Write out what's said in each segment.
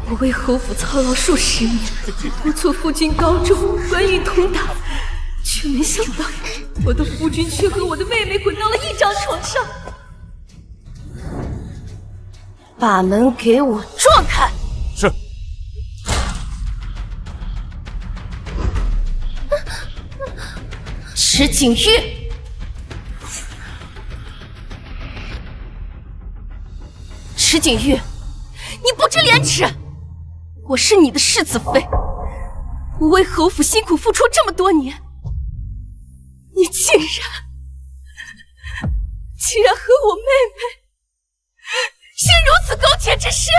我为侯府操劳数10年，我做夫君高中，官运通达，却没想到我的夫君却和我的妹妹滚到了一张床上。把门给我撞开！是。池景玉。 池景玉，你不知廉耻！我是你的世子妃，我为侯府辛苦付出这么多年，你竟然和我妹妹行如此勾结之事，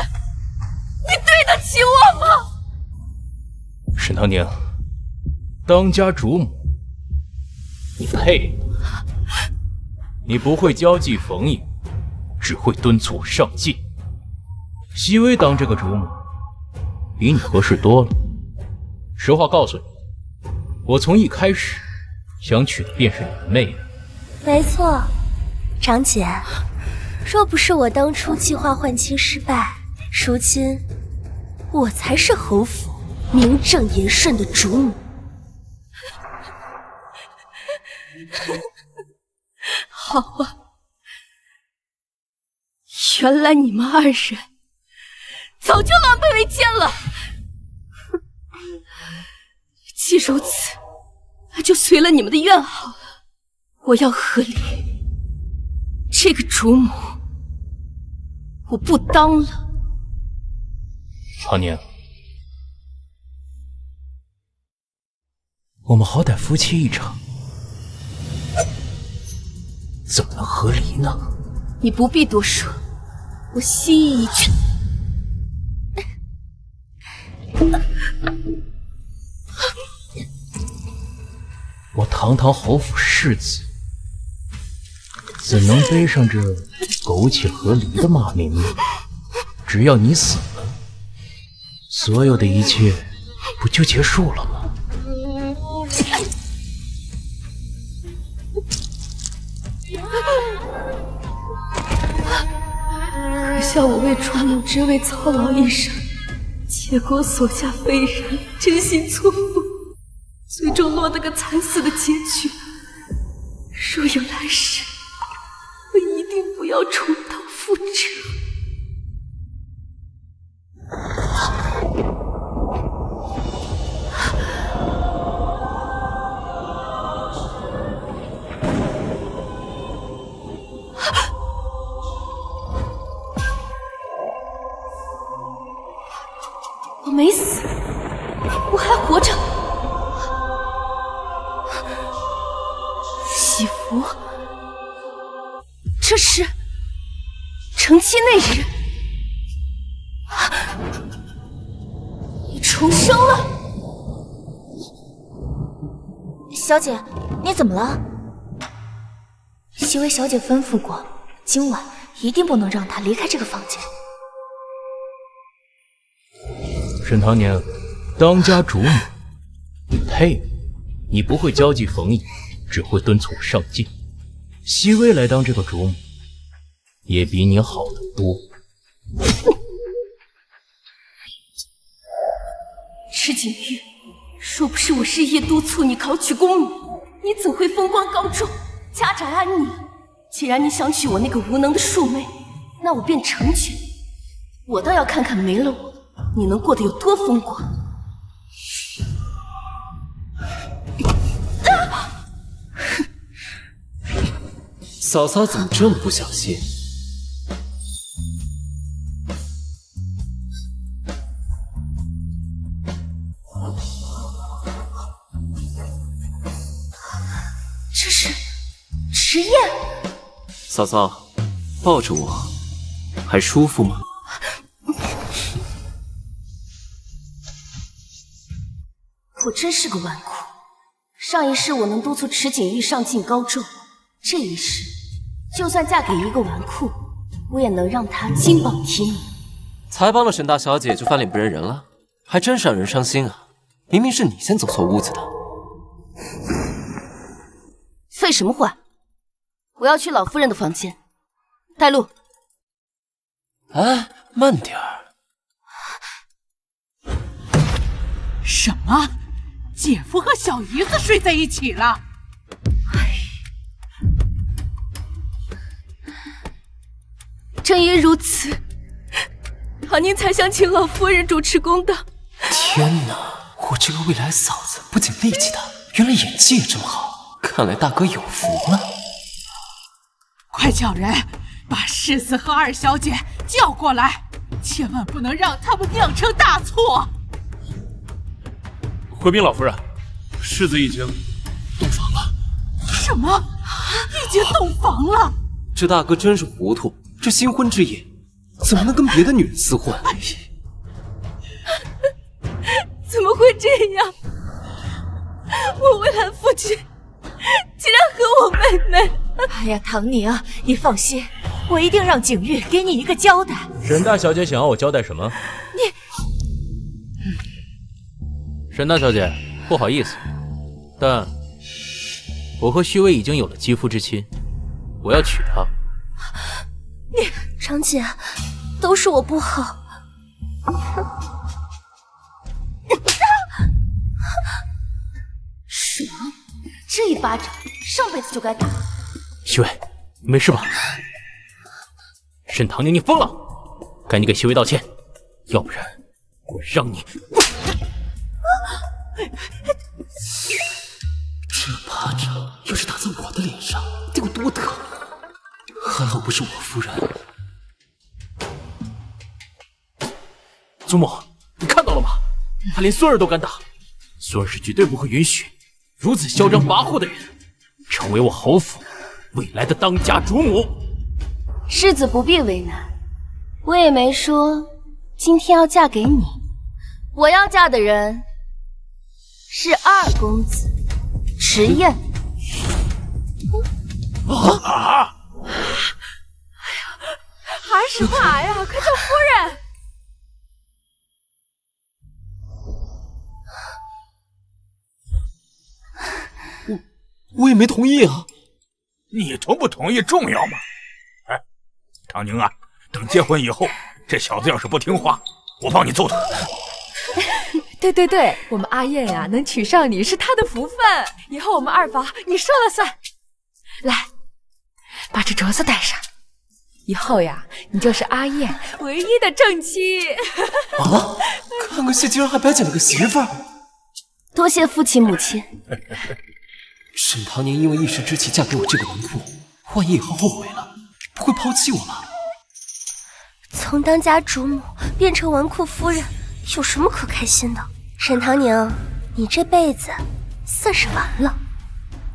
你对得起我吗？沈唐宁，当家主母，你配？你不会交际逢迎，只会敦促上进。 熹微当这个主母，比你合适多了。实话告诉你，我从一开始想娶的便是你的妹妹。没错，长姐，若不是我当初计划换妻失败，如今我才是侯府名正言顺的主母。好啊，原来你们2人。 早就狼狈为奸了。既如此，那就随了你们的愿好了。我要和离，这个主母我不当了。唐宁，我们好歹夫妻一场，怎么能和离呢？你不必多说，我心意已决。 我堂堂侯府世子，怎能背上这苟且和离的骂名呢？只要你死了，所有的一切不就结束了吗？可笑我为主母之位操劳一生。 结果所嫁非人，真心错付，最终落得个惨死的结局。若有来世，我一定不要重蹈覆辙。我没死，我还活着。喜福，这是成妻那日，你重生了。小姐，你怎么了？熹微小姐吩咐过，今晚一定不能让她离开这个房间。 沈唐宁，当家主母，你配？你不会交际逢迎，只会敦促我上进。熹微来当这个主母，也比你好得多。池景玉，若不是我日夜督促你考取公母，你怎会风光高中，家宅安宁？既然你想娶我那个无能的庶妹，那我便成全你。我倒要看看没了我。 你能过得有多风光？嫂嫂怎么这么不小心？这是迟宴。嫂嫂，抱着我，还舒服吗？ 我真是个纨绔，上一世我能督促池景玉上进高中，这一世就算嫁给一个纨绔，我也能让她金榜题名。才帮了沈大小姐就翻脸不认人了，还真是让人伤心啊！明明是你先走错屋子的。废什么话！我要去老夫人的房间，带路。哎，慢点儿。什么？姐夫和小姨子睡在一起了？正因如此，唐宁才想请老夫人主持公道。天哪！我这个未来嫂子不仅力气大，原来演技也这么好，看来大哥有福了。快叫人把世子和二小姐叫过来，千万不能让他们酿成大错。回禀老夫人，世子已经洞房了。什么？已经洞房了？这大哥真是糊涂，这新婚之夜怎么能跟别的女人厮混？怎么会这样？我未来夫君竟然和我妹妹……哎呀，唐宁，你放心，我一定让景玉给你一个交代。沈大小姐想要我交代什么？沈大小姐，不好意思，但我和虚薇已经有了肌肤之亲，我要娶她。长姐，都是我不好。什么？这一巴掌上辈子就该打。虚薇，你没事吧？沈唐宁，你疯了！赶紧给虚薇道歉，要不然我让你……这巴掌要是打在我的脸上，得有多疼！还好不是我夫人。祖母，你看到了吗？他连孙儿都敢打，孙儿是绝对不会允许如此嚣张跋扈的人成为我侯府未来的当家主母。世子不必为难，我也没说今天要嫁给你，我要嫁的人是二公子迟燕。喊什么喊呀？快叫夫人！我也没同意啊。你同不同意重要吗？哎，唐宁啊，等结婚以后，这小子要是不听话，我帮你揍他。对，我们阿燕呀，能娶上你是她的福分，以后我们二房你说了算。来，把这镯子戴上，以后呀，你就是阿燕唯一的正妻。啊！看个戏竟然还白捡了个媳妇儿。多谢父亲母亲。沈唐宁因为一时之气嫁给我这个纨绔，万一以后后悔了，不会抛弃我吗？从当家主母变成纨绔夫人，有什么可开心的？沈唐宁，你这辈子算是完了。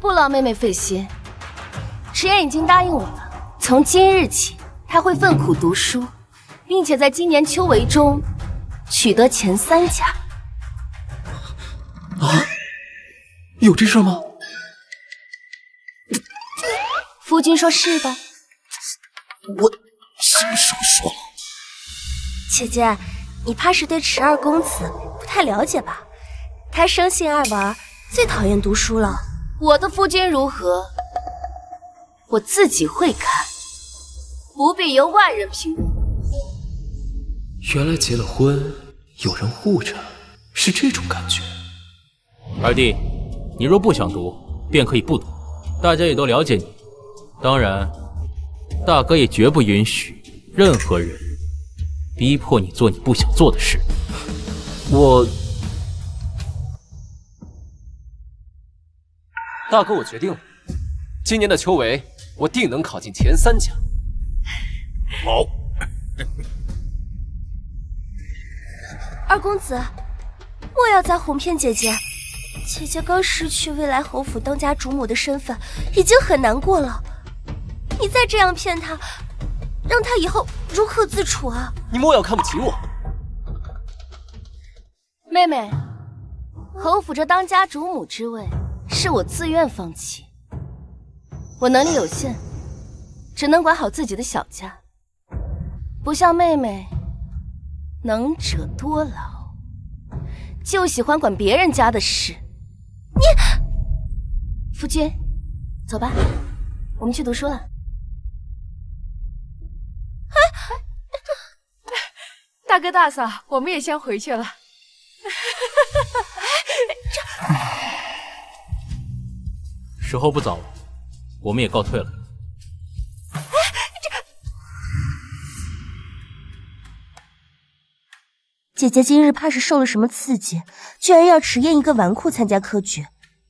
不劳妹妹费心，迟燕已经答应我了，从今日起，她会奋苦读书，并且在今年秋闱中取得前3甲。啊？有这事吗？夫君说是吧？我什么时候说了？姐姐，你怕是对迟二公子不太了解吧？他生性爱玩，最讨厌读书了。我的夫君如何，我自己会看，不必由外人评论。原来结了婚有人护着，是这种感觉。二弟，你若不想读，便可以不读，大家也都了解你。当然，大哥也绝不允许任何人逼迫你做你不想做的事。大哥，我决定了，今年的秋闱，我定能考进前3甲。好。二公子，莫要再哄骗姐姐。姐姐刚失去未来侯府当家主母的身份，已经很难过了。你再这样骗她，让她以后如何自处啊？你莫要看不起我。妹妹，侯府这当家主母之位是我自愿放弃，我能力有限，只能管好自己的小家，不像妹妹能者多劳，就喜欢管别人家的事。夫君，走吧，我们去读书了。大哥大嫂，我们也先回去了。时候不早了，我们也告退了。姐姐今日怕是受了什么刺激，居然要迟验一个纨绔参加科举，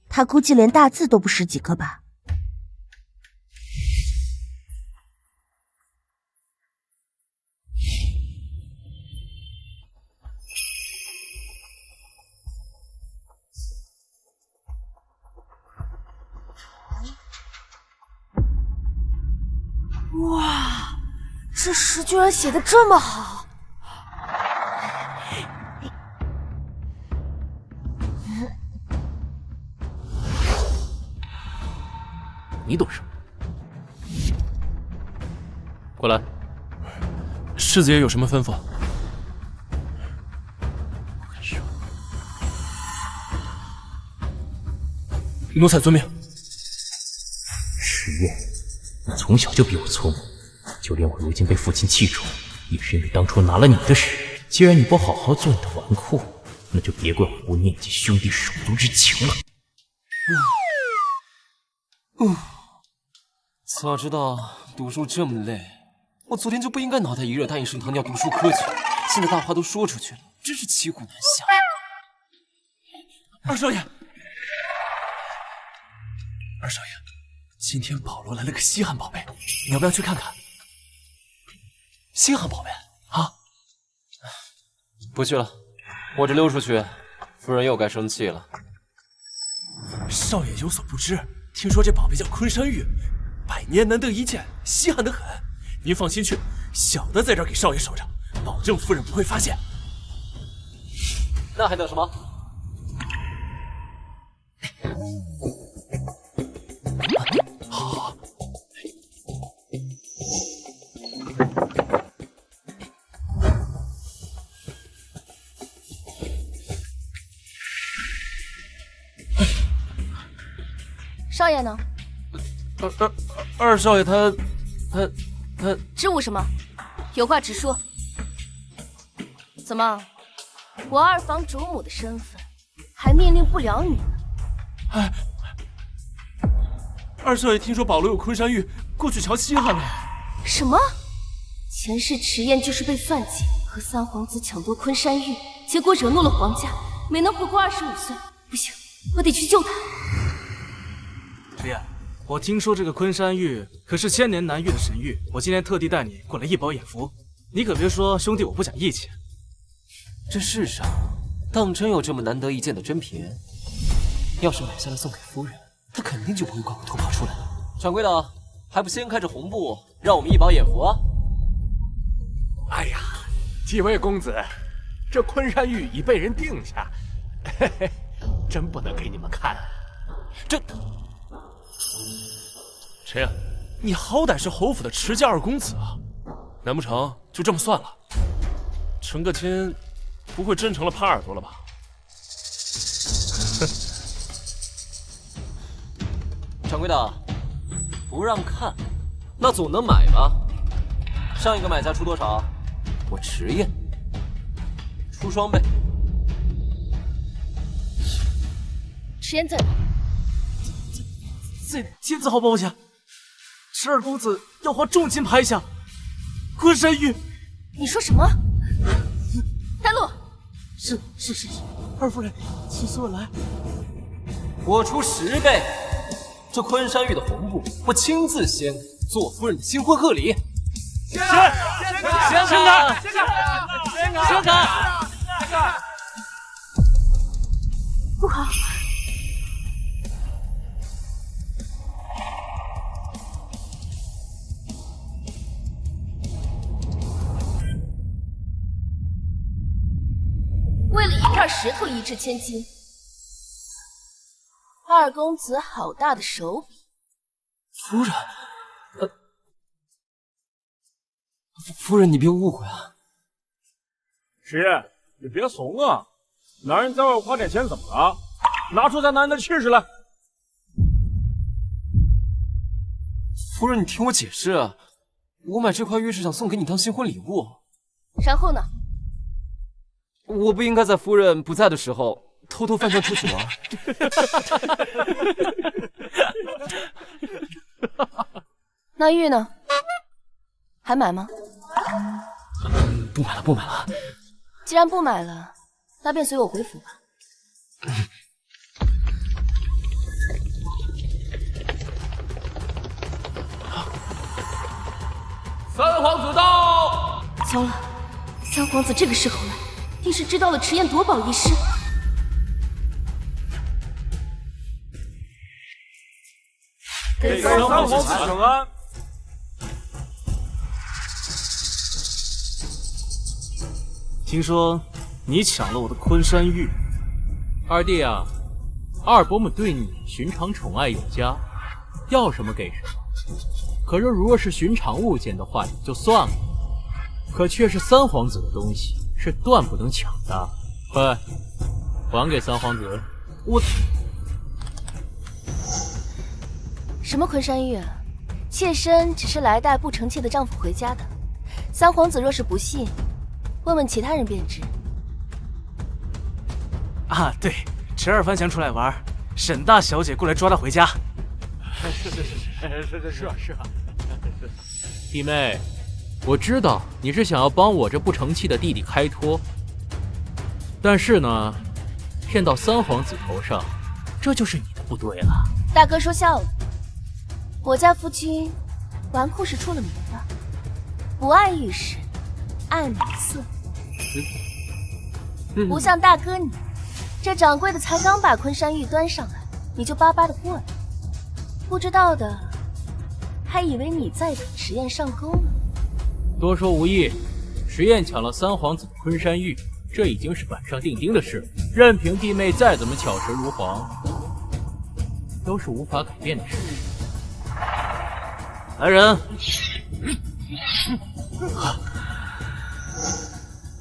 她估计连大字都不识几个吧。哇，这诗居然写得这么好！你懂什么？过来。世子爷有什么吩咐？奴才遵命。迟燕，你从小就比我聪明，就连我如今被父亲器重，也是因为当初拿了你的实力。既然你不好好做你的纨绔，那就别怪我不念及兄弟手足之情了。早知道读书这么累，我昨天就不应该脑袋一热答应盛唐要读书科举。现在大话都说出去了，真是骑虎难下。二少爷，二少爷，今天保罗来了个稀罕宝贝，你要不要去看看？稀罕宝贝啊？不去了，我这溜出去，夫人又该生气了。少爷有所不知，听说这宝贝叫昆山玉，百年难得一见，稀罕得很。您放心去，小的在这儿给少爷守着，保证夫人不会发现。那还等什么？好。少爷呢？二少爷他支吾什么？有话直说。怎么，我二房主母的身份还命令不了你呢？哎，二少爷听说保罗有昆山玉，过去瞧稀罕了。什么？前世迟燕就是被算计，和三皇子抢夺昆山玉，结果惹怒了皇家，没能活过25岁。不行，我得去救他。迟燕，我听说这个昆山玉可是千年难遇的神玉，我今天特地带你过来一饱眼福，你可别说兄弟我不讲义气。这世上当真有这么难得一见的珍品，要是买下来送给夫人，她肯定就不会怪我偷跑出来。掌柜的，还不掀开这红布，让我们一饱眼福啊！哎呀，几位公子，这昆山玉已被人定下，嘿嘿，真不能给你们看。这。谁呀？你好歹是侯府的迟家二公子啊，难不成就这么算了？成个亲，不会真成了耙耳朵了吧？掌柜的，不让看，那总能买吧？上一个买家出多少？我迟燕出双倍。迟燕在哪？这金子好保险，迟二公子要花重金拍下昆山玉。你说什么？带路。是，二夫人，请随我来。我出10倍，这昆山玉的红布，我亲自掀开，做夫人的新婚贺礼。掀开！不好！为了一块石头一掷千金，二公子好大的手笔！夫人，夫人，你别误会啊！迟燕，你别怂啊！男人在外花点钱怎么了？拿出咱男人的气势来！夫人，你听我解释啊！我买这块玉是想送给你当新婚礼物。然后呢？我不应该在夫人不在的时候偷偷翻墙出去玩。那玉呢？还买吗？不买了，不买了。既然不买了，那便随我回府吧。三皇子到！糟了，三皇子这个时候来，定是知道了迟燕夺宝一事。给三皇子请安。听说你抢了我的昆山玉，二弟啊，二伯母对你寻常宠爱有加，要什么给什么。可是如果是寻常物件的话也就算了，可却是三皇子的东西，是断不能抢的。快，还给三皇子！我什么昆山玉啊？妾身只是来带不成器的丈夫回家的。三皇子若是不信，问问其他人便知。啊，对，迟儿翻墙出来玩，沈大小姐过来抓他回家。是啊。弟妹，我知道你是想要帮我这不成器的弟弟开脱，但是呢，骗到三皇子头上，这就是你的不对了。大哥说笑了，我家夫君纨绔是出了名的，不爱玉石，爱美色。不像大哥你，这掌柜的才刚把昆山玉端上来，你就巴巴的过来，不知道的还以为你在等迟燕上钩呢。多说无益，迟燕抢了三皇子的昆山玉，这已经是板上钉钉的事，任凭弟妹再怎么巧舌如簧，都是无法改变的事实。来人，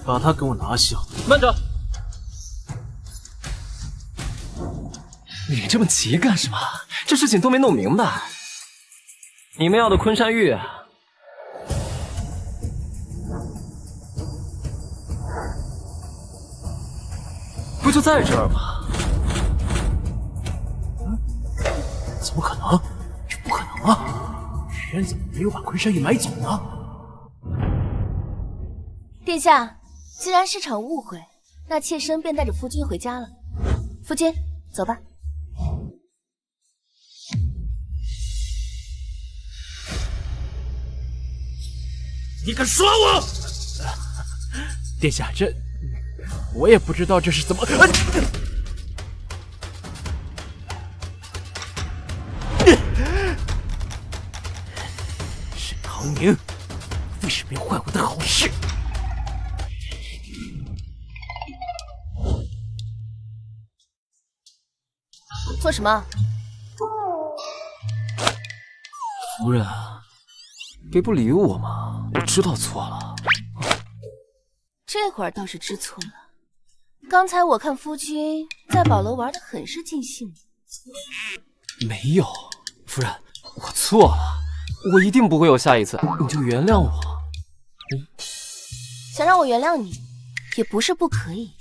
把他给我拿下！慢着，你这么急干什么？这事情都没弄明白。你们要的昆山玉，不就在这儿吗？怎么可能？这不可能啊！迟燕怎么没有把昆山玉买走呢？殿下，既然是场误会，那妾身便带着夫君回家了。夫君，走吧。你敢耍我！殿下，这我也不知道这是怎么。沈唐明，为什么要坏我的好事？做什么？夫人，别不理我嘛！我知道错了。这会儿倒是知错了。刚才我看夫君在宝楼玩得很是尽兴。没有，夫人，我错了，我一定不会有下一次，你就原谅我。想让我原谅你，也不是不可以，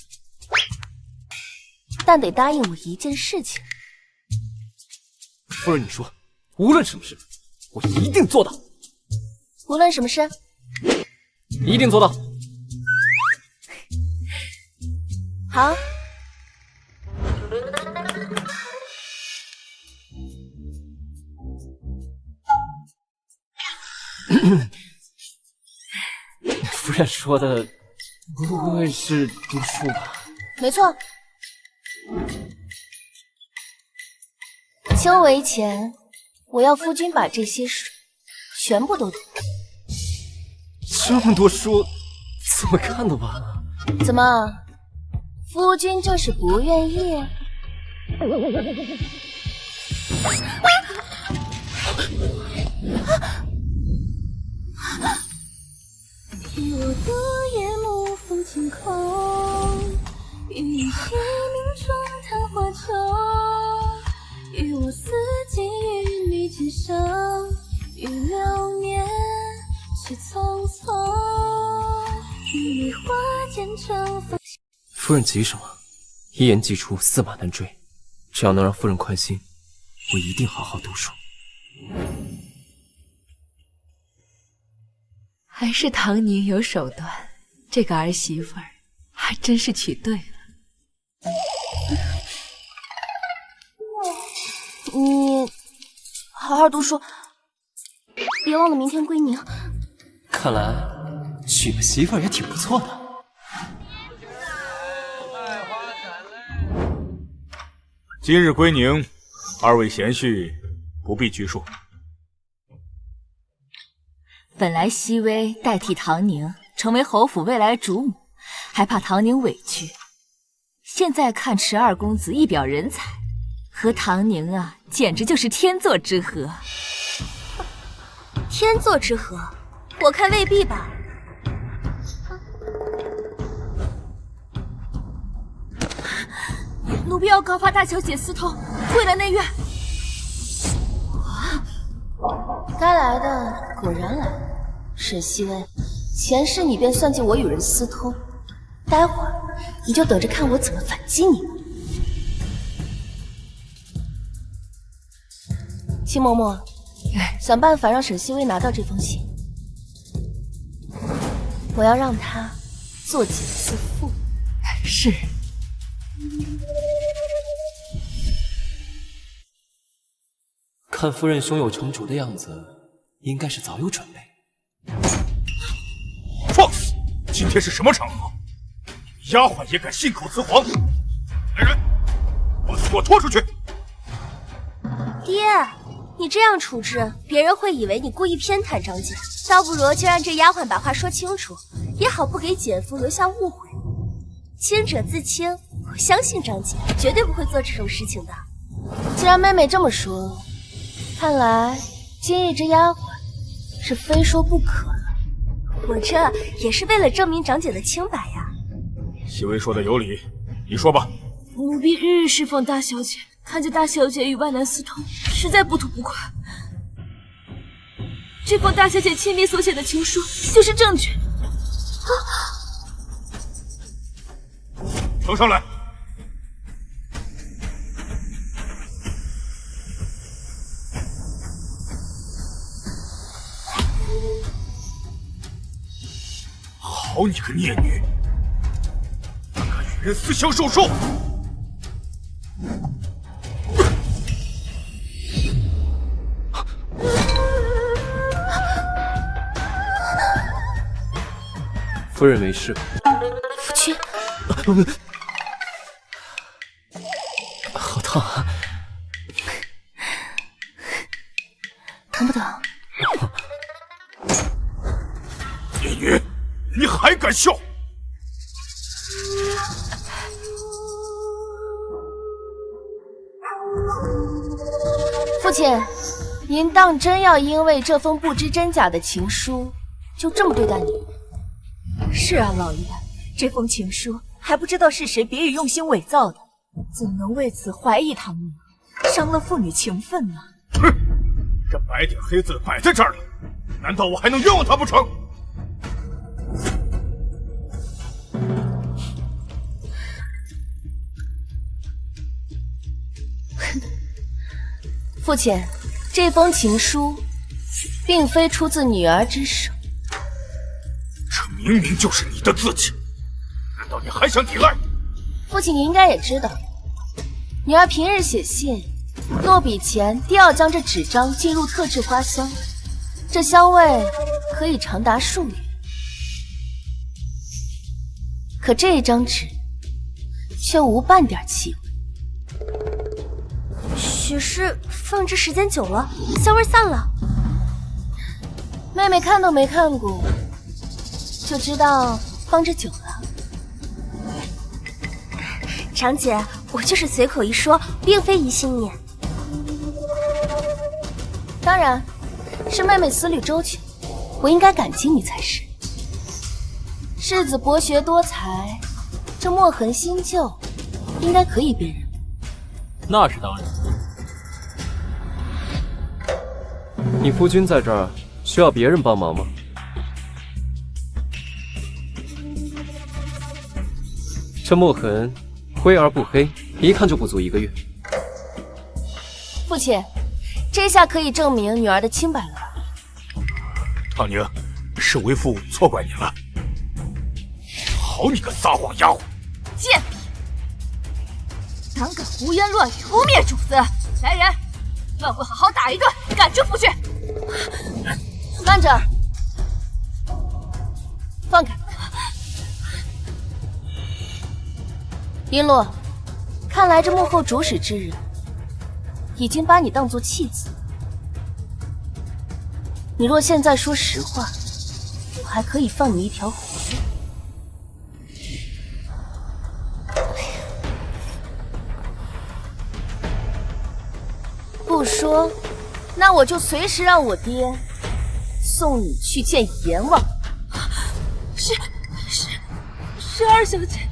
但得答应我一件事情。夫人，你说，无论什么事，我一定做到。无论什么事，一定做到。好。夫人说的不会是读书吧？没错。秋闱前，我要夫君把这些书全部都读。这么多书，怎么看得完啊？怎么，夫君就是不愿意？与我的夜幕风晴空，与你夕明中谈花秋，与我四季与你今生，与流年去匆匆，与你花间盛放。夫人急什么？一言既出，驷马难追。只要能让夫人宽心，我一定好好读书。还是唐宁有手段，这个儿媳妇儿还真是娶对了。你好好读书，别忘了明天归宁。看来娶个媳妇儿也挺不错的。今日归宁，二位贤婿不必拘束。本来熹微代替唐宁成为侯府未来主母，还怕唐宁委屈。现在看池二公子一表人才，和唐宁啊，简直就是天作之合。天作之合，我看未必吧。奴婢要告发大小姐私通，跪来内院。该来的果然来了。沈熹微，前世你便算计我与人私通，待会儿你就等着看我怎么反击你吧。秦嬷嬷，想办法让沈熹微拿到这封信，我要让他做几次妇。是。看夫人胸有成竹的样子，应该是早有准备。放肆！今天是什么场合？丫鬟也敢信口雌黄！来人，把他给我拖出去！爹，你这样处置，别人会以为你故意偏袒张姐，倒不如就让这丫鬟把话说清楚，也好不给姐夫留下误会。清者自清，我相信张姐绝对不会做这种事情的。既然妹妹这么说，看来今日这丫鬟是非说不可了。我这也是为了证明长姐的清白呀。熹微说的有理，你说吧。奴婢日日侍奉大小姐，看见大小姐与外男私通，实在不吐不快。这封大小姐亲笔所写的情书就是证据。呈上来。好你个孽女，敢与人私相授受！夫人没事。夫君，好烫啊！疼不疼？孽女，你还敢笑？父亲，您当真要因为这封不知真假的情书，就这么对待你？是啊，老爷，这封情书还不知道是谁别有用心伪造的，怎能为此怀疑他们呢？伤了父女情分呢？哼，这白点黑字摆在这儿了，难道我还能冤枉他不成？父亲，这封情书并非出自女儿之手，这明明就是你的字迹，难道你还想抵赖？父亲，你应该也知道，女儿平日写信，落笔前定要将这纸张浸入特制花香，这香味可以长达数月。可这一张纸却无半点气味。许是放置时间久了，香味散了。妹妹看都没看过，就知道放置久了。长姐，我就是随口一说，并非疑心你。当然，是妹妹思虑周全，我应该感激你才是。世子博学多才，这墨痕新旧，应该可以辨认。那是当然。你夫君在这儿，需要别人帮忙吗？这墨痕灰而不黑，一看就不足1个月。父亲，这下可以证明女儿的清白了吧？唐宁，是为父错怪你了。好你个撒谎丫鬟！贱婢，胆敢胡言乱语，污蔑主子！来人，乱棍好好打一顿，赶出府去！慢着，放开！璎珞，看来这幕后主使之人已经把你当作弃子。你若现在说实话，我还可以放你一条活路。不说，那我就随时让我爹送你去见阎王。是二小姐。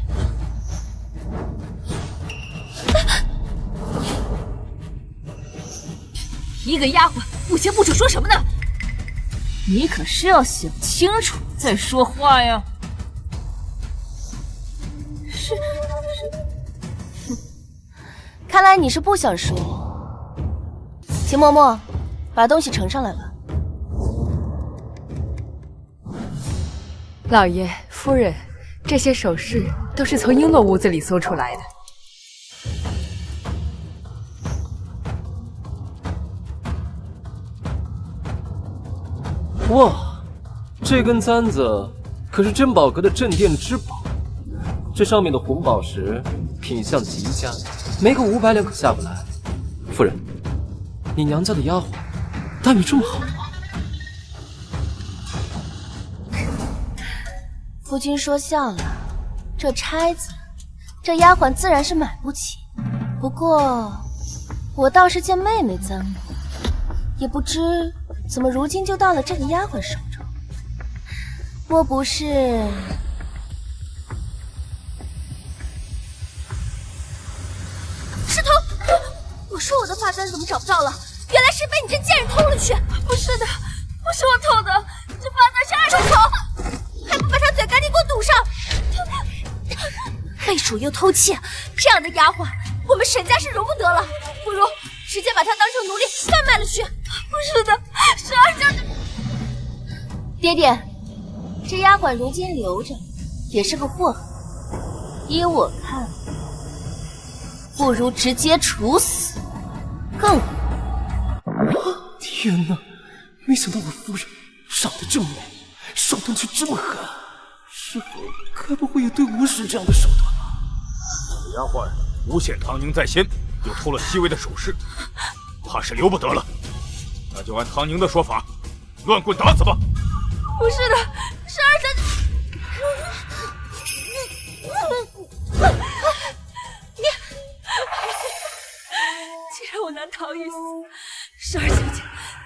一个丫鬟，不清不楚说什么呢？你可是要想清楚再说话呀！是，看来你是不想说。秦嬷嬷，把东西呈上来吧。老爷、夫人，这些首饰都是从璎珞屋子里搜出来的。哇，这根簪子可是珍宝阁的镇店之宝，这上面的红宝石品相极佳，没个500两可下不来。夫人，你娘家的丫鬟待遇这么好吗？夫君说笑了，这钗子，这丫鬟自然是买不起。不过，我倒是见妹妹簪过，也不知怎么如今就到了这个丫鬟手中。莫不是……是偷！我说我的发簪怎么找不到了？原来是被你这贱人偷了去！不是的，不是我偷的，这发簪是二手口！还不把他嘴赶紧给我堵上！背鼠又偷窃，这样的丫鬟，我们沈家是容不得了。不如直接把她当成奴隶贩卖了去。不是的，是二小姐。爹爹，这丫鬟如今留着，也是个祸害。依我看，不如直接处死，更好。天哪，没想到我夫人长得这么美，手段却这么狠，师傅该不会也对我使这样的手段吧？丫鬟诬陷唐宁在先，又偷了熹微的首饰，怕是留不得了。那就按唐宁的说法，乱棍打死吧。不是的，是二小姐。既然我难逃一死，是二小姐，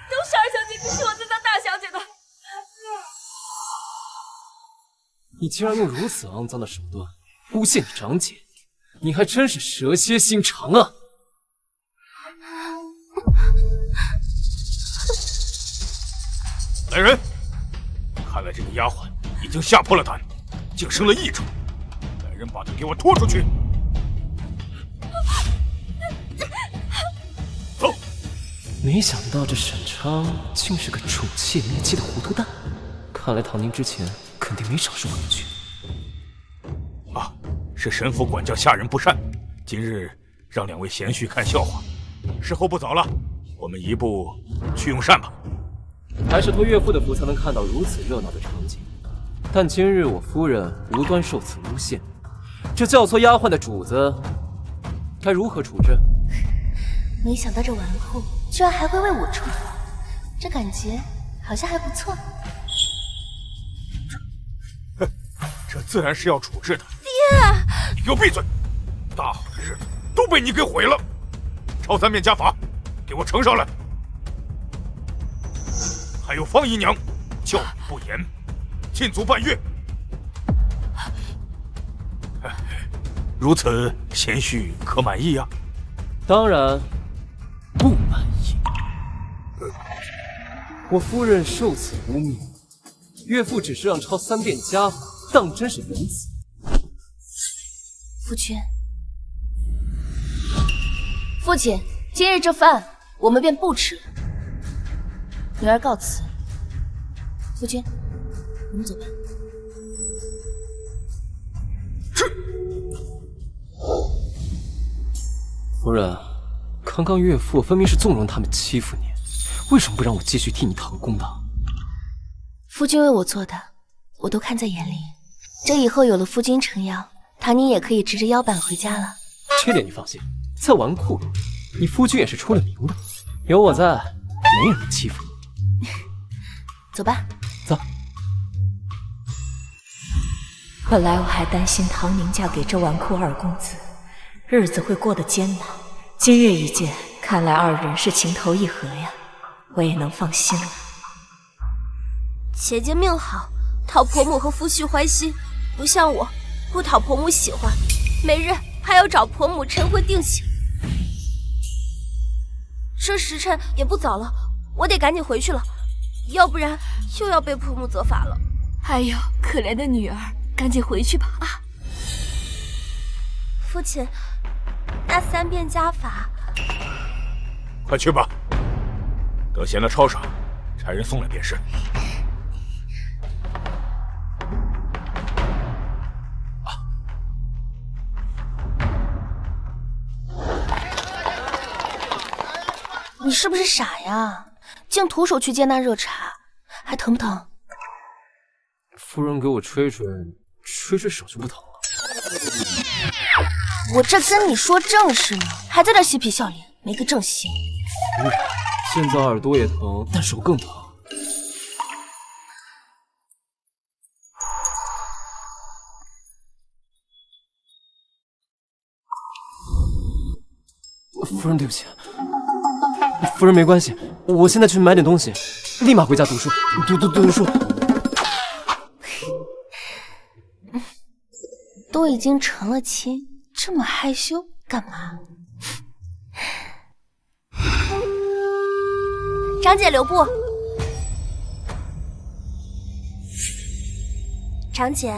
都是二小姐逼迫我再当大小姐的。你竟然用如此肮脏的手段诬陷你长姐，你还真是蛇蝎心肠啊！来人，看来这个丫鬟已经吓破了胆，竟生了异状。来人，把她给我拖出去！走。没想到这沈昌竟是个宠妾灭妻的糊涂蛋，看来唐宁之前肯定没少受委屈。啊，是神府管教下人不善，今日让2位贤婿看笑话。时候不早了，我们移步去用膳吧。还是托岳父的福才能看到如此热闹的场景。但今日我夫人无端受此诬陷，这教唆丫鬟的主子该如何处置？没想到这纨绔居然还会为我出头，这感觉好像还不错。这自然是要处置的。爹，你给我闭嘴！大好的日子都被你给毁了。抄3面家法，给我呈上来。还有方姨娘，教育不严，禁足半月。如此，贤婿可满意呀？当然不满意。我夫人受此污蔑，岳父只是让抄3遍家法，当真是仁慈。夫君，父亲，今日这饭我们便不吃了。女儿告辞。夫君，我们走吧。夫人，刚刚岳父分明是纵容他们欺负你，为什么不让我继续替你讨公道？夫君为我做的，我都看在眼里。这以后有了夫君撑腰，唐宁也可以直着腰板回家了。这点你放心，在纨绔里，你夫君也是出了名的，有我在，没人能欺负你。走吧。走。本来我还担心唐宁嫁给这纨绔二公子，日子会过得艰难。今日一见，看来二人是情投意合呀，我也能放心了。姐姐命好，讨婆母和夫婿欢心，不像我，不讨婆母喜欢，每日还要找婆母晨昏定省。这时辰也不早了，我得赶紧回去了，要不然又要被婆母责罚了。哎呦，可怜的女儿，赶紧回去吧啊！父亲，那3遍家法，快去吧，等闲的抄上，差人送来便是。你是不是傻呀？竟徒手去接那热茶，还疼不疼？夫人给我吹吹，吹吹手就不疼了。我这跟你说正事呢，还在这嬉皮笑脸，没个正形。夫人，现在耳朵也疼，但手更疼。夫人，对不起。夫人没关系，我现在去买点东西，立马回家读书，读书。都已经成了亲，这么害羞干嘛？长姐留步。长姐，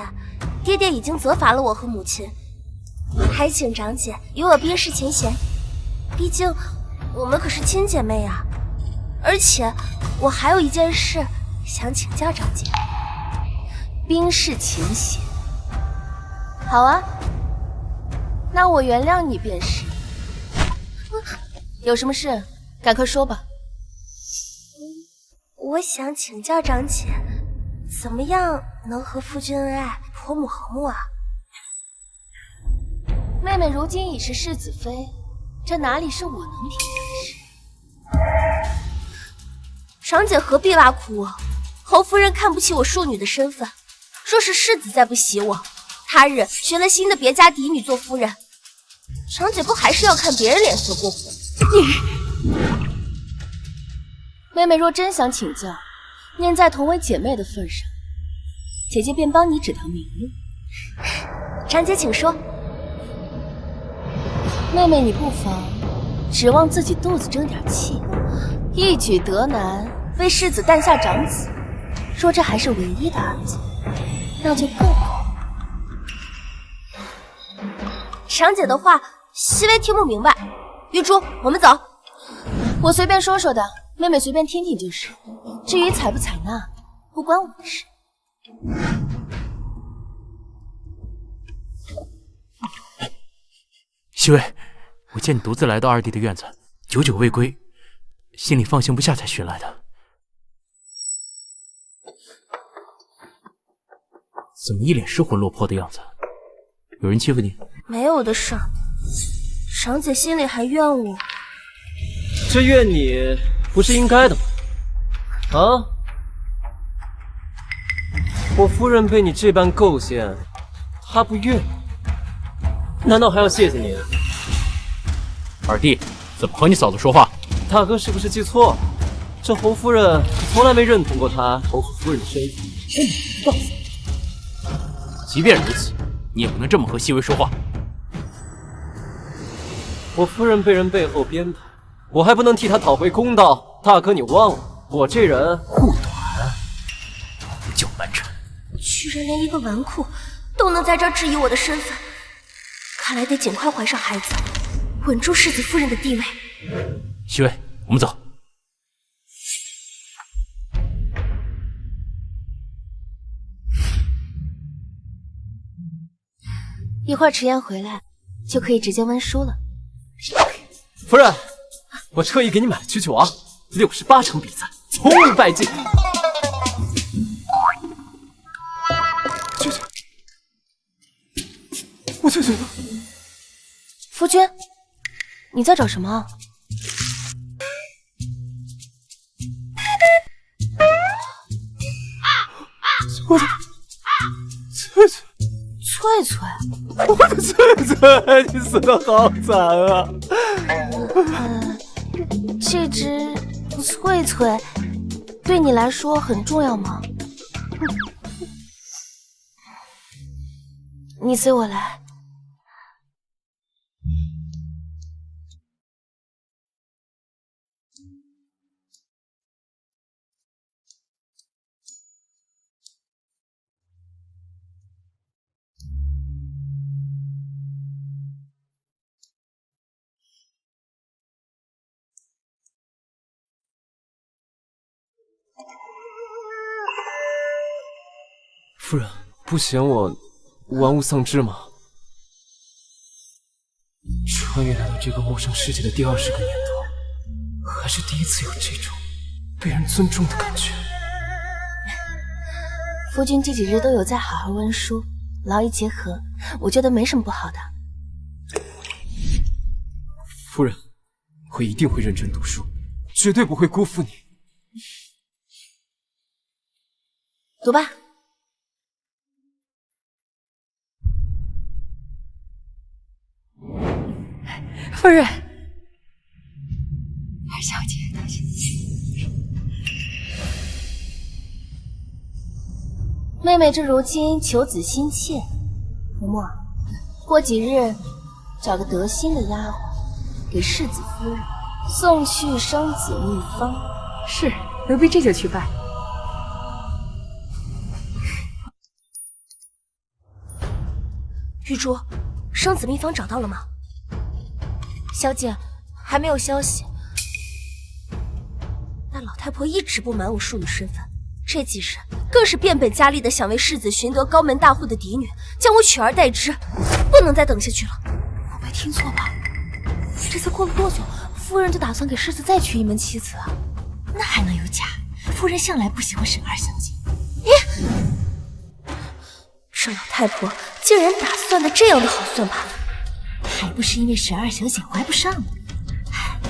爹爹已经责罚了我和母亲，还请长姐与我冰释前嫌。毕竟我们可是亲姐妹啊，而且我还有一件事想请教长姐。冰释前嫌。好啊，那我原谅你便是。有什么事，赶快说吧。我想请教长姐，怎么样能和夫君恩爱，婆母和睦啊？妹妹如今已是世子妃，这哪里是我能评价的事？长姐何必挖苦我？侯夫人看不起我庶女的身份，若是世子再不喜我，他日寻了新的别家嫡女做夫人，长姐不还是要看别人脸色过活？妹妹若真想请教，念在同为姐妹的份上，姐姐便帮你指条明路。长姐请说。妹妹你不妨指望自己肚子争点气，一举得男，为世子诞下长子。若这还是唯一的儿子，那就更好。长姐的话，熹微听不明白。玉珠，我们走。我随便说说的，妹妹随便听听就是。至于采不采纳，不关我的事。熹微，我见你独自来到二弟的院子，久久未归，心里放心不下才寻来的。怎么一脸失魂落魄的样子？有人欺负你？没有的事，长姐心里还怨我。这怨你不是应该的吗？啊！我夫人被你这般构陷，她不怨你，难道还要谢谢你？二弟，怎么和你嫂子说话？大哥是不是记错了？这侯夫人从来没认同过她侯府夫人的身份。告诉你，即便如此，你也不能这么和熹微说话。我夫人被人背后编排，我还不能替她讨回公道。大哥，你忘了，我这人护短，不叫蛮臣。居然连一个纨绔都能在这儿质疑我的身份，看来得尽快怀上孩子，稳住世子夫人的地位。西薇，我们走。一会儿迟燕回来，就可以直接温书了。夫人，我特意给你买了居酒王，68场比赛，从未败绩。我去！夫君，你在找什么？翠翠，我的翠翠，你死得好惨啊！这只翠翠对你来说很重要吗？你随我来。夫人，不嫌我玩物丧志吗？穿越来到这个陌生世界的第20个年头，还是第一次有这种被人尊重的感觉。夫君这几日都有在好好温书，劳逸结合，我觉得没什么不好的。夫人，我一定会认真读书，绝对不会辜负你。读吧。夫人，二小姐，妹妹这如今求子心切，嬷嬷，过几日找个得心的丫鬟，给世子夫人送去生子秘方。是，奴婢这就去办。玉珠，生子秘方找到了吗？小姐，还没有消息。那老太婆一直不瞒我庶女身份，这几日更是变本加厉的想为世子寻得高门大户的嫡女，将我取而代之，不能再等下去了。我没听错吧？这才过了多久，夫人就打算给世子再娶一门妻子啊？那还能有假？夫人向来不喜欢沈二小姐。这老太婆竟然打算的这样的好算盘，还不是因为沈二小姐怀不上呢。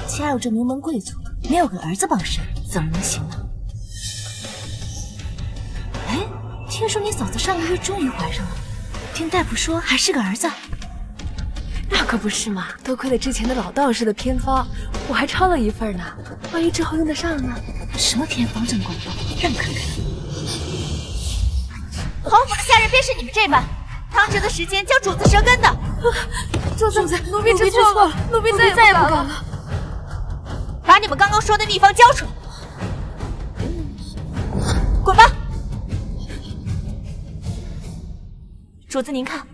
家有这名门贵族，没有个儿子傍身，怎么能行呢？哎，听说你嫂子上个月终于怀上了，听大夫说还是个儿子。那可不是嘛，多亏了之前的老道士的偏方，我还抄了一份呢。万一之后用得上呢？什么偏方这么广泛？让我看看。侯府的下人便是你们这般，汤汁的时间将主子折根的。主子，奴婢知错了，奴婢再也不敢了。把你们刚刚说的秘方交出来，滚吧！主子您看，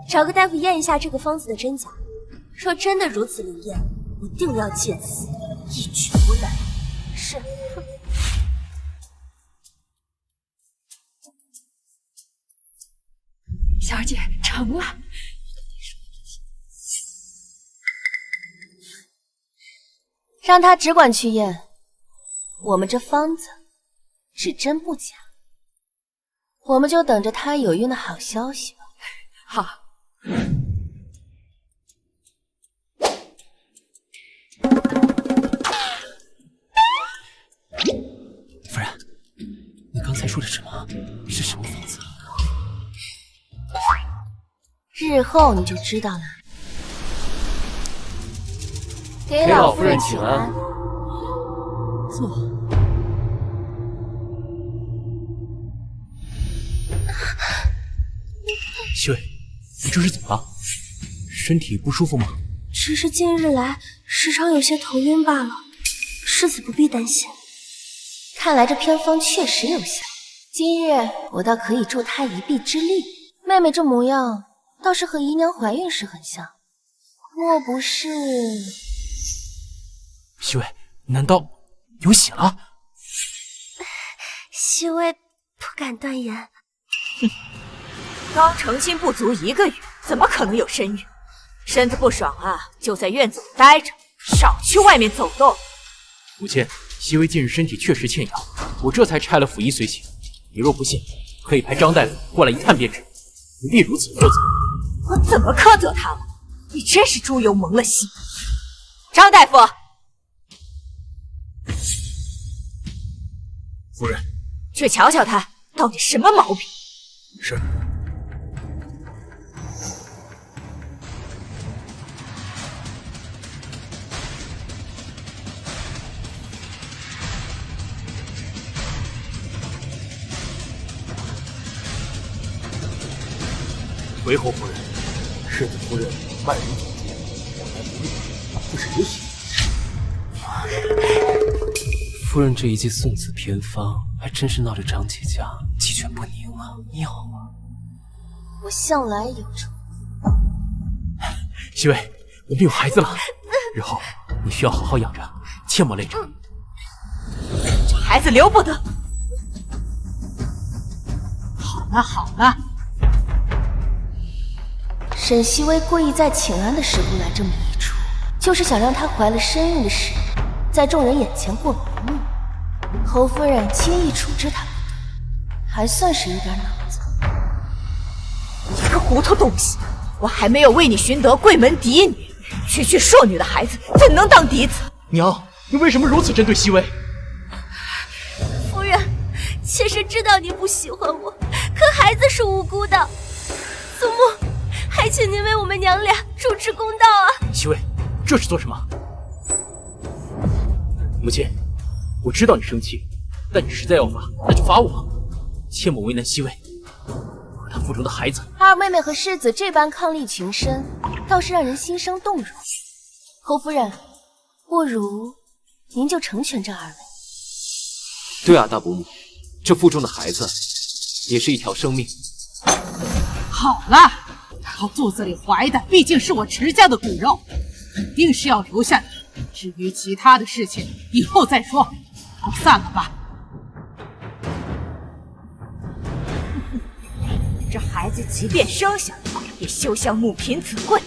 找个大夫验一下这个方子的真假。若真的如此灵验，我定要借此一举夺男。是。小姐，成了。让他只管去验，我们这方子只真不假，我们就等着他有孕的好消息吧。好。夫人，你刚才说的什么？是什么方子？日后你就知道了。给老夫人请安。坐。西薇，你这是怎么了？身体不舒服吗？只是近日来时常有些头晕罢了，世子不必担心。看来这偏方确实有效。今日我倒可以助她一臂之力。妹妹这模样，倒是和姨娘怀孕时很像。莫不是？西薇，难道有喜了？西薇不敢断言。哼，刚成亲不足1个月，怎么可能有身孕？身子不爽啊，就在院子里待着，少去外面走动。母亲，西薇近日身体确实欠养，我这才差了府医随行。你若不信，可以派张大夫过来一探便知。不必如此苛责。我怎么苛责他了？你真是猪油蒙了心。张大夫，夫人，去瞧瞧他到底什么毛病。是。回侯夫人，世子夫人万人总监，我来不利，这是有喜。夫人这一记送子偏方，还真是闹得张姐家鸡犬不宁啊！你好啊，我向来有仇。西薇，我们有孩子了，日后你需要好好养着，切莫累着。这孩子留不得。好了好了。沈西薇故意在请安的时候来这么一出，就是想让她怀了身孕的事，在众人眼前过眉目。侯夫人轻易处置她不得，还算是有点脑子。你个糊涂东西，我还没有为你寻得贵门嫡女，区区庶女的孩子怎能当嫡子？娘，你为什么如此针对西薇？夫人，妾身知道你不喜欢我，可孩子是无辜的。祖母，还请您为我们娘俩主持公道啊！西薇，这是做什么？母亲，我知道你生气，但你实在要罚，那就罚我，切莫为难西薇和她腹中的孩子。二妹妹和世子这般伉俪情深，倒是让人心生动容。侯夫人，不如您就成全这二位。对啊，大伯母，这腹中的孩子也是一条生命。好了，她肚子里怀的毕竟是我池家的骨肉，肯定是要留下的。至于其他的事情，以后再说。散了吧。这孩子即便生下来，也休想母凭子贵。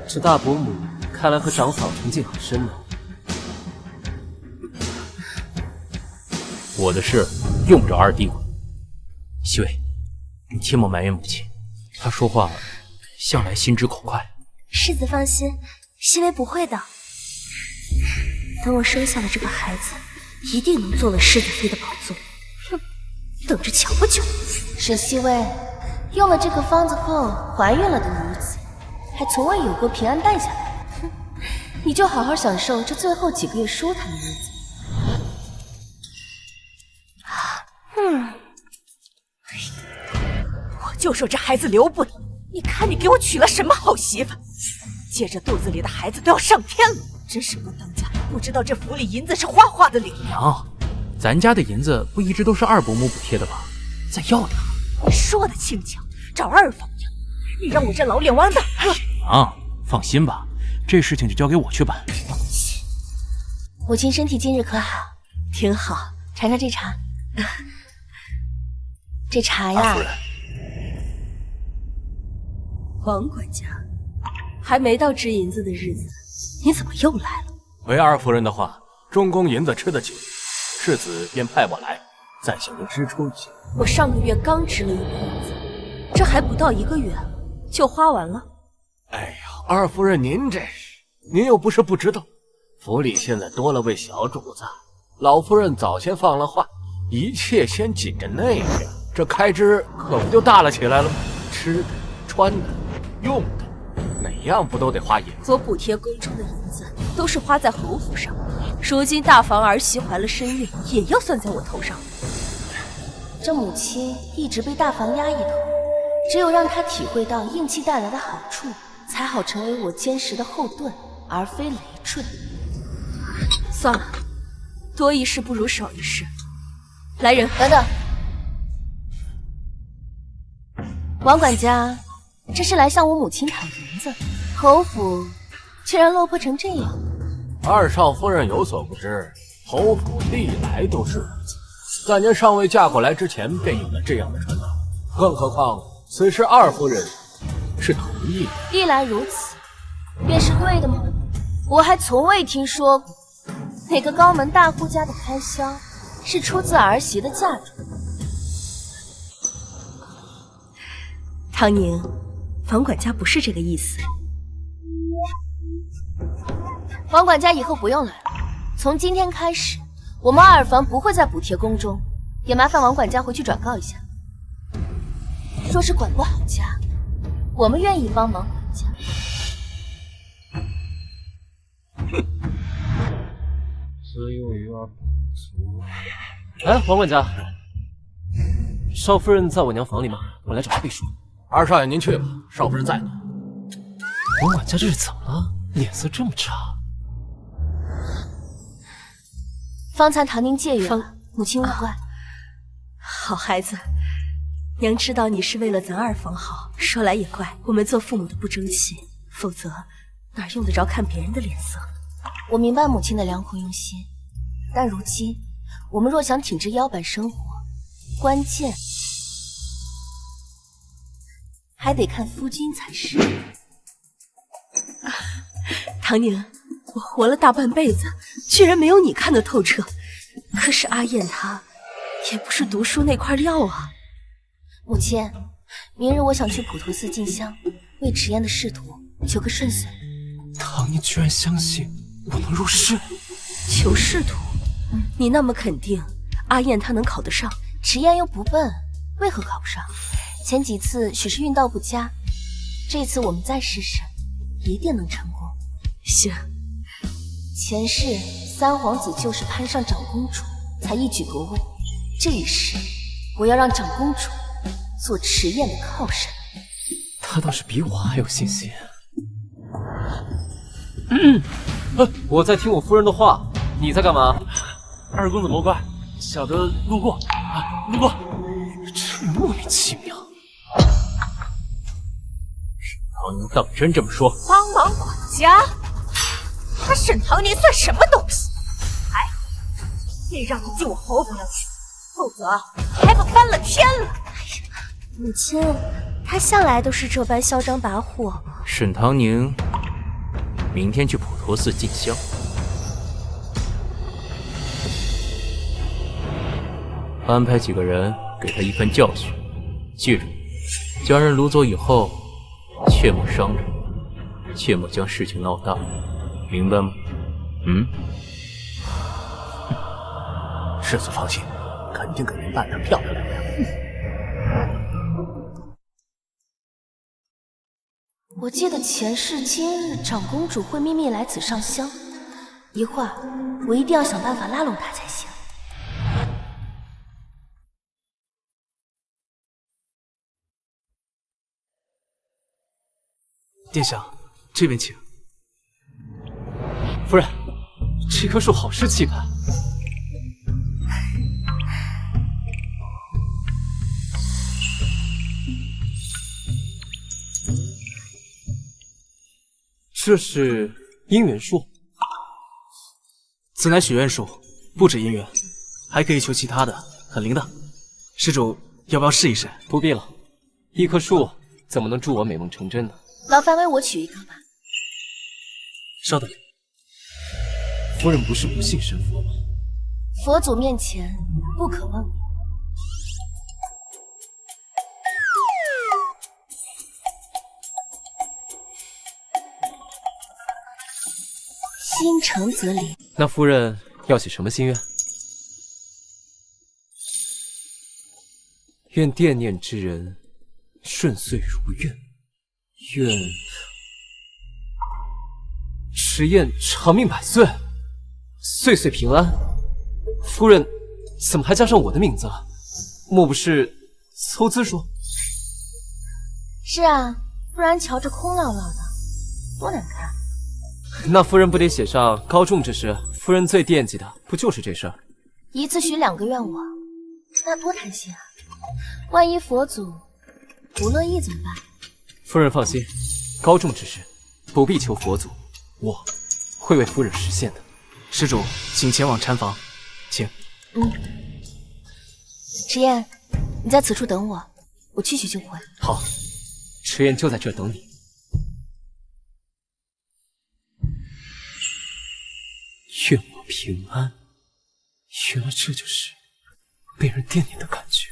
这大伯母看来和长嫂成见很深呢。我的事用不着二嘀咕。西薇，你切莫埋怨母亲，她说话向来心直口快。世子放心，西薇不会的。等我生下了这个孩子，一定能坐稳世子妃的宝座。哼，等着瞧吧就。沈西薇用了这个方子后怀孕了的女子，还从未有过平安诞下来。哼，你就好好享受这最后几个月舒坦的日子。我就说这孩子留不得，你看你给我娶了什么好媳妇？接着肚子里的孩子都要上天了，真是不当家不知道这府里银子是哗哗的流。娘，咱家的银子不一直都是二伯母补贴的吗？再要点。你说的轻巧，找二房呀！你让我这老脸王大哥。娘，放心吧，这事情就交给我去办。母亲身体今日可好？挺好，尝尝这茶。这茶呀，二夫人，王管家，还没到支银子的日子，你怎么又来了？回二夫人的话，中宫银子吃得紧，世子便派我来，暂且能支出一些。我上个月刚支了一笔银子，这还不到1个月就花完了。哎呀，二夫人您这是，您又不是不知道，府里现在多了位小主子，老夫人早先放了话，一切先紧着那边，这开支可不就大了起来了吗？吃的、穿的、用的，哪样不都得花银子？我补贴宫中的银子都是花在侯府上，如今大房儿媳怀了身孕，也要算在我头上。这母亲一直被大房压一头，只有让她体会到硬气带来的好处，才好成为我坚实的后盾，而非累赘。算了，多一事不如少一事。来人，等等。王管家，这是来向我母亲讨银子，侯府居然落魄成这样。二少夫人有所不知，侯府历来都是如此，在您尚未嫁过来之前便有了这样的传统，更何况此事二夫人是同意的。历来如此，便是对的吗？我还从未听说过哪个高门大户家的开销是出自儿媳的嫁妆。唐宁，王管家不是这个意思。王管家以后不用来了，从今天开始，我们二房不会再补贴宫中，也麻烦王管家回去转告一下。若是管不好家，我们愿意帮忙管家。哎，王管家，少夫人在我娘房里吗？我来找她避暑。二少爷您去吧，少夫人在呢。王管家这是怎么了？脸色这么差。方才唐宁借阅了，母亲勿怪。好孩子，娘知道你是为了咱二房好，说来也怪，我们做父母的不争气，否则哪用得着看别人的脸色。我明白母亲的良苦用心，但如今我们若想挺直腰板生活，关键还得看夫君才是。唐宁，我活了大半辈子，居然没有你看得透彻。可是阿燕她也不是读书那块料啊。母亲，明日我想去普陀寺进香，为迟燕的仕途求个顺遂。唐宁居然相信我能入仕？求仕途？你那么肯定阿燕她能考得上，迟燕又不笨，为何考不上？前几次许是运道不佳，这次我们再试试，一定能成功。行。前世三皇子就是攀上长公主，才一举夺位。这一世，我要让长公主做迟燕的靠山。他倒是比我还有信心。我在听我夫人的话，你在干嘛？二公子莫怪，小的路过，路过。这莫名其妙。唐宁当真这么说？帮忙管家？他沈唐宁算什么东西？还好，得让他进我侯府去，否则还不翻了天了。母亲，他向来都是这般嚣张跋扈。沈唐宁明天去普陀寺进香，安排几个人给他一份教训。记住，将人掳走以后，切莫伤着，切莫将事情闹大，明白吗？世子放心，肯定给您办得漂漂亮亮。我记得前世今日长公主会秘密来此上香，一会儿我一定要想办法拉拢她才行。殿下，这边请。夫人，这棵树好是气派。这是姻缘树，此乃许愿树，不止姻缘，还可以求其他的，很灵的。施主要不要试一试？不必了，一棵树怎么能助我美梦成真呢？劳烦为我取一棵吧。稍等，夫人不是不信神佛吗？佛祖面前不可妄言。心诚则灵。那夫人要许什么心愿？愿惦念之人顺遂如愿，愿迟燕长命百岁，岁岁平安。夫人怎么还加上我的名字了？莫不是凑字数？是啊，不然瞧着空落落的，多难看。那夫人不得写上高中之事？夫人最惦记的不就是这事儿？一次许2个愿望，那多贪心啊！万一佛祖不乐意怎么办？夫人放心，高众之事不必求佛祖，我会为夫人实现的。施主，请前往禅房，请。迟燕，你在此处等我，我去就回。好，迟燕就在这等你。愿我平安。原来这就是被人惦念的感觉。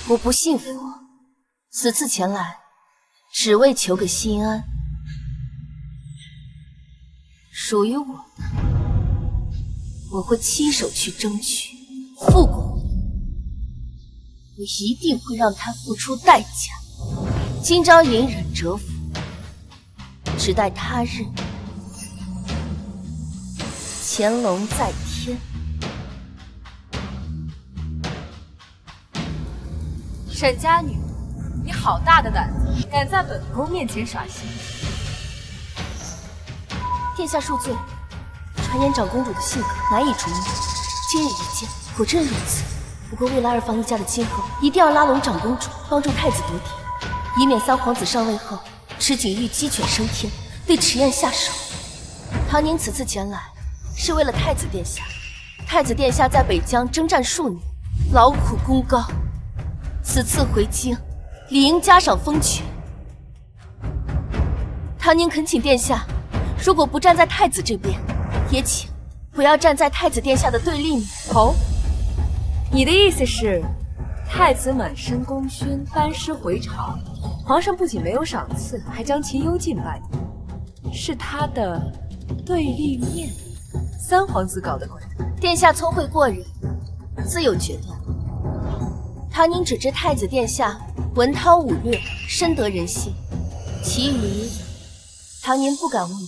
我不信佛，此次前来，只为求个心安。属于我的，我会亲手去争取；复古的，我一定会让他付出代价。今朝隐忍蛰伏，只待他日潜龙在天。沈家女，你好大的胆子，敢在本宫面前耍心！殿下恕罪，传言长公主的性格难以琢磨，今日一见，果真如此。不过为了二房一家的今后，一定要拉拢长公主，帮助太子夺嫡，以免三皇子上位后，池景玉鸡犬升天，对迟燕下手。唐宁此次前来，是为了太子殿下。太子殿下在北疆征战数年，劳苦功高，此次回京，理应加赏封爵。唐宁恳请殿下，如果不站在太子这边，也请不要站在太子殿下的对立面。哦，你的意思是，太子满身功勋，班师回朝，皇上不仅没有赏赐，还将其幽禁半年，是他的对立面。三皇子搞的鬼。殿下聪慧过人，自有决断。唐宁只知太子殿下文韬武略，深得人心，其余唐宁不敢问。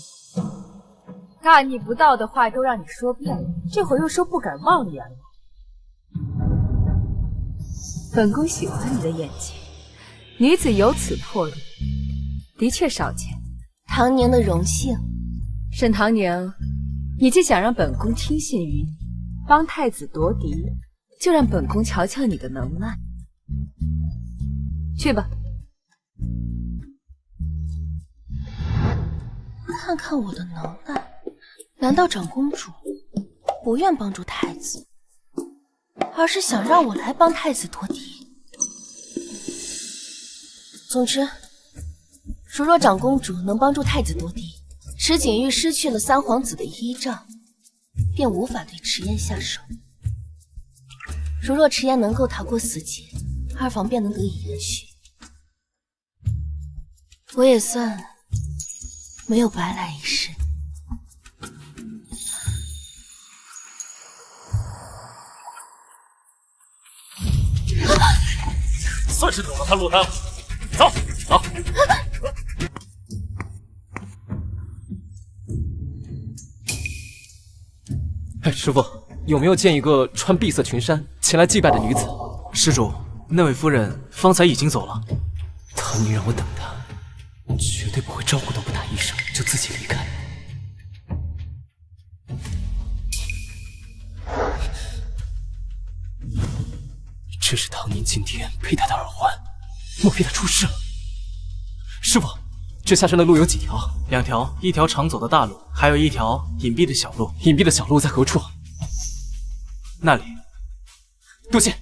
大逆不道的话都让你说遍了，这会儿又说不敢妄言了。本宫喜欢你的演技，女子有此魄力，的确少见。唐宁的荣幸。沈唐宁，你既想让本宫听信于你，帮太子夺嫡，就让本宫瞧瞧你的能耐。去吧。看看我的能耐，难道长公主不愿帮助太子，而是想让我来帮太子夺嫡？总之，如若长公主能帮助太子夺嫡，池景玉失去了三皇子的依仗，便无法对迟燕下手。如若迟燕能够逃过死劫，二房便能得以延续。我也算没有白来一世。算是等到他落单了。走，走。哎，师傅，有没有见一个穿碧色裙衫前来祭拜的女子？施主，那位夫人方才已经走了。唐宁让我等她，绝对不会招呼都不打一声就自己离开。这是唐宁今天佩戴的耳环，莫非他出事了？师傅，这下山的路有几条？2条，一条常走的大路，还有一条隐蔽的小路。隐蔽的小路在何处？那里。多谢。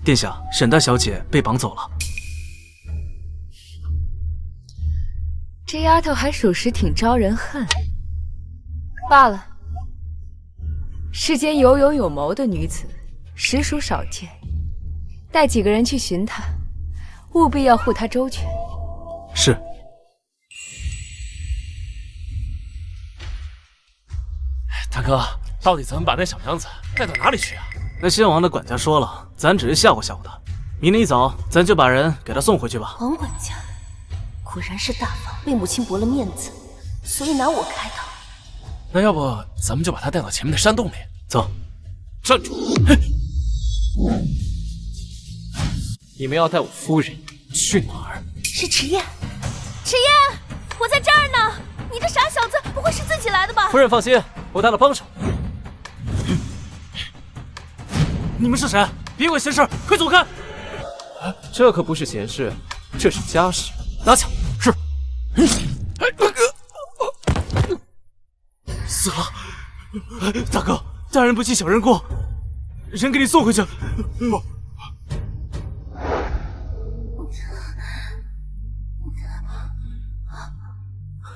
殿下，沈大小姐被绑走了。这丫头还属实挺招人恨。罢了，世间有勇有谋的女子，实属少见。带几个人去寻她，务必要护她周全。是。大哥，到底咱们把那小娘子带到哪里去啊？那先王的管家说了，咱只是吓唬吓唬他。明天一早，咱就把人给他送回去吧。王管家果然是大方，为母亲驳了面子，所以拿我开导。那要不咱们就把他带到前面的山洞里。走。站住！你们要带我夫人去哪儿？是迟燕，迟燕，我在这儿呢！你这傻小子，不会是自己来的吧？夫人放心，我带了帮手。你们是谁？别管闲事，快走开！这可不是闲事，这是家事。拿枪！是。死了！大哥，大人不计小人过，人给你送回去。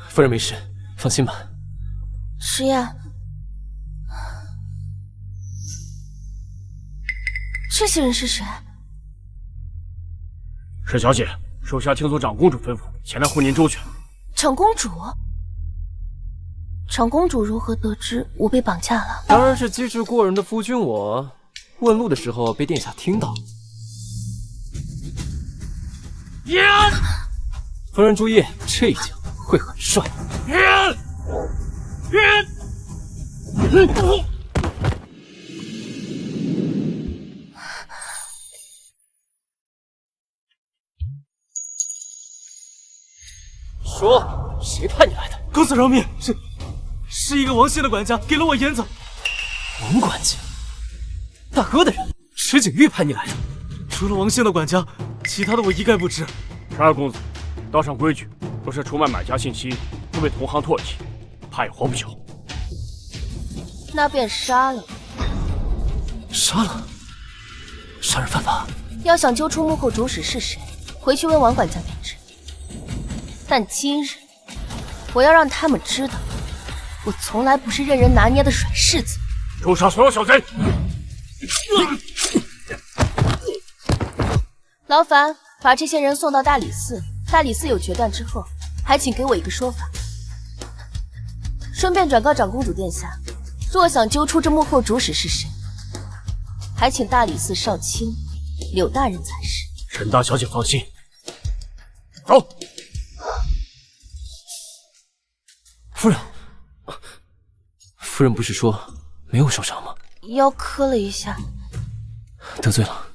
夫人没事，放心吧。迟燕，这些人是谁？沈小姐，属下听从长公主吩咐，前来护您周全。长公主？长公主如何得知我被绑架了？当然是机智过人的夫君我问路的时候被殿下听到。夫人注意，这一脚会很帅。说，谁派你来的？公子饶命，是一个王姓的管家给了我银子。王管家，大哥的人，石景玉派你来的。除了王姓的管家，其他的我一概不知。十二公子，道上规矩，若是出卖买家信息，会被同行唾弃，怕也活不久。那便杀了。杀了？杀人犯法？要想揪出幕后主使是谁，回去问王管家便知。但今日，我要让他们知道，我从来不是任人拿捏的软柿子。诛杀所有小贼！劳烦把这些人送到大理寺。大理寺有决断之后，还请给我一个说法。顺便转告长公主殿下，若想揪出这幕后主使是谁，还请大理寺少卿柳大人才是。沈大小姐放心，走。夫人，夫人不是说没有受伤吗？腰磕了一下，得罪了。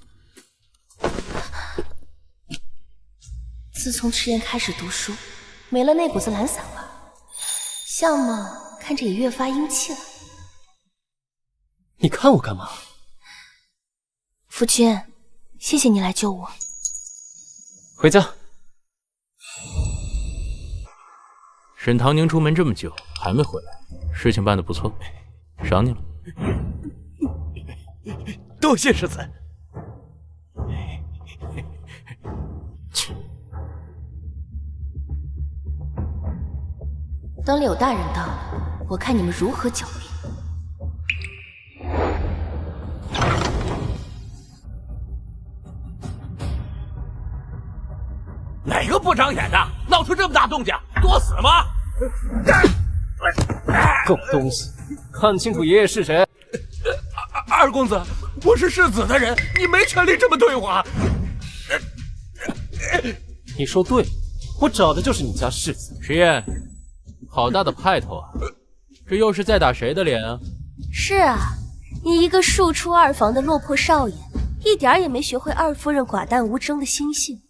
自从迟延开始读书，没了那股子懒散味，相貌看着也越发英气了。你看我干嘛？夫君，谢谢你来救我。回家。沈唐宁出门这么久还没回来，事情办得不错，赏你了。多谢世子。等柳大人到了，我看你们如何狡辩。哪个不长眼的，闹出这么大动静，作死吗？狗东西，看清楚爷爷是谁。二公子，我是世子的人，你没权利这么对我。你说对，我找的就是你家世子。石燕，好大的派头啊！这又是在打谁的脸啊？是啊，你一个庶出二房的落魄少爷，一点也没学会二夫人寡淡无争的心性。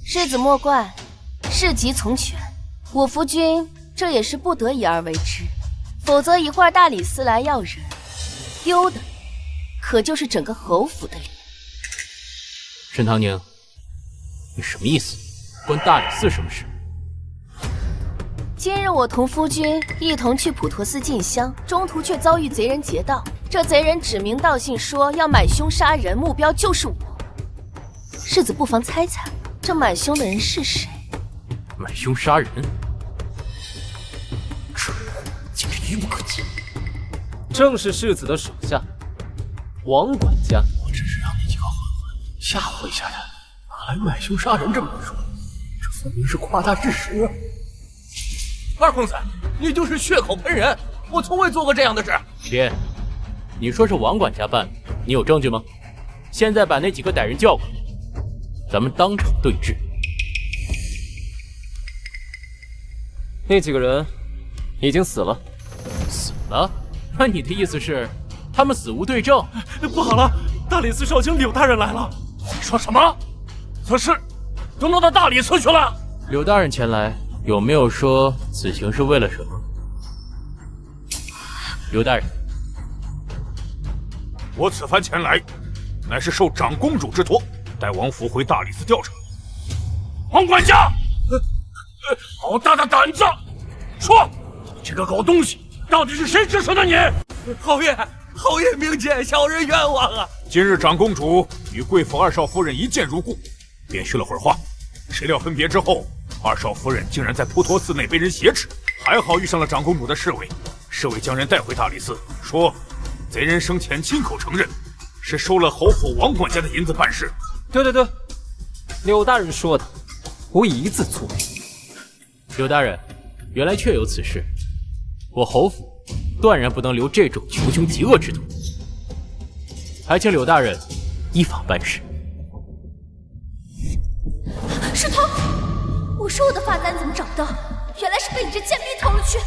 世子莫怪，事急从权，我夫君这也是不得已而为之，否则一会儿大理寺来要人，丢的可就是整个侯府的脸。沈唐宁，你什么意思？关大理寺什么事？今日我同夫君一同去普陀寺进香，中途却遭遇贼人劫道。这贼人指名道姓说要买凶杀人，目标就是我。世子不妨猜猜，这买凶的人是谁？买凶杀人，这简直愚不可及。正是世子的手下，王管家。我只是让你几个混混吓唬一下他，哪来买凶杀人这么说？这分明是夸大事实。二公子，你就是血口喷人，我从未做过这样的事。别，你说是王管家办的，你有证据吗？现在把那几个歹人叫过来，咱们当场对质。那几个人已经死了。死了？那你的意思是，他们死无对证？不好了，大理寺少卿柳大人来了。你说什么？此事都弄到大理寺去了？柳大人前来，有没有说此行是为了什么？柳大人，我此番前来，乃是受长公主之托，带王府回大理寺调查。王管家，好大的胆子！说，这个狗东西到底是谁指使的你？侯爷明鉴，小人冤枉啊！今日长公主与贵府二少夫人一见如故，便叙了会儿话。谁料分别之后，二少夫人竟然在普陀寺内被人挟持，还好遇上了长公主的侍卫，侍卫将人带回大理寺，说贼人生前亲口承认，是收了侯府王管家的银子办事。对，柳大人说的，无一字错误。柳大人，原来确有此事，我侯府断然不能留这种穷凶极恶之徒，还请柳大人依法办事。石头，我说我的发簪怎么找不到？原来是被你这贱婢偷了去。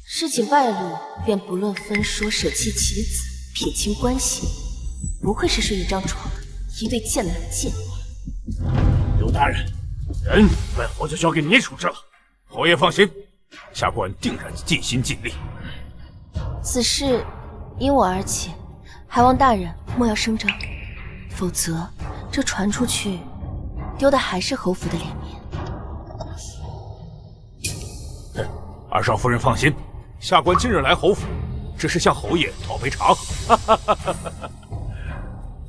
事情败露，便不论分说，舍弃棋子，撇清关系。不愧是睡一张床的一对贱男贱女。柳大人，人本侯就交给你处置了。侯爷放心，下官定然尽心尽力。此事因我而起，还望大人莫要声张，否则这传出去，丢的还是侯府的脸面。二少夫人放心，下官今日来侯府，只是向侯爷讨杯茶喝。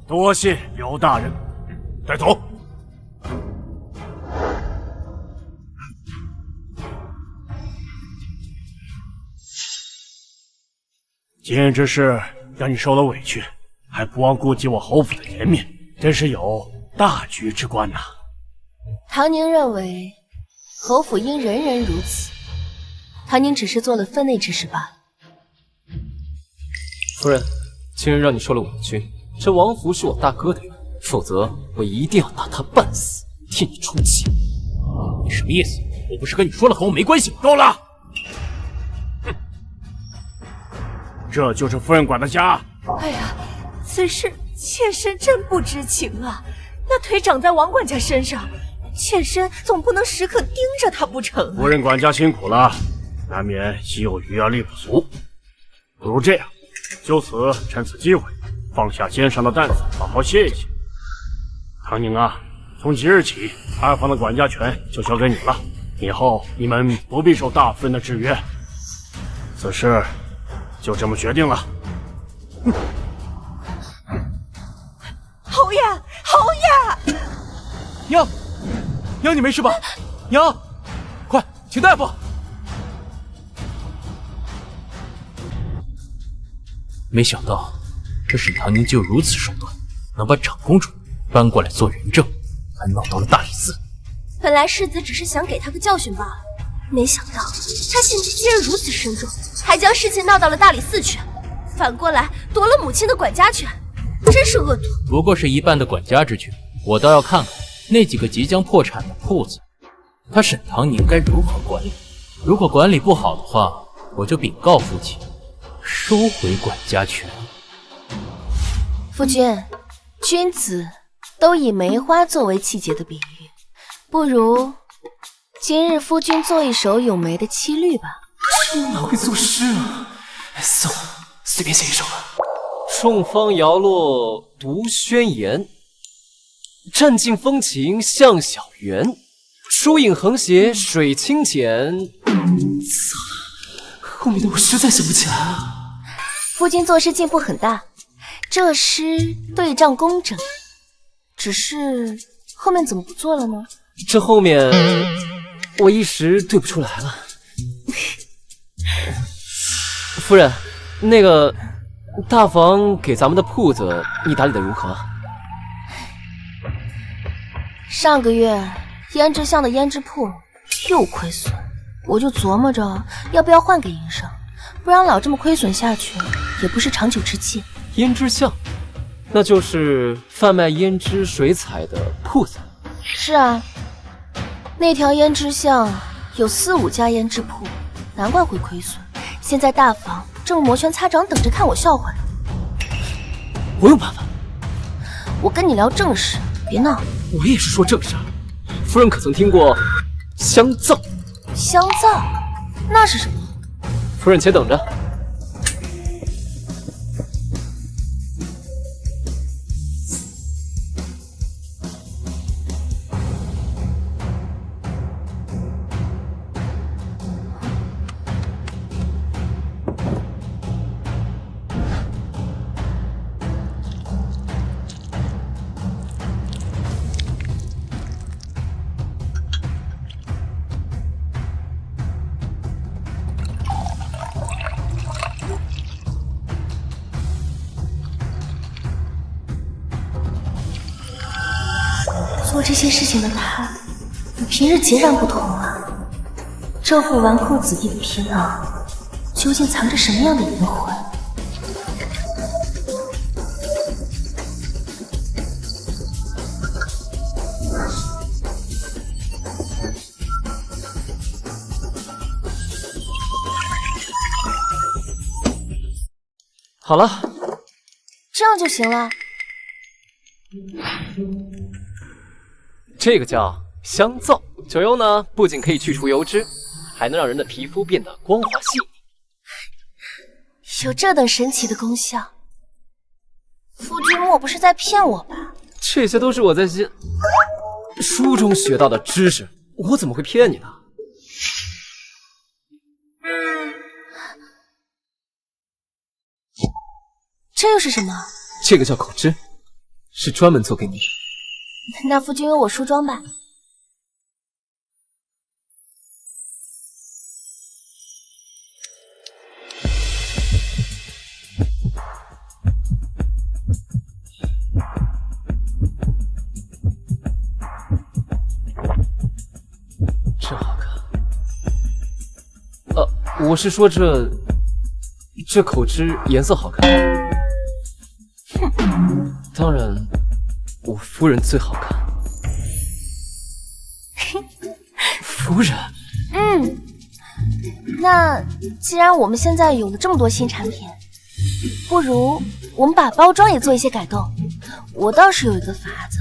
多谢刘大人，带走。今日之事让你受了委屈，还不忘顾及我侯府的颜面，真是有大局之观呐。唐宁认为侯府应人人如此，唐宁只是做了分内之事罢了。夫人，今日让你受了委屈，这王福是我大哥的人，否则我一定要打他半死，替你出气。你什么意思？我不是跟你说了和我没关系吗？够了！这就是夫人管的家。哎呀，此事妾身真不知情啊！那腿长在王管家身上，妾身总不能时刻盯着他不成啊。夫人管家辛苦了，难免心有余而力不足。不如这样，就此趁此机会，放下肩上的担子，好好歇一歇。唐宁啊，从即日起，二房的管家权就交给你了，以后你们不必受大夫人的制约。此事就这么决定了。侯爷，侯爷！娘，你没事吧？娘，快请大夫！没想到这沈唐宁就如此手段，能把长公主搬过来做人证，还闹到了大理寺。本来世子只是想给他个教训罢了，没想到他心机竟然如此深重，还将事情闹到了大理寺去，反过来夺了母亲的管家权，真是恶毒。不过是一半的管家之权，我倒要看看那几个即将破产的铺子，他沈唐宁该如何管理。如果管理不好的话，我就禀告父亲，收回管家权。夫君，君子都以梅花作为气节的比喻，不如今日夫君做一首咏梅的七律吧。哪会作诗啊？算了，随便写一首吧。众芳摇落独宣言，占尽风情向小园。疏影横斜水清浅。后面的我实在想不起来了。夫君作诗进步很大，这诗对仗工整，只是后面怎么不做了呢？这后面我一时对不出来了。夫人，那个大房给咱们的铺子，你打理的如何？上个月胭脂巷的胭脂铺又亏损，我就琢磨着要不要换给营生，不然老这么亏损下去也不是长久之计。胭脂巷，那就是贩卖胭脂水彩的铺子。是啊，那条胭脂巷有4、5家胭脂铺，难怪会亏损。现在大房正摩拳擦掌等着看我笑话呢。我有办法。我跟你聊正事，别闹。我也是说正事。夫人可曾听过香皂？香皂？那是什么？夫人且等着。做这些事情的他，与平日截然不同啊！这副纨绔子弟的皮囊，究竟藏着什么样的灵魂？好了，这样就行了。这个叫香皂，酒用呢，不仅可以去除油脂，还能让人的皮肤变得光滑细腻。有这等神奇的功效，夫君莫不是在骗我吧？这些都是我在书中学到的知识，我怎么会骗你呢？这又是什么？这个叫口脂，是专门做给你的。那夫君为我梳妆吧。这好看。我是说这口脂颜色好看。当然，我夫人最好看。夫人，那既然我们现在有了这么多新产品，不如我们把包装也做一些改动。我倒是有一个法子，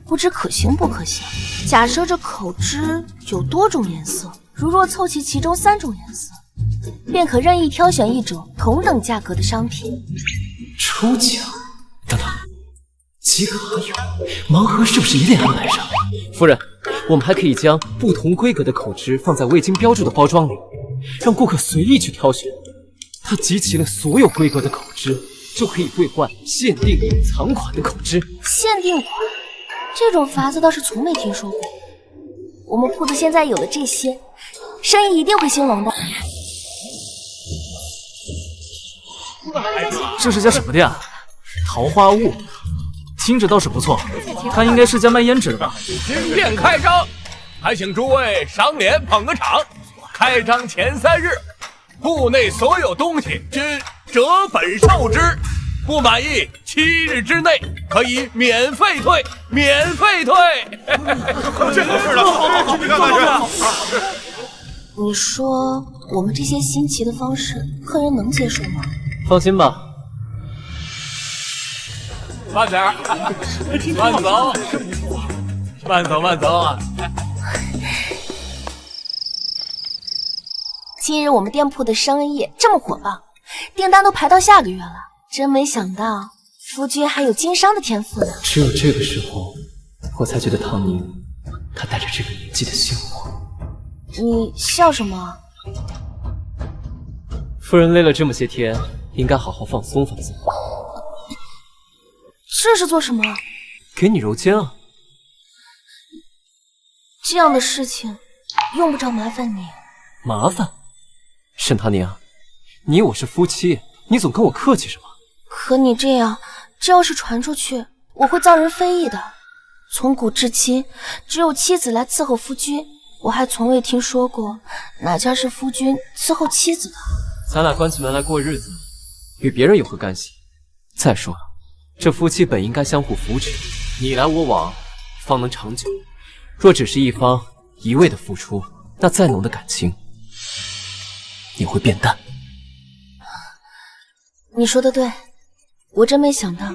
不知可行不可行。假设这口脂有多种颜色，如若凑齐其中3种颜色，便可任意挑选一种同等价格的商品。抽奖？等等，集合好友，盲盒是不是也得安排上？夫人，我们还可以将不同规格的口脂放在未经标注的包装里，让顾客随意去挑选。它集齐了所有规格的口脂，就可以兑换限定隐藏款的口脂。限定款？这种法子倒是从没听说过。我们铺子现在有了这些，生意一定会兴隆的。这是家什么店啊？桃花坞，听着倒是不错。它应该是家卖胭脂的吧？新店开张，还请诸位赏脸捧个场。开张前3日，铺内所有东西均折本售之，不满意7日之内可以免费退，免费退。这可是的，去看看去。你说我们这些新奇的方式，客人能接受吗？放心吧。慢点儿，慢走，慢走，慢走啊！今日我们店铺的生意这么火爆，订单都排到下个月了。真没想到夫君还有经商的天赋呢。只有这个时候，我才觉得唐宁，她带着这个年纪的幸福。你笑什么？夫人累了这么些天，应该好好放松放松。这是做什么？给你揉肩啊。这样的事情用不着麻烦你。麻烦？沈唐宁，你我是夫妻，你总跟我客气什么？可你这样，这要是传出去，我会遭人非议的。从古至今，只有妻子来伺候夫君，我还从未听说过哪家是夫君伺候妻子的。咱俩关起门来过日子，与别人有何干系？再说了，这夫妻本应该相互扶持，你来我往，方能长久。若只是一方一味的付出，那再浓的感情也会变淡。你说的对，我真没想到，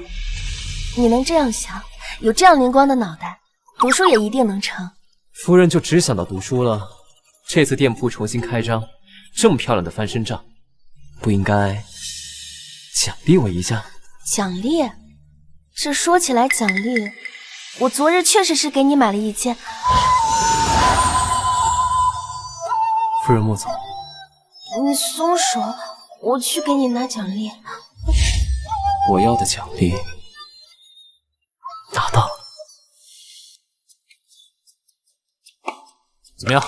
你能这样想，有这样灵光的脑袋，读书也一定能成。夫人就只想到读书了。这次店铺重新开张，这么漂亮的翻身仗，不应该奖励我一下？奖励？这说起来奖励，我昨日确实是给你买了一件。夫人莫走，你松手，我去给你拿奖励。我要的奖励拿到了。怎么样？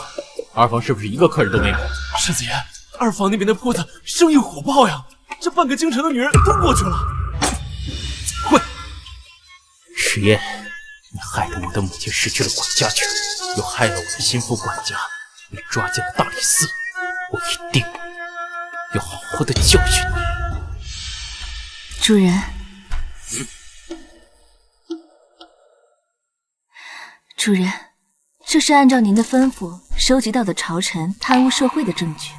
二房是不是一个客人都没有？世子爷，二房那边的铺子生意火爆呀，这半个京城的女人都过去了。滚！石燕，你害得我的母亲失去了管家权，又害了我的心腹管家，你抓进了大理寺，我一定要好好的教训你。主人，主人，这是按照您的吩咐收集到的朝臣贪污受贿的证据。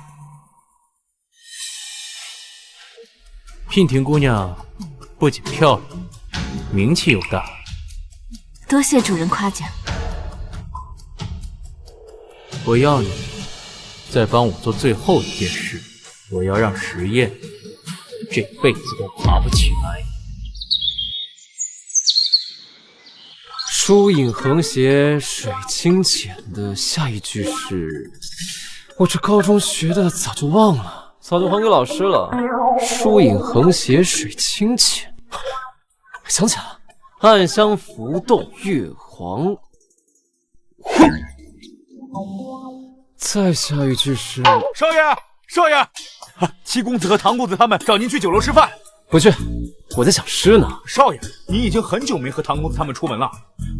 娉婷姑娘不仅漂亮，名气又大。多谢主人夸奖。我要你再帮我做最后一件事，我要让石燕这辈子都爬不起来。疏影横斜，水清浅的下一句是，我这高中学的早就忘了，早就还给老师了。疏影横斜，水清浅，想起来了，暗香浮动，月黄昏。再下一句是，少爷，少爷，七公子和唐公子他们找您去酒楼吃饭。不去，我在想诗呢。少爷，你已经很久没和唐公子他们出门了，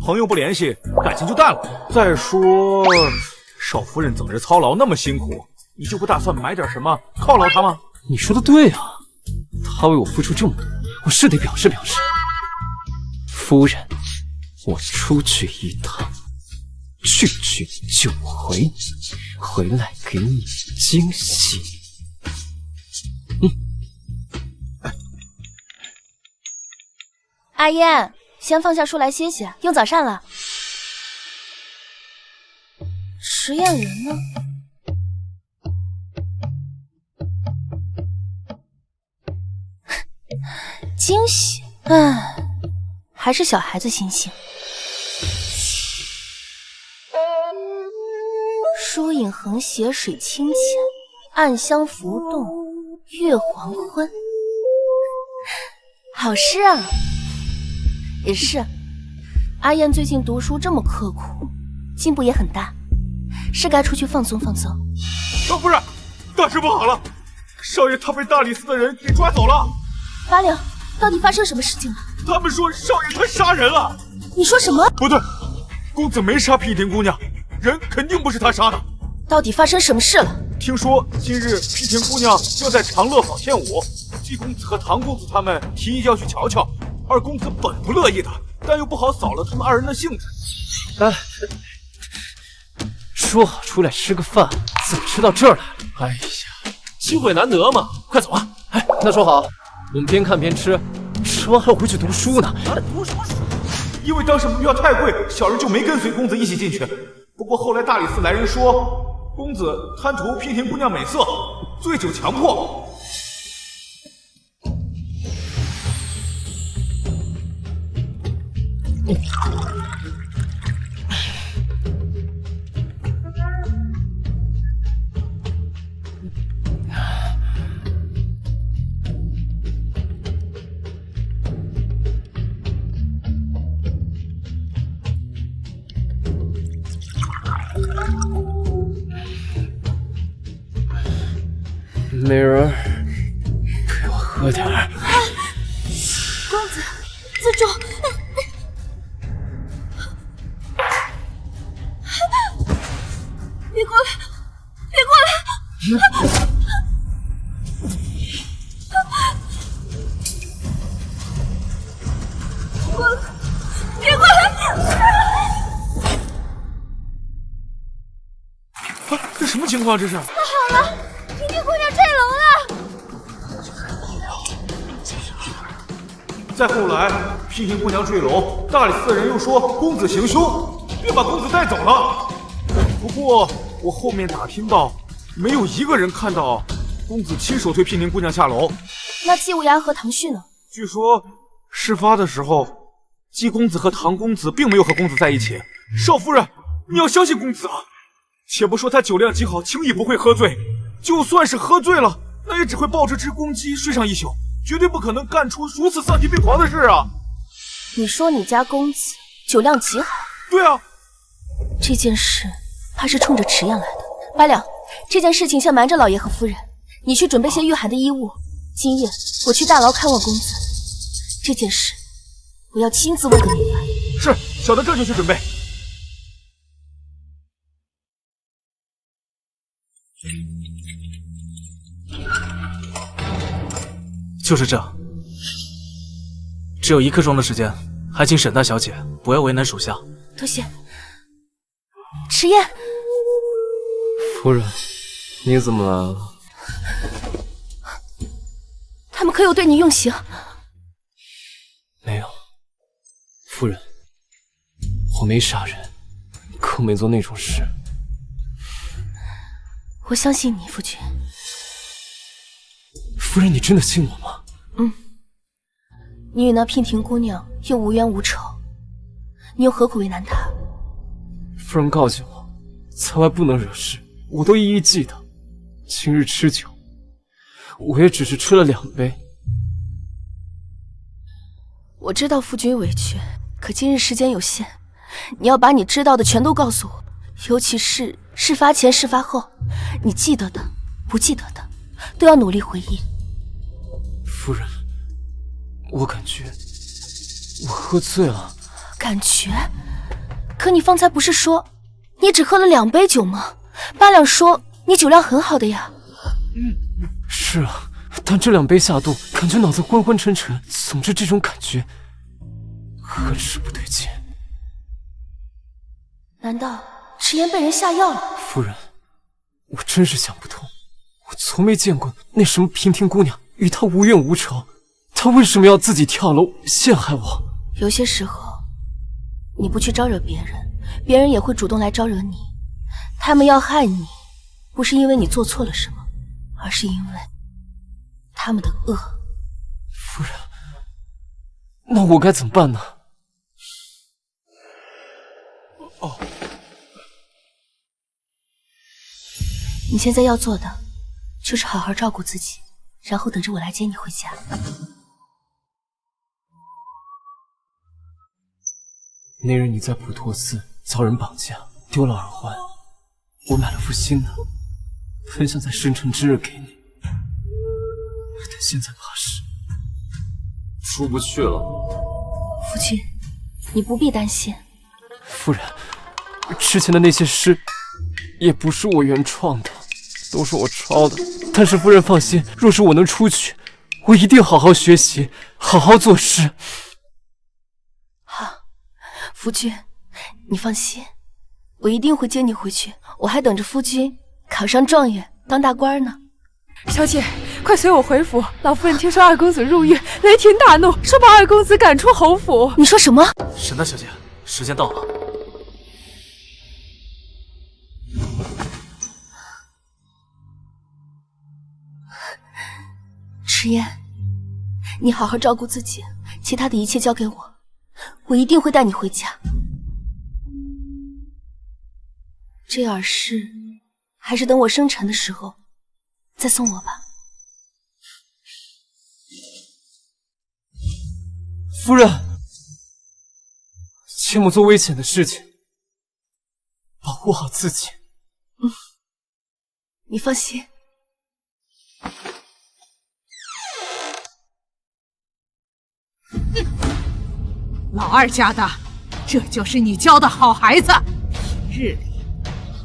朋友不联系，感情就淡了。再说，少夫人整日操劳那么辛苦，你就不打算买点什么犒劳她吗？你说的对啊，她为我付出这么多，我是得表示表示。夫人，我出去一趟，去就回你，回来给你惊喜。阿燕，先放下书来歇歇，用早膳了。实验人呢？惊喜，还是小孩子心性。疏影横斜，水清浅，暗香浮动，月黄昏。好诗啊！也是，阿燕最近读书这么刻苦，进步也很大，是该出去放松放松。少夫人，大事不好了，少爷他被大理寺的人给抓走了。八六，到底发生什么事情了？他们说少爷他杀人了。你说什么？不对，公子没杀娉婷姑娘，人肯定不是他杀的。到底发生什么事了？听说今日娉婷姑娘要在长乐坊献舞，季公子和唐公子他们提议要去瞧瞧。二公子本不乐意的，但又不好扫了他们二人的兴致。说好出来吃个饭，怎么吃到这儿来了？哎呀，机会难得嘛，快走啊！哎，那说好，我们边看边吃，吃完还要回去读书呢。读什么书？因为当时门票太贵，小人就没跟随公子一起进去。不过后来大理寺来人说，公子贪图娉婷姑娘美色，醉酒强迫。美人，给我喝点儿。公子，自重。别过来！别过来！过来！别过来！这什么情况？这是？不好了！娉婷姑娘坠楼了！再后来，娉婷姑娘坠楼，大理寺的人又说公子行凶，便把公子带走了。不过我后面打听到，没有一个人看到公子亲手推娉婷姑娘下楼。那季无涯和唐旭呢？据说事发的时候，季公子和唐公子并没有和公子在一起。少夫人，你要相信公子啊！且不说他酒量极好，轻易不会喝醉，就算是喝醉了，那也只会抱着只公鸡睡上一宿，绝对不可能干出如此丧心病狂的事啊！你说你家公子酒量极好？对啊，这件事怕是冲着迟燕来的。白了，这件事情先瞒着老爷和夫人，你去准备些御寒的衣物。今夜我去大牢看望公子，这件事我要亲自问个明白。是，小的这就去准备。就是这，只有1刻钟的时间，还请沈大小姐不要为难属下。多谢。迟燕，夫人，你怎么来了？他们可有对你用刑？没有，夫人，我没杀人，更没做那种事。我相信你，夫君。夫人，你真的信我吗？你与那娉婷姑娘又无冤无仇，你又何苦为难她？夫人告诫我，在外不能惹事，我都一一记得。今日吃酒，我也只是吃了2杯。我知道夫君委屈，可今日时间有限，你要把你知道的全都告诉我，尤其是事发前、事发后，你记得的、不记得的，都要努力回忆。夫人，我感觉我喝醉了。感觉？可你方才不是说你只喝了2杯酒吗？八两说你酒量很好的呀。是啊，但这2杯下肚，感觉脑子昏昏沉沉，总之这种感觉很是不对劲。难道迟延被人下药了？夫人，我真是想不通，我从没见过那什么娉婷姑娘与她无怨无仇，她为什么要自己跳楼陷害我？有些时候你不去招惹别人，别人也会主动来招惹你。他们要害你，不是因为你做错了什么，而是因为他们的恶。夫人，那我该怎么办呢？你现在要做的就是好好照顾自己，然后等着我来接你回家。那日你在普陀寺遭人绑架，丢了耳环，我买了副新的，很想在生辰之日给你，但现在怕是出不去了。夫君，你不必担心。夫人，之前的那些诗也不是我原创的，都是我抄的。但是夫人放心，若是我能出去，我一定好好学习，好好作诗。好，夫君，你放心，我一定会接你回去。我还等着夫君考上状元，当大官呢。小姐，快随我回府。老夫人听说二公子入狱，雷霆大怒，说把二公子赶出侯府。你说什么？沈大小姐，时间到了。迟延，你好好照顾自己，其他的一切交给我，我一定会带你回家。这耳饰还是等我生辰的时候再送我吧。夫人，切莫做危险的事情，保护好自己。你放心。老二家的，这就是你教的好孩子。平日里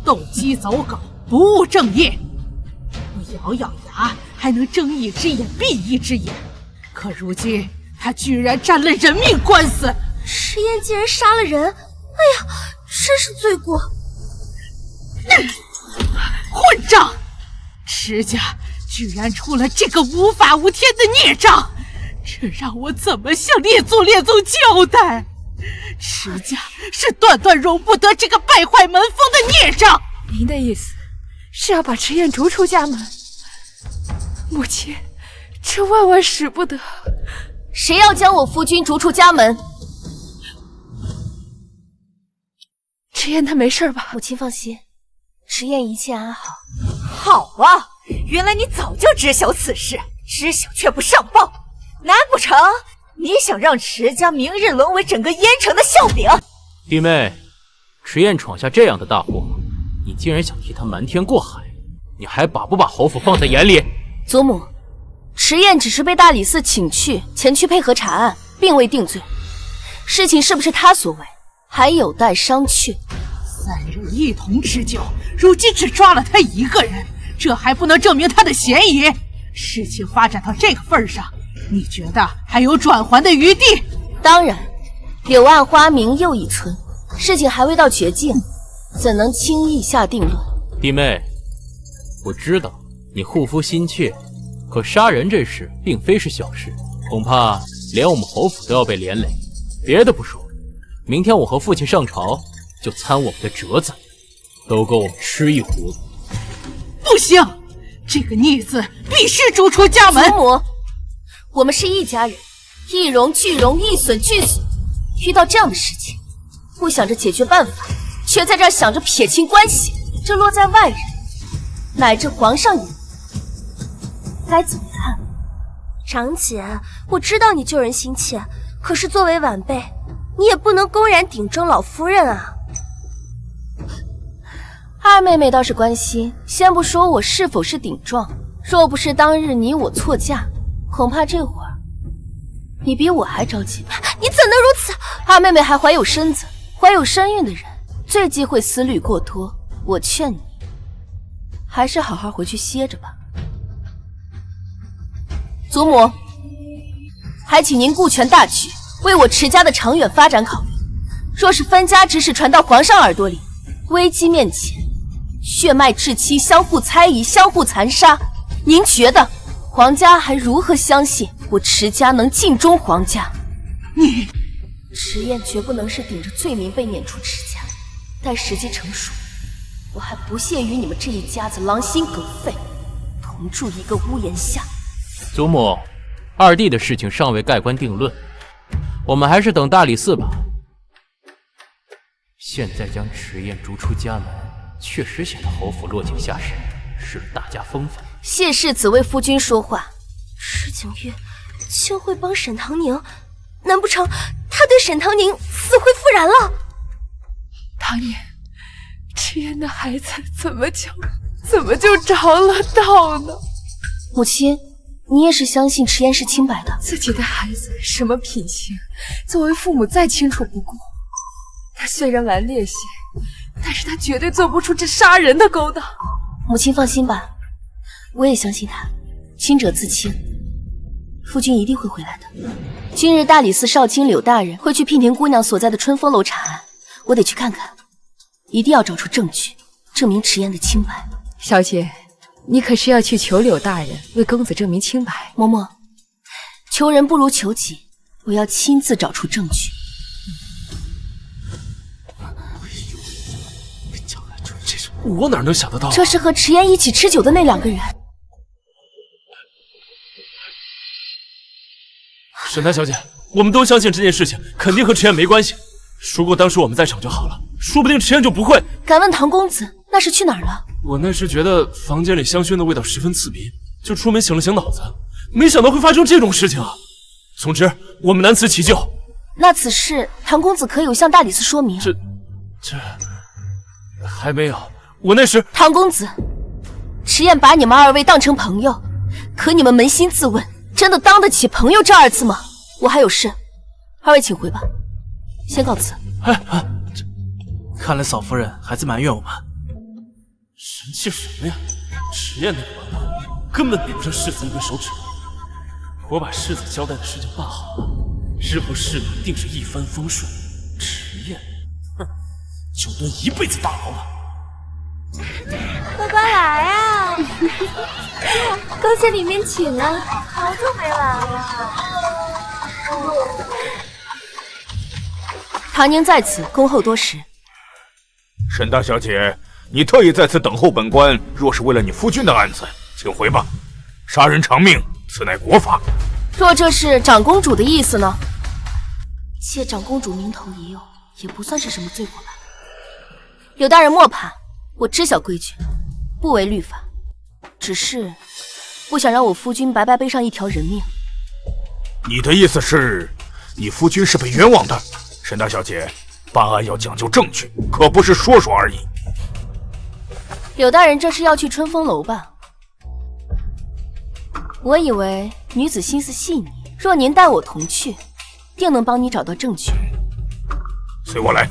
斗鸡走狗，不务正业，不咬咬牙还能睁一只眼闭一只眼，可如今他居然沾了人命官司。迟延竟然杀了人，哎呀，真是罪过！混账！迟家居然出了这个无法无天的孽障，这让我怎么向列宗交代？池家是断断容不得这个败坏门风的孽障。您的意思是要把池燕逐出家门？母亲，这万万使不得！谁要将我夫君逐出家门？池燕她没事吧？母亲放心，池燕一切安好。好啊，原来你早就知晓此事，知晓却不上报，难不成你想让池家明日沦为整个燕城的笑柄？弟妹，池燕闯下这样的大祸，你竟然想替她瞒天过海，你还把不把侯府放在眼里？祖母，池燕只是被大理寺请去，前去配合查案，并未定罪。事情是不是他所为，还有待商榷。3人一同吃酒，如今只抓了他一个人，这还不能证明他的嫌疑。事情发展到这个份上，你觉得还有转圜的余地？当然，柳暗花明又一村，事情还未到绝境，怎能轻易下定论？弟妹，我知道你护夫心切，可杀人这事并非是小事，恐怕连我们侯府都要被连累。别的不说，明天我和父亲上朝，就参我们的折子，都够我们吃一壶子。不行，这个逆子必须逐出家门。祖母，我们是一家人，一荣俱荣，一损俱损。遇到这样的事情，不想着解决办法，却在这儿想着撇清关系，这落在外人，乃至皇上眼里，该怎么看？长姐，我知道你救人心切，可是作为晚辈，你也不能公然顶撞老夫人啊。二妹妹倒是关心，先不说我是否是顶撞，若不是当日你我错驾，恐怕这会儿你比我还着急吧？你怎能如此？二妹妹还怀有身子，怀有身孕的人最忌讳思虑过多。我劝你，还是好好回去歇着吧。祖母，还请您顾全大局，为我池家的长远发展考虑。若是分家之事传到皇上耳朵里，危机面前，血脉至亲相互猜疑，相互残杀，您觉得皇家还如何相信我池家能尽忠皇家？你池燕绝不能是顶着罪名被撵出池家，待时机成熟，我还不屑与你们这一家子狼心狗肺同住一个屋檐下。祖母，二弟的事情尚未盖棺定论，我们还是等大理寺吧。现在将池燕逐出家门，确实显得侯府落井下石，失了大家风范。谢世子为夫君说话，池景月竟会帮沈唐宁，难不成他对沈唐宁死灰复燃了？唐宁，池燕的孩子怎么就着了道呢？母亲，你也是相信池燕是清白的？自己的孩子什么品行，作为父母再清楚不过。他虽然顽劣些，但是他绝对做不出这杀人的勾当。母亲放心吧，我也相信他，清者自清，夫君一定会回来的。今日大理寺少卿柳大人会去娉婷姑娘所在的春风楼查案，我得去看看，一定要找出证据，证明池燕的清白。小姐，你可是要去求柳大人为公子证明清白？嬷嬷，求人不如求己，我要亲自找出证据。我哪能想得到这是和池燕一起吃酒的那2个人。沈太小姐，我们都相信这件事情肯定和池燕没关系。如果当时我们在场就好了，说不定池燕就不会。敢问唐公子，那是去哪儿了？我那时觉得房间里香薰的味道十分刺鼻，就出门醒了醒脑子，没想到会发生这种事情啊！总之，我们难辞其咎。那此事，唐公子可有向大理寺说明？这还没有。我那时，唐公子，池燕把你们2位当成朋友，可你们扪心自问，真的当得起朋友这2字吗？我还有事，2位请回吧，先告辞。看来嫂夫人还在埋怨我们。生气什么呀？池燕那个玩伴根本比不上世子一根手指。我把世子交代的事情办好了，日后世子定是一帆风顺。池燕，就蹲一辈子大牢了。乖乖来啊！恭喜里面请啊！好久没来了。唐宁在此恭候多时。沈大小姐，你特意在此等候本官，若是为了你夫君的案子，请回吧。杀人偿命，此乃国法。若这是长公主的意思呢？妾长公主名头已有，也不算是什么罪过吧。柳大人莫怕，我知晓规矩，不违律法，只是不想让我夫君白白背上一条人命。你的意思是，你夫君是被冤枉的？沈大小姐，办案要讲究证据，可不是说说而已。柳大人这是要去春风楼吧？我以为女子心思细腻，若您带我同去，定能帮你找到证据。随我来。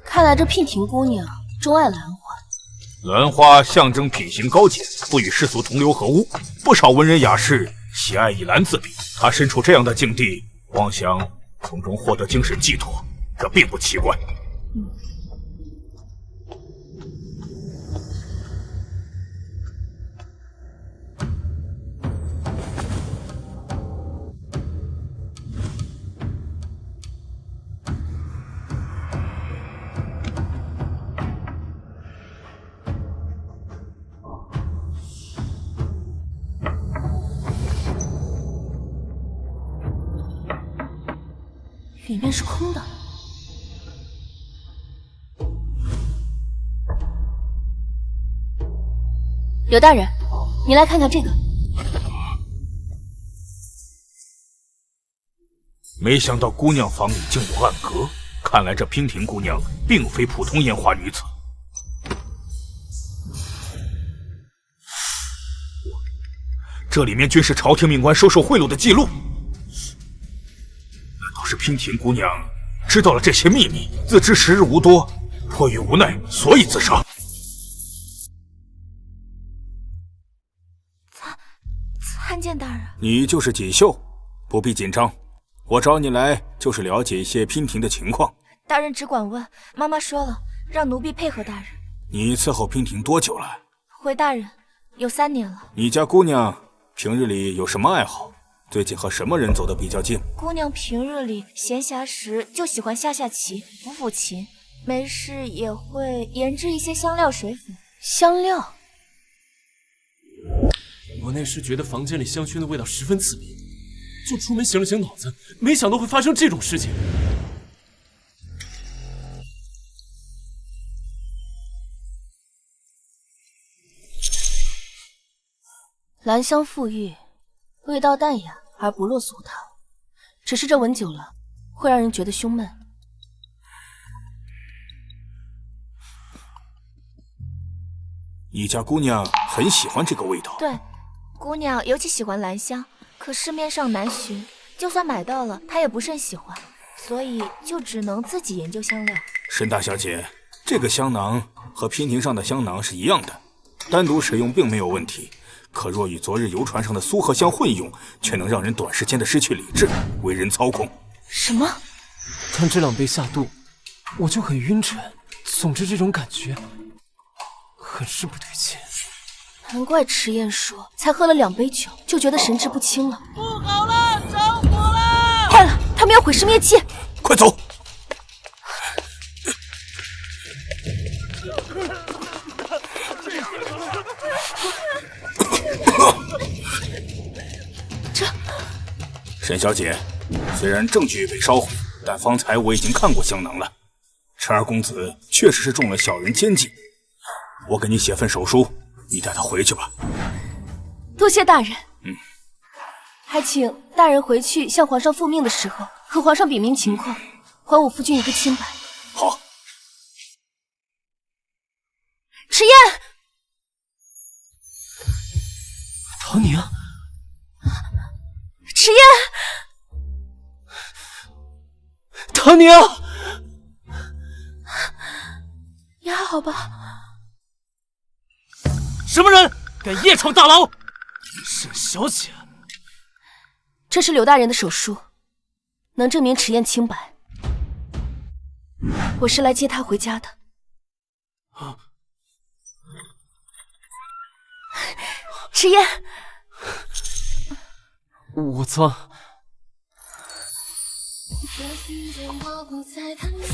看来这娉婷姑娘钟爱兰花。兰花象征品行高洁，不与世俗同流合污，不少文人雅士喜爱以兰自比。她身处这样的境地，妄想从中获得精神寄托，这并不奇怪。里面是空的。柳大人，你来看看这个。没想到姑娘房里竟有暗格，看来这娉婷姑娘并非普通烟花女子。这里面均是朝廷命官收受贿赂的记录。是娉婷姑娘知道了这些秘密，自知时日无多，迫于无奈，所以自杀。参见大人。你就是锦绣，不必紧张。我找你来就是了解一些娉婷的情况。大人只管问，妈妈说了，让奴婢配合大人。你伺候娉婷多久了？回大人，有3年了。你家姑娘平日里有什么爱好？最近和什么人走得比较近？姑娘平日里闲暇时就喜欢下棋、抚琴，没事也会研制一些香料水粉。香料？我那时觉得房间里香薰的味道十分刺鼻，就出门醒了醒脑子，没想到会发生这种事情。兰香馥郁，味道淡雅而不落俗套，只是这闻久了会让人觉得胸闷。你家姑娘很喜欢这个味道。对，姑娘尤其喜欢兰香，可市面上难寻，就算买到了，她也不甚喜欢，所以就只能自己研究香料。沈大小姐，这个香囊和娉婷上的香囊是一样的，单独使用并没有问题。可若与昨日游船上的苏合香混用，却能让人短时间的失去理智，为人操控。什么？但这2杯下肚，我就很晕沉。总之，这种感觉很是不对劲。难怪迟燕说，才喝了2杯酒就觉得神志不清了。不好了，着火了！坏了，他们要毁尸灭迹！快走！沈小姐，虽然证据被烧毁，但方才我已经看过香囊了。陈二公子确实是中了小人奸计，我给你写份手书，你带他回去吧。多谢大人。还请大人回去向皇上复命的时候，和皇上禀明情况，还我夫君一个清白。好。迟燕，唐宁。迟燕，唐宁，你还好吧？什么人敢夜闯大牢？沈小姐，这是柳大人的手书，能证明迟燕清白。我是来接她回家的。迟燕，我错。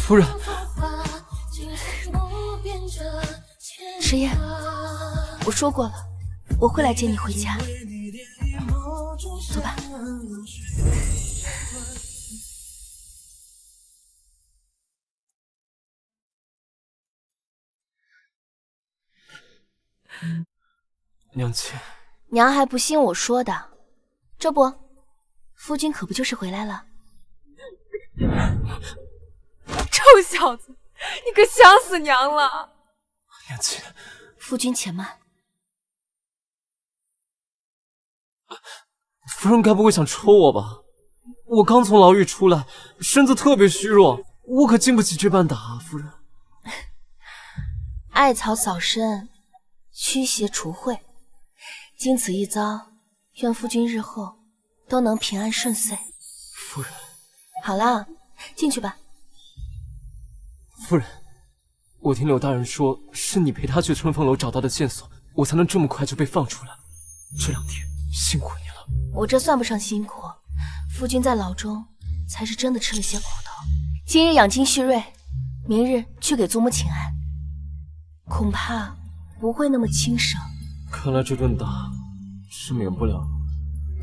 夫人，迟燕，我说过了，我会来接你回家。走吧。娘亲，娘还不信我说的，这不，夫君可不就是回来了？臭小子，你可想死娘了！娘亲，夫君且慢。夫人该不会想抽我吧？我刚从牢狱出来，身子特别虚弱，我可经不起这般打啊，夫人。艾草扫身，驱邪除秽。经此一遭，愿夫君日后都能平安顺遂。夫人，好了，进去吧。夫人，我听柳大人说，是你陪他去春风楼找到的线索，我才能这么快就被放出来。这2天辛苦你了。我这算不上辛苦，夫君在牢中才是真的吃了些苦头。今日养精蓄锐，明日去给祖母请安，恐怕不会那么轻省。看来这顿打是免不了，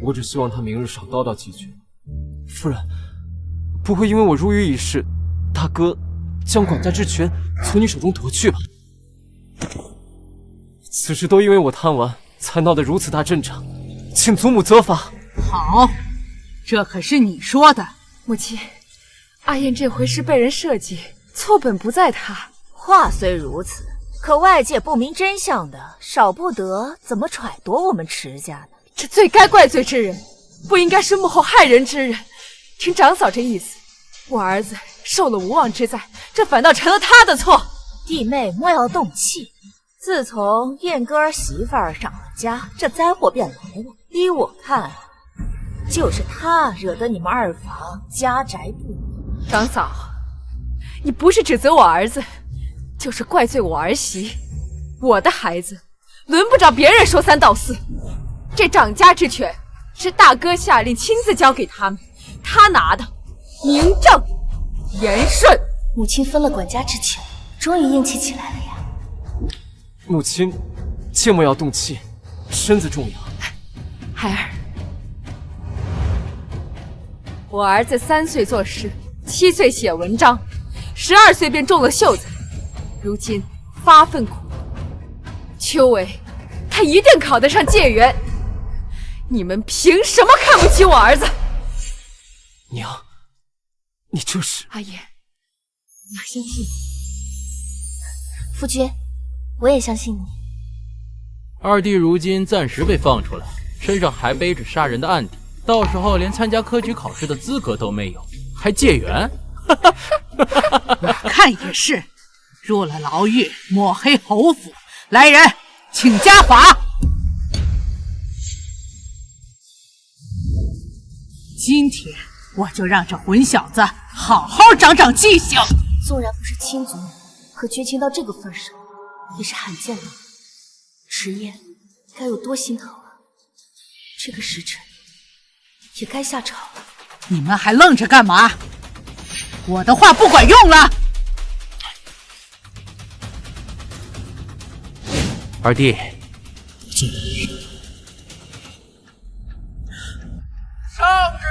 我只希望他明日少叨叨几句。夫人，不会因为我入狱一事，大哥将管家之权从你手中夺去吧？此事都因为我贪玩，才闹得如此大阵仗，请祖母责罚。好，这可是你说的。母亲，阿燕这回是被人设计，错本不在她。话虽如此，可外界不明真相的，少不得怎么揣度我们迟家呢？这最该怪罪之人，不应该是幕后害人之人。听长嫂这意思，我儿子受了无妄之灾，这反倒成了他的错。弟妹莫要动气，自从燕哥儿媳妇儿上了家，这灾祸便来了。依我看，就是他惹得你们2房家宅不宁。长嫂，你不是指责我儿子，就是怪罪我儿媳。我的孩子轮不着别人说3道4，这掌家之权是大哥下令亲自交给他们，他拿的名正言顺。母亲分了管家之权，终于硬气起来了呀。母亲，切莫要动气，身子重要。孩儿，我儿子3岁作诗，7岁写文章，12岁便中了秀才，如今发奋苦读，秋闱他一定考得上解元。你们凭什么看不起我儿子？娘，你这是……阿燕，娘相信你。夫君，我也相信你。二弟如今暂时被放出来，身上还背着杀人的案底，到时候连参加科举考试的资格都没有，还解元？我看也是，入了牢狱，抹黑侯府。来人，请家法。今天我就让这混小子好好长长记性。纵然不是亲族人，可绝情到这个份上，也是罕见的。迟燕该有多心疼啊！这个时辰也该下朝了。你们还愣着干嘛？我的话不管用了。二弟，圣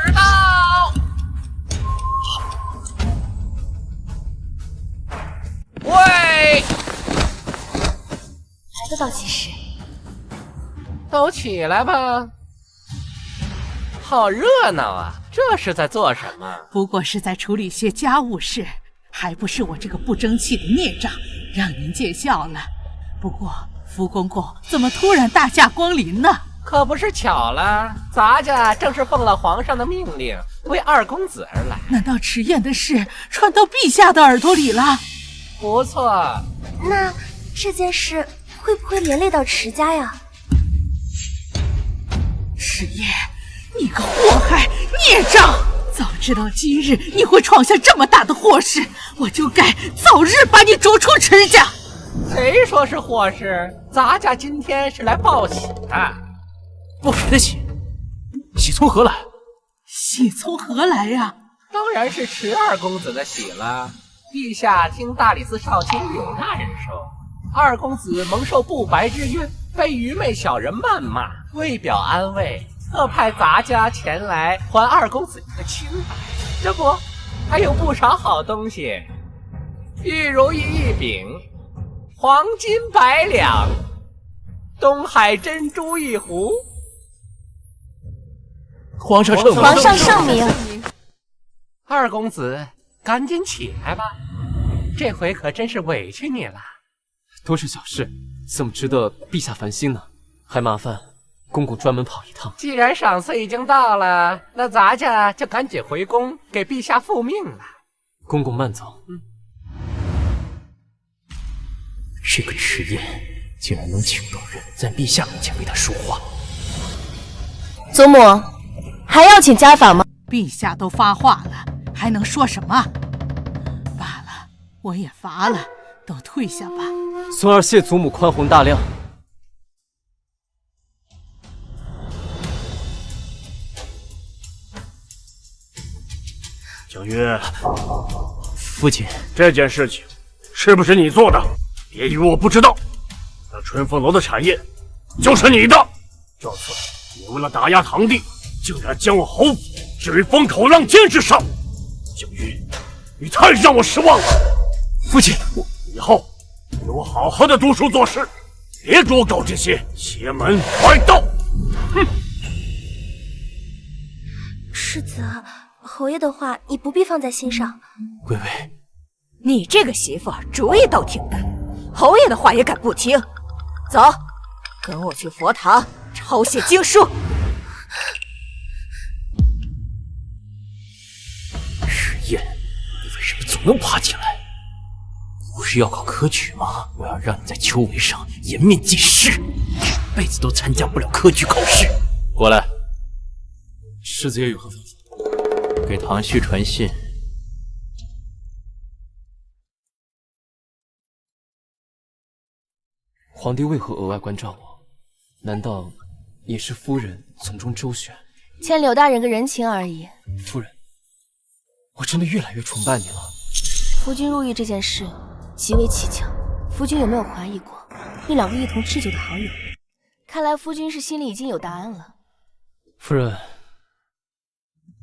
旨到！喂！来得倒及时。都起来吧！好热闹啊！这是在做什么？不过是在处理些家务事，还不是我这个不争气的孽障，让您见笑了。不过福公公怎么突然大驾光临呢？可不是巧了，咱家正是奉了皇上的命令，为二公子而来。难道迟燕的事传到陛下的耳朵里了？不错。那这件事会不会连累到池家呀？师爷，你个祸害孽障！早知道今日你会闯下这么大的祸事，我就该早日把你逐出池家。谁说是祸事？咱家今天是来报喜的。报谁的喜？喜从何来？喜从何来呀？当然是池二公子的喜了。陛下听大理寺少卿柳大人说，二公子蒙受不白之冤，被愚昧小人谩骂，为表安慰，特派咱家前来还二公子一个清白。这不，还有不少好东西，玉如意一柄，黄金100两，东海珍珠一壶。皇上圣明，皇上圣明。二公子，赶紧起来吧，这回可真是委屈你了。都是小事，怎么值得陛下烦心呢？还麻烦公公专门跑一趟。既然赏赐已经到了，那咱家就赶紧回宫给陛下复命了。公公慢走。这个迟燕竟然能请到人在陛下面前为他说话。祖母，还要请家访吗？陛下都发话了，还能说什么？罢了，我也乏了，都退下吧。孙儿谢祖母宽宏大量。景岳，父亲，这件事情是不是你做的？别以为我不知道。那春风楼的产业就是你的。这次你为了打压堂弟，竟然将我侯府置于风口浪尖之上。景岳，你太让我失望了。父亲，以后给我好好的读书做事，别给我搞这些邪门歪道。哼！世子，侯爷的话你不必放在心上。微微，你这个媳妇主意倒挺大，侯爷的话也敢不听？走，跟我去佛堂抄写经书。迟燕，你为什么总能爬起来？不是要考科举吗？我要让你在秋闱上颜面尽失，这辈子都参加不了科举考试。过来。世子爷有何吩咐？给唐旭传信。皇帝为何额外关照我？难道也是夫人从中周旋？欠柳大人个人情而已。夫人，我真的越来越崇拜你了。夫君入狱这件事极为蹊跷，夫君有没有怀疑过那2个一同吃酒的好友？看来夫君是心里已经有答案了。夫人，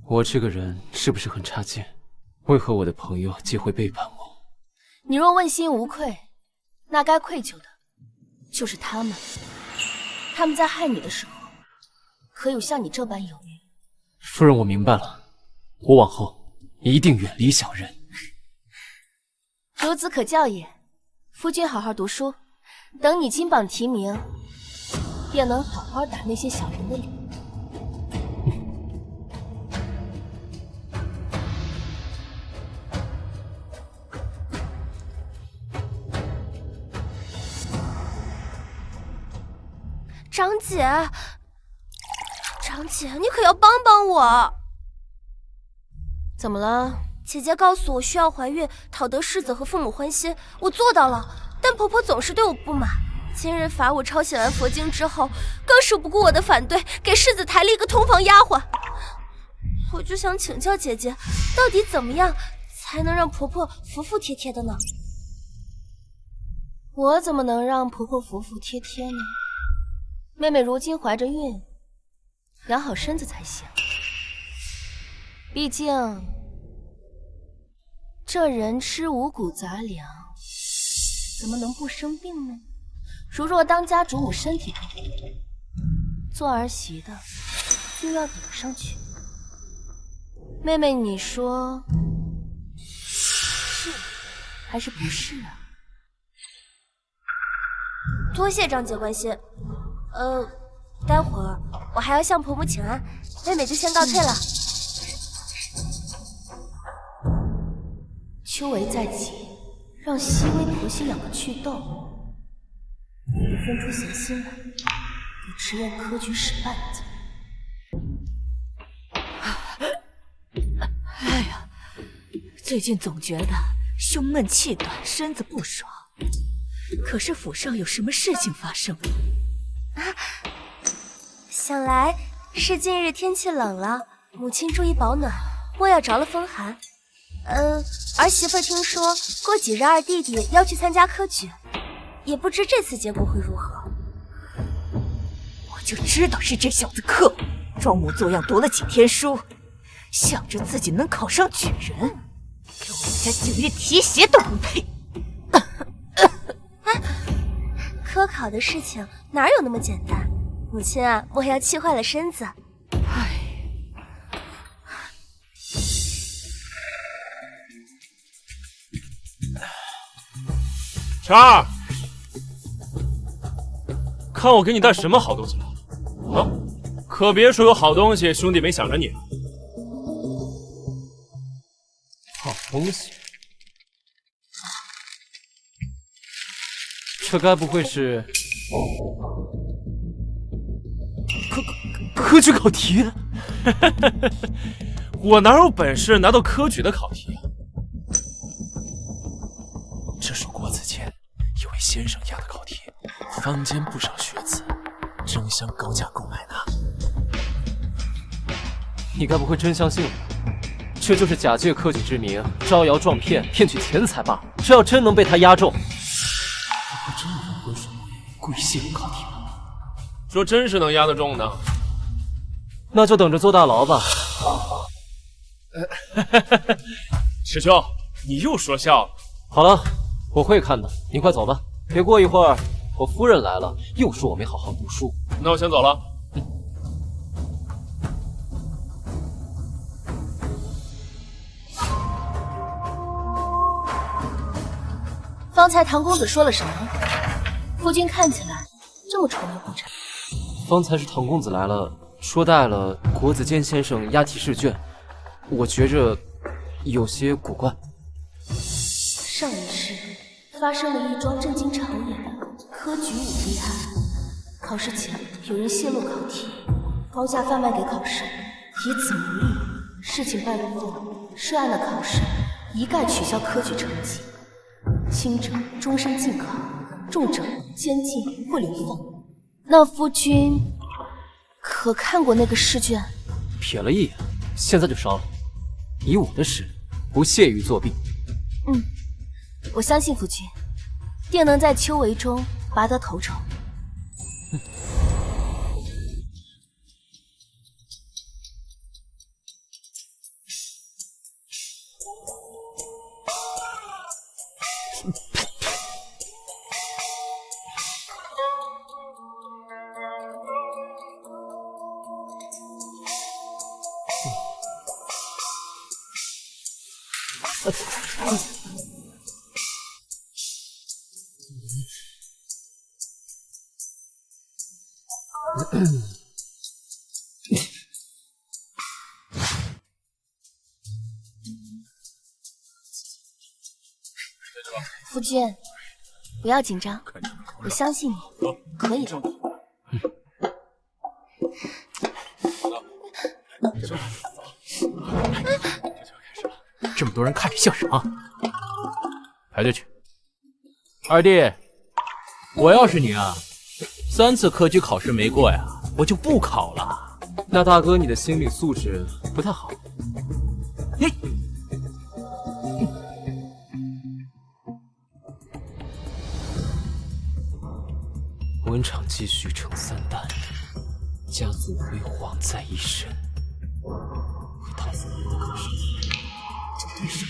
我这个人是不是很差劲？为何我的朋友皆会背叛我？你若问心无愧，那该愧疚的就是他们。他们在害你的时候，可有像你这般犹豫？夫人，我明白了，我往后一定远离小人。孺子可教也。夫君好好读书，等你金榜题名，便能好好打那些小人的脸。长姐，长姐，你可要帮帮我！怎么了？姐姐告诉我需要怀孕，讨得世子和父母欢心，我做到了。但婆婆总是对我不满，今日罚我抄写完佛经之后，更是不顾我的反对，给世子抬了一个通房丫鬟。我就想请教姐姐，到底怎么样才能让婆婆服服帖帖的呢？我怎么能让婆婆服服帖帖呢？妹妹如今怀着孕，养好身子才行。毕竟这人吃五谷杂粮，怎么能不生病呢？如若当家主母身体不好，做儿媳的就要顶上去。妹妹，你说是还是不是啊？多谢张姐关心。待会儿我还要向婆婆请安，妹妹就先告退了。秋闱在即，让熹微婆媳2个祛痘。分出闲心来，给迟延科举使绊子。哎呀，最近总觉得胸闷气短，身子不爽。可是府上有什么事情发生了？想来是近日天气冷了，母亲注意保暖，莫要着了风寒。儿媳妇听说过几日二弟弟要去参加科举，也不知这次结果会如何。我就知道是这小子克我，装模作样读了几天书，想着自己能考上举人，连我们家景玉提鞋都不配。科考的事情哪有那么简单？母亲啊，莫要气坏了身子。晨儿，看我给你带什么好东西来了啊！可别说有好东西，兄弟没想着你。好东西，这该不会是科举考题？我哪有本事拿到科举的考题啊？这是国子监一位先生押的考题，坊间不少学子争相高价购买呢。你该不会真相信了？这就是假借科举之名，招摇撞骗，骗取钱财罢了。这要真能被他押中，不真有人浑水摸鱼，故意泄露考题吗？说真是能押得中呢，那就等着坐大牢吧。师兄，你又说笑了。好了，我会看的，你快走吧，别过一会儿我夫人来了，又说我没好好读书。那我先走了。方才唐公子说了什么？夫君看起来这么愁眉不展。方才是唐公子来了，说带了国子监先生押题试卷，我觉着有些古怪。上一世发生了一桩震惊朝野的科举舞弊案，考试前有人泄露考题，高价贩卖给考生，以此牟利。事情败露后，涉案的考生一概取消科举成绩，轻者终身禁考，重者监禁或流放。那夫君可看过那个试卷？瞥了一眼，现在就烧了。以我的实力，不屑于作弊。我相信夫君定能在秋闱中拔得头筹。夫君，不要紧张，我相信你，可以的。这么多人看着像什么？排队去。二弟，我要是你啊，3次科举考试没过呀，我就不考了。那大哥，你的心理素质不太好。文场继续成3代，家族辉煌在一身。和他4年的考试这对手。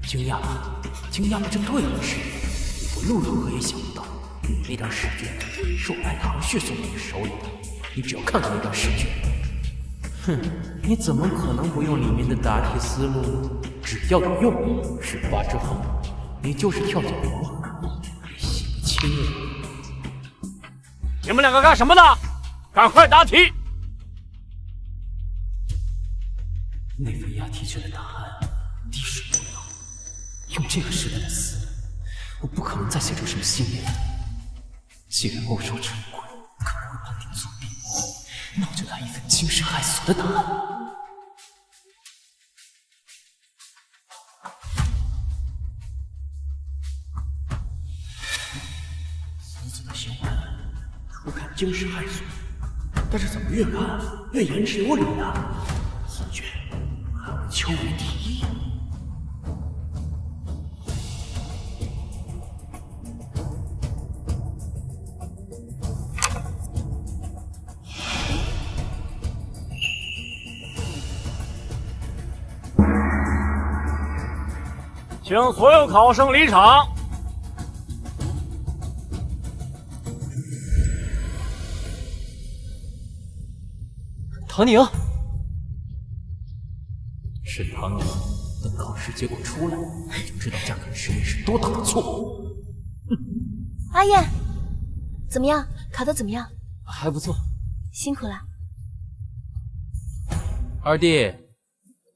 惊讶了，惊讶了，这对了是，我又如何也想不到，那张试卷是我派唐旭送到你手里的。你只要看看那张试卷，哼，你怎么可能不用里面的答题思路呢？只要有用，18之后，你就是跳脚王，也洗不清了。你们2个干什么呢？赶快答题！那份押题卷的答案滴水不漏，用这个时代的死人，我不可能再写出什么新年份。既然墨守成规，可能会判定作弊，那我就来一份惊世骇俗的答案。此次的新闻，初看惊世骇俗，但是怎么越看越言之有理呢？此卷还为秋为第一。请所有考生离场。唐宁，是唐宁。等考试结果出来，你就知道加肯实验是多大的错误。阿燕，怎么样？考得怎么样？还不错，辛苦了。二弟，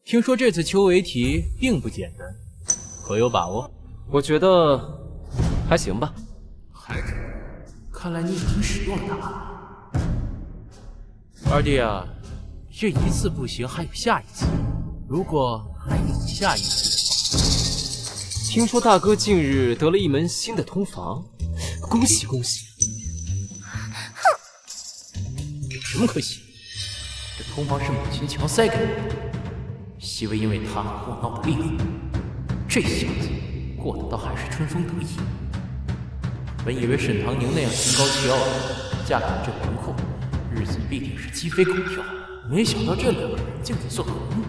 听说这次秋围题并不简单，可有把握？我觉得还行吧。还行，看来你已经使用了它。二弟啊，这一次不行，还有下一次。如果还有下一次的话，听说大哥近日得了一门新的通房，恭喜恭喜！有什么可喜？这通房是母亲强塞给我的，细微因为他和我闹得厉害，这小子过得倒还是春风得意。本以为沈唐宁那样心高气傲的嫁给这文库，日子必定是鸡飞狗跳，没想到这两个人竟然算和睦。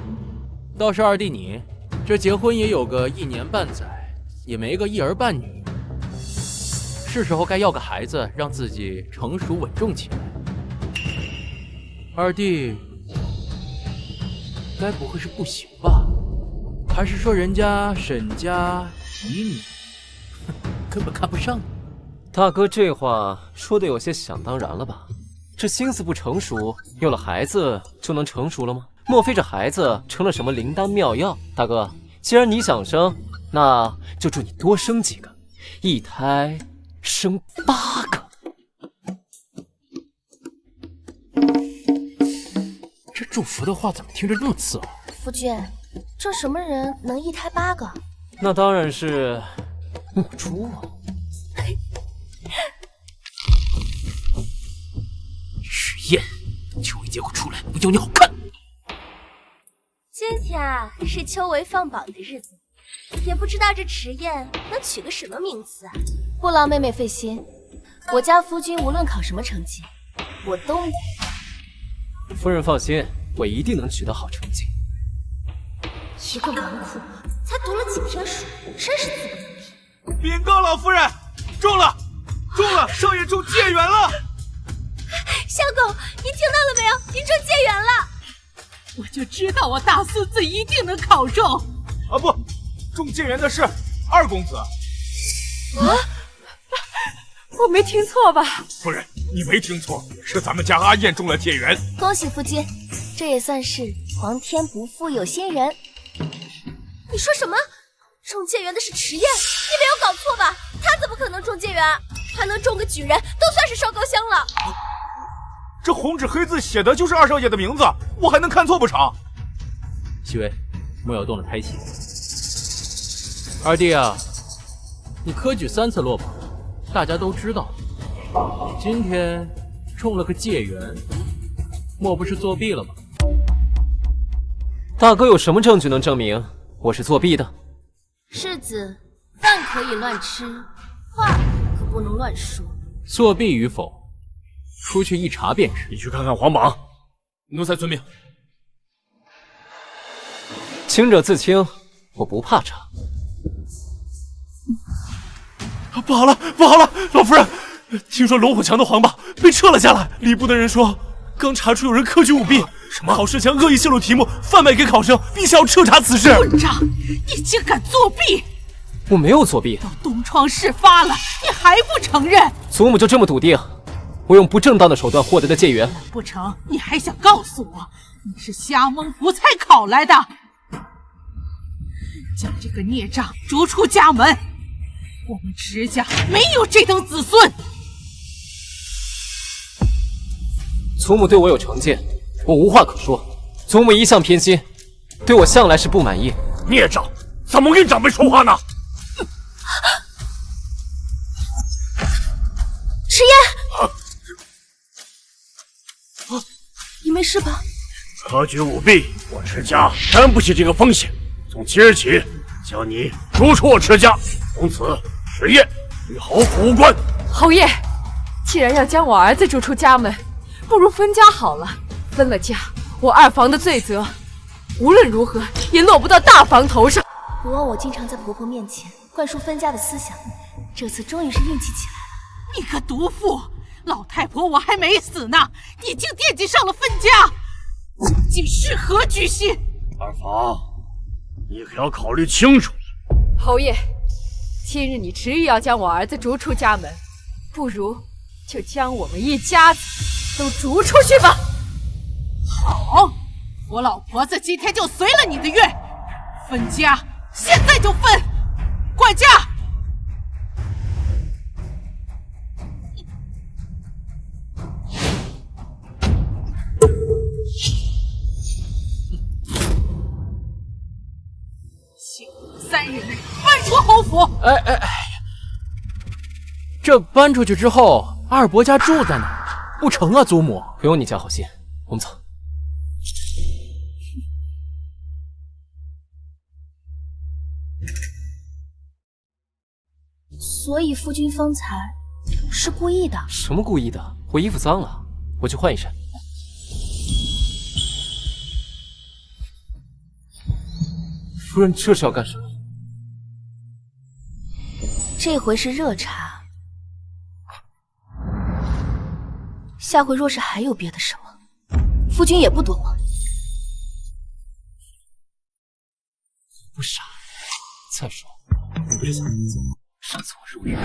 倒是二弟你，这结婚也有个1年半载，也没个一儿半女，是时候该要个孩子，让自己成熟稳重起来。二弟，该不会是不行吧？还是说人家沈家以你根本看不上你？大哥这话说的有些想当然了吧？这心思不成熟，有了孩子就能成熟了吗？莫非这孩子成了什么灵丹妙药？大哥，既然你想生，那就祝你多生几个，一胎生8个。这祝福的话怎么听着这么刺耳？夫君，这什么人能一胎8个？那当然是母猪啊！实验，等秋围结果出来，不叫你好看。今天啊，是秋围放榜的日子，也不知道这迟燕能取个什么名字啊！不劳妹妹费心，我家夫君无论考什么成绩，我都……夫人放心，我一定能取得好成绩。一个纨绔，才读了几天书，真是自不自批。禀告老夫人，中了，中了，少爷中解元了！相公，您听到了没有？您中解元了！我就知道我大孙子一定能考中。啊不，中解元的是2公子。我没听错吧？夫人，你没听错，是咱们家阿燕中了解元。恭喜夫君，这也算是皇天不负有心人。你说什么？中解元的是迟燕？你没有搞错吧？他怎么可能中解元？还能中个举人，都算是烧高香了。这红纸黑字写的就是2少爷的名字，我还能看错不成？细微，莫要动了胎气。二弟啊，你科举3次落榜，大家都知道。今天中了个解元，莫不是作弊了吧？大哥有什么证据能证明我是作弊的？世子，饭可以乱吃，话可不能乱说。作弊与否，出去一查便知。你去看看皇榜。奴才遵命。清者自清，我不怕查。不好了，不好了，老夫人，听说龙虎墙的皇榜被撤了下来。礼部的人说，刚查出有人科举舞弊，什么考试前恶意泄露题目，贩卖给考生，并且要彻查此事。混账！你竟敢作弊！我没有作弊。都东窗事发了，你还不承认？祖母就这么笃定，我用不正当的手段获得的解元？不成，你还想告诉我，你是瞎蒙胡才考来的？将这个孽障逐出家门。我们池家没有这等子孙。祖母对我有成见，我无话可说。祖母一向偏心，对我向来是不满意。孽障，怎么跟长辈说话呢？迟烟，你没事吧？科举舞弊，我池家担不起这个风险。从今日起，将你逐出我池家，从此迟夜与侯府无关。侯爷，既然要将我儿子逐出家门，不如分家好了。分了家，我二房的罪责无论如何也落不到大房头上。不枉我经常在婆婆面前灌输分家的思想，这次终于是硬气起来了。你个毒妇！老太婆我还没死呢，你竟惦记上了分家，竟是何居心？二房，你可要考虑清楚。侯爷，今日你执意要将我儿子逐出家门，不如就将我们一家子都逐出去吧。好，我老婆子今天就随了你的愿，分家现在就分，管家。3日内搬出侯府。哎，这搬出去之后，二伯家住在哪儿？不成啊，祖母。不用你家好心，我们走。所以夫君方才是故意的？什么故意的？我衣服脏了，我去换一身。夫人这是要干什么？这回是热茶，下回若是还有别的什么，夫君也不多问。不傻。再说，我不是想分家。上次我入狱，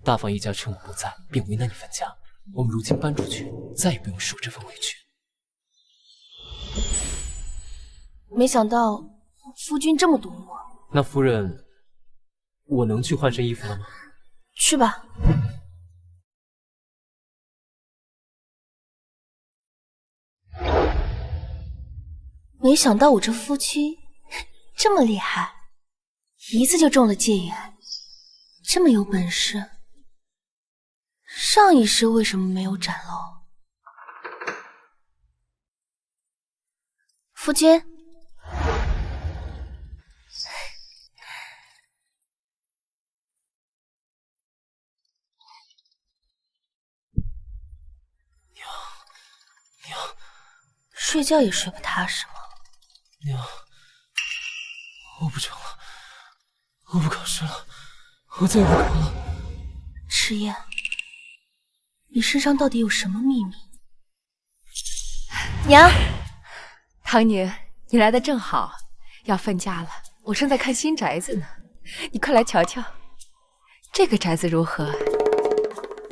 大房一家趁我不在，便为难你分家。我们如今搬出去，再也不用受这份委屈。没想到夫君这么懂我。那夫人，我能去换身衣服了吗？去吧。没想到我这夫君这么厉害，一次就中了戒眼，这么有本事，上一世为什么没有展露？夫君，娘，睡觉也睡不踏实吗？娘，我不成了，我不考试了，我再也不考了。迟燕，你身上到底有什么秘密？娘，唐宁，你来的正好，要分家了，我正在看新宅子呢，你快来瞧瞧，这个宅子如何？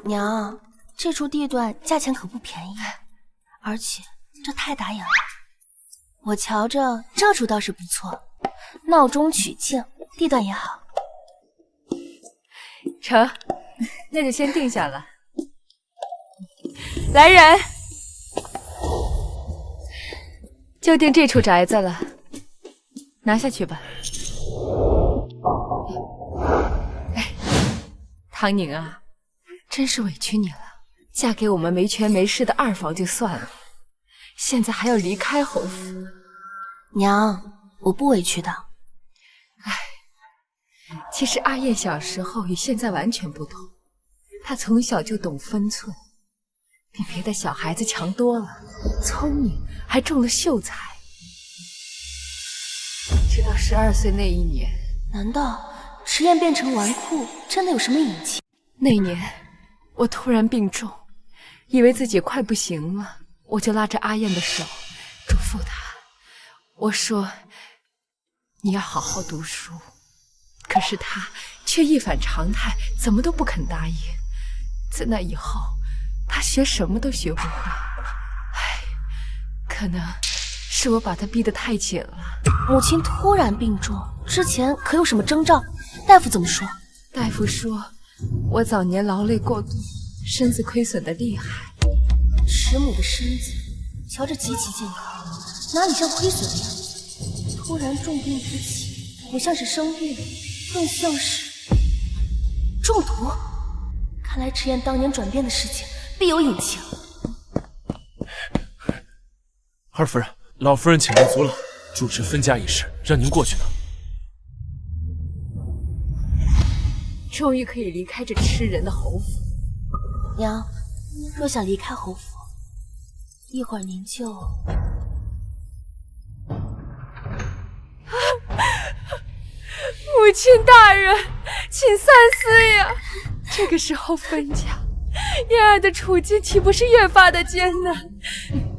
娘，这处地段价钱可不便宜，而且这太打眼了。我瞧着这处倒是不错，闹中取静，地段也好。成，那就先定下了。来人，就定这处宅子了，拿下去吧。哎，唐宁啊，真是委屈你了。嫁给我们没权没势的二房就算了，现在还要离开侯府。娘，我不委屈的。哎，其实阿燕小时候与现在完全不同，她从小就懂分寸，比别的小孩子强多了，聪明，还中了秀才。直到12岁那一年，难道迟燕变成纨绔真的有什么隐情？那年我突然病重，以为自己快不行了，我就拉着阿燕的手，嘱咐她。我说你要好好读书，可是她却一反常态，怎么都不肯答应。自那以后，她学什么都学不会。唉，可能是我把她逼得太紧了。母亲突然病重，之前可有什么征兆？大夫怎么说？大夫说，我早年劳累过度，身子亏损的厉害。池母的身子瞧着极其健康，哪里像亏损的样子？突然重病不起，不像是生病，更像是中毒。看来迟燕当年转变的事情必有隐情。二夫人，老夫人请到族老主持分家仪式，让您过去呢。终于可以离开这吃人的侯府。娘，若想离开侯府，一会儿您就……母亲大人，请三思呀！这个时候分家，燕儿的处境岂不是越发的艰难？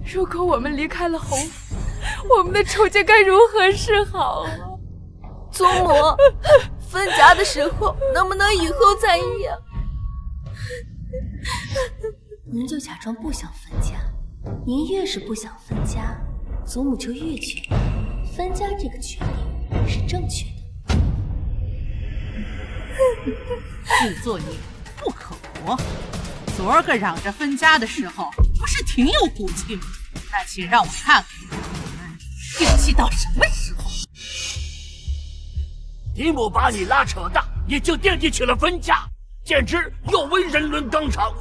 如果我们离开了侯府，我们的处境该如何是好啊？祖母，分家的时候能不能以后再议啊？您就假装不想分家，您越是不想分家，祖母就越觉得分家这个决定是正确的。自作孽不可活。昨儿个嚷着分家的时候，不是挺有骨气吗？那且让我看看你们硬气到什么时候。嫡母把你拉扯大，你就惦记起了分家，简直有违人伦纲常。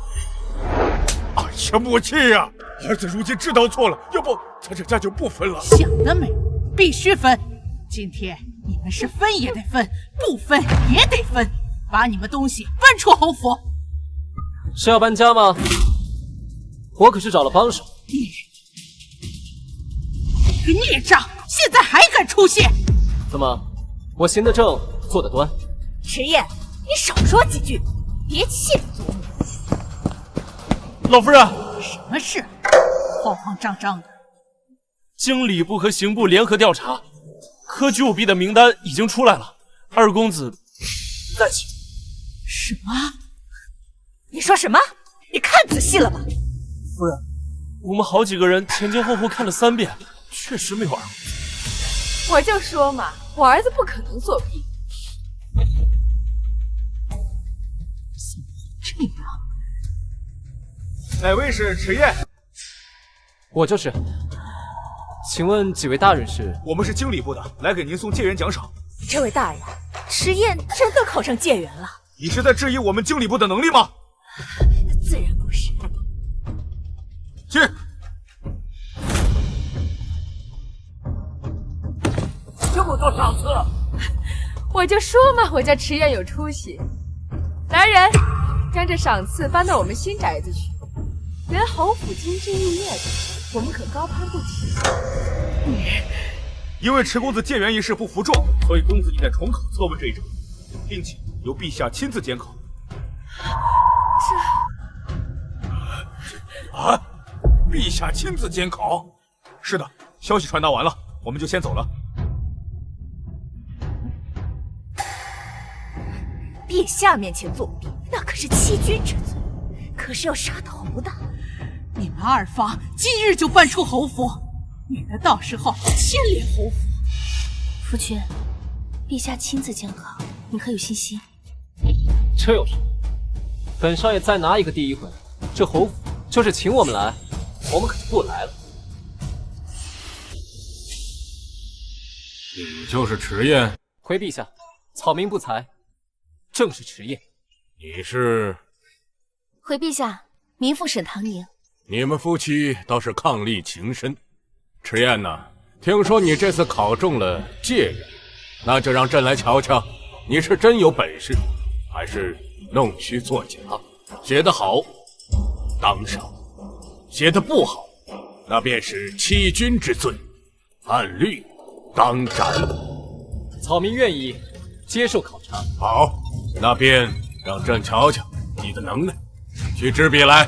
哎呀，母亲呀！儿子如今知道错了，要不咱这家就不分了。想得美，必须分！今天你们是分也得分，不分也得分，把你们东西搬出侯府。是要搬家吗？我可是找了帮手。你个孽障，现在还敢出现？怎么，我行得正，坐得端？迟燕，你少说几句，别气着祖母。老夫人，什么事？慌慌张张的。经礼部和刑部联合调查，科举舞弊的名单已经出来了，二公子在其。什么？你说什么？你看仔细了吧？夫人，我们好几个人前前后后看了3遍，确实没有二公子。我就说嘛，我儿子不可能作弊。这样。哪位是迟燕？我就是。请问几位大人是？我们是经理部的，来给您送解元奖赏。这位大人，迟燕真的考上解元了？你是在质疑我们经理部的能力吗？自然不是。去。这么多赏赐，我就说嘛，我家迟燕有出息。来人，将这赏赐搬到我们新宅子去。连侯府金枝玉叶的，我们可高攀不起。因为迟公子解元一事不服众，所以公子应该重考测问这一章，并且由陛下亲自监考。啊！陛下亲自监考？是的，消息传达完了，我们就先走了。陛下面前作弊，那可是欺君之罪，可是要杀头的。你们二房今日就搬出侯府，免得到时候牵连侯府。夫君，陛下亲自监考，你可有信心？这有什么？本少爷再拿一个第一回，这侯府就是请我们来，我们可就不来了。你就是迟燕？回陛下，草民不才，正是迟燕。你是？回陛下，民妇沈唐宁。你们夫妻倒是伉俪情深。迟燕呐，听说你这次考中了解元，那就让朕来瞧瞧，你是真有本事，还是弄虚作假？写得好，当赏；写得不好，那便是欺君之罪，按律当斩。草民愿意接受考察。好，那便让朕瞧瞧你的能耐。去执笔来。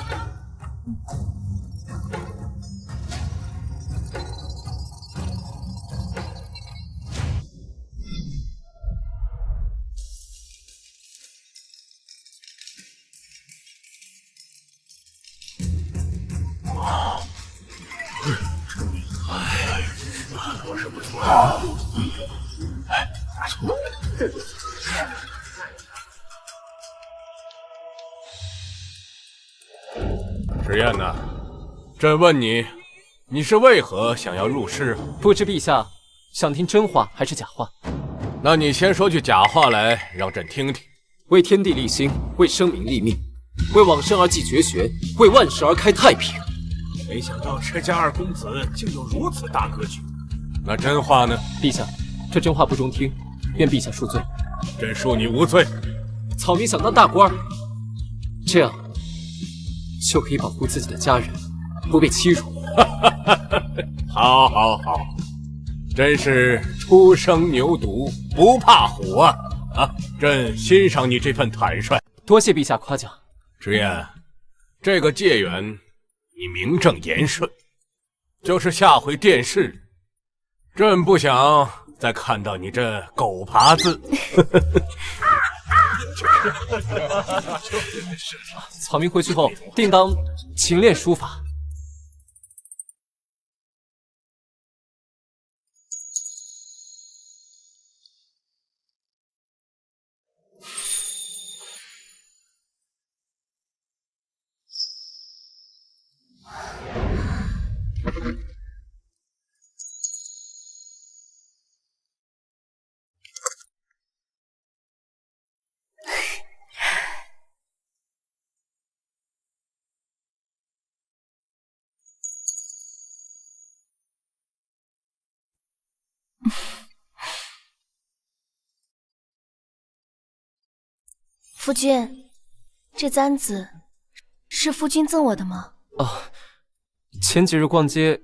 着实不错。纸砚呐，朕问你，你是为何想要入仕？不知陛下想听真话还是假话？那你先说句假话来，让朕听听。为天地立心，为生民立命，为往生而继绝学，为万世而开太平。没想到池家二公子竟有如此大格局。那真话呢？陛下，这真话不中听，愿陛下恕罪。朕恕你无罪。草民想当大官，这样就可以保护自己的家人不被欺辱。好，好，好，真是初生牛犊不怕虎啊！啊，朕欣赏你这份坦率。多谢陛下夸奖。纸砚，这个戒缘你名正言顺，就是下回殿试，朕不想再看到你这狗爬字。草民回去后定当勤练书法。夫君，这簪子是夫君赠我的吗？哦，前几日逛街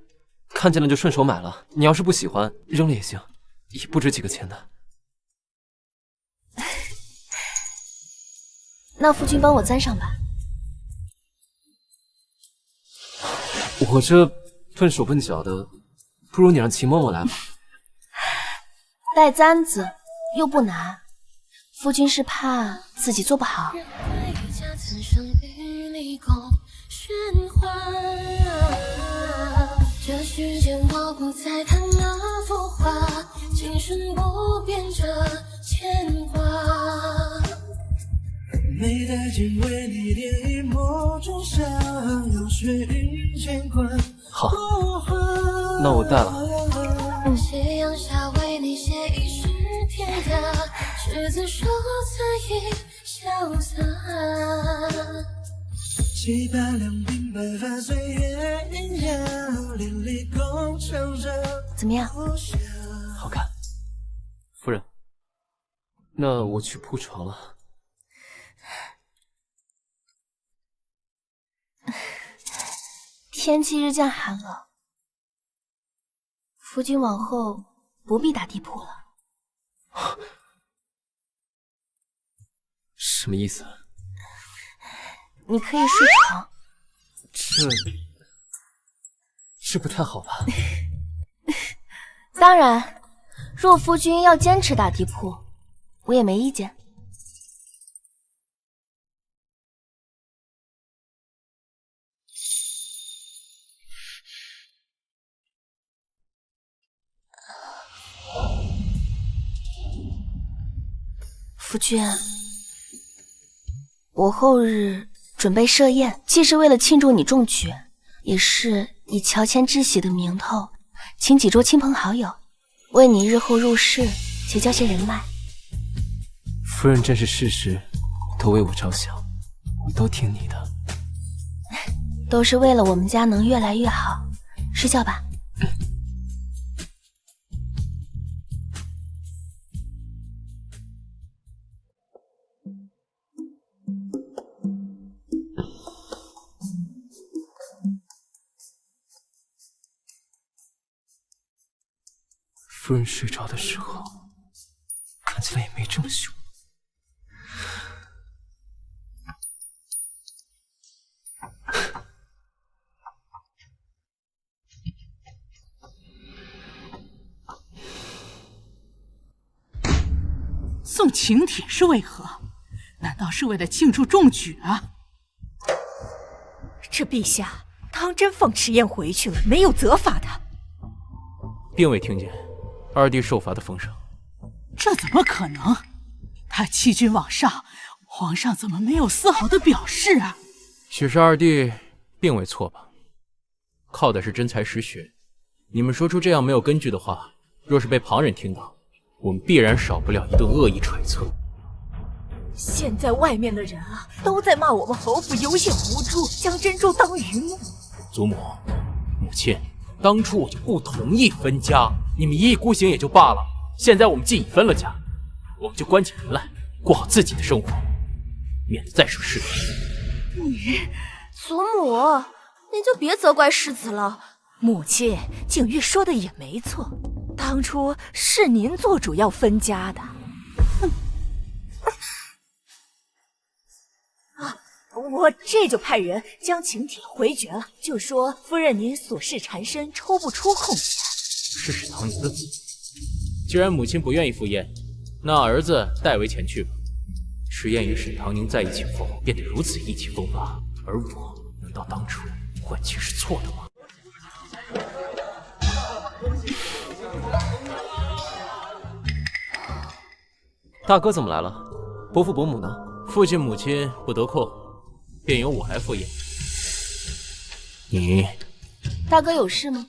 看见了就顺手买了。你要是不喜欢，扔了也行，也不值几个钱的。那夫君帮我簪上吧。我这笨手笨脚的，不如你让秦嬷嬷来吧。带簪子又不难，夫君是怕自己做不好？这世间我不再谈那幅画，今生不变这牵挂。没带进为你点一抹钟香，流水云牵挂。好，那我带了。夕阳下为你写一诗天涯，执子手残意潇洒。七八两鬓白发随鸳鸯，连理共唱着。怎么样？好看。夫人，那我去铺床了。天气日渐寒了，夫君往后不必打地铺了。什么意思？你可以睡床。这不太好吧？当然，若夫君要坚持打地铺，我也没意见。夫君，我后日准备设宴，既是为了庆祝你中举，也是以乔迁之喜的名头，请几桌亲朋好友，为你日后入仕结交些人脉。夫人真是事事都为我着想，我都听你的。都是为了我们家能越来越好。睡觉吧。夫人睡着的时候，看起来也没这么凶。送请帖是为何？难道是为了庆祝中举啊？这陛下当真放迟宴回去了，没有责罚他。并未听见二弟受罚的风声。这怎么可能？他欺君罔上，皇上怎么没有丝毫的表示啊？许是二弟并未错吧？靠的是真才实学。你们说出这样没有根据的话，若是被旁人听到，我们必然少不了一顿恶意揣测。现在外面的人啊，都在骂我们侯府有眼无珠，将珍珠当榆木。祖母、母亲，当初我就不同意分家，你们一意孤行也就罢了。现在我们既已分了家，我们就关起门来，过好自己的生活，免得再惹是非。祖母，你就别责怪世子了。母亲，景玉说的也没错，当初是您做主要分家的。我这就派人将请帖回绝了，就说夫人您琐事缠身，抽不出空闲。是沈唐宁的子，既然母亲不愿意赴宴，那儿子代为前去吧。迟燕与沈唐宁在一起后变得如此意气风发，而我难道当初换妻是错的吗？大哥怎么来了？伯父伯母呢？父亲母亲不得空，便由我来赴宴。你大哥有事吗？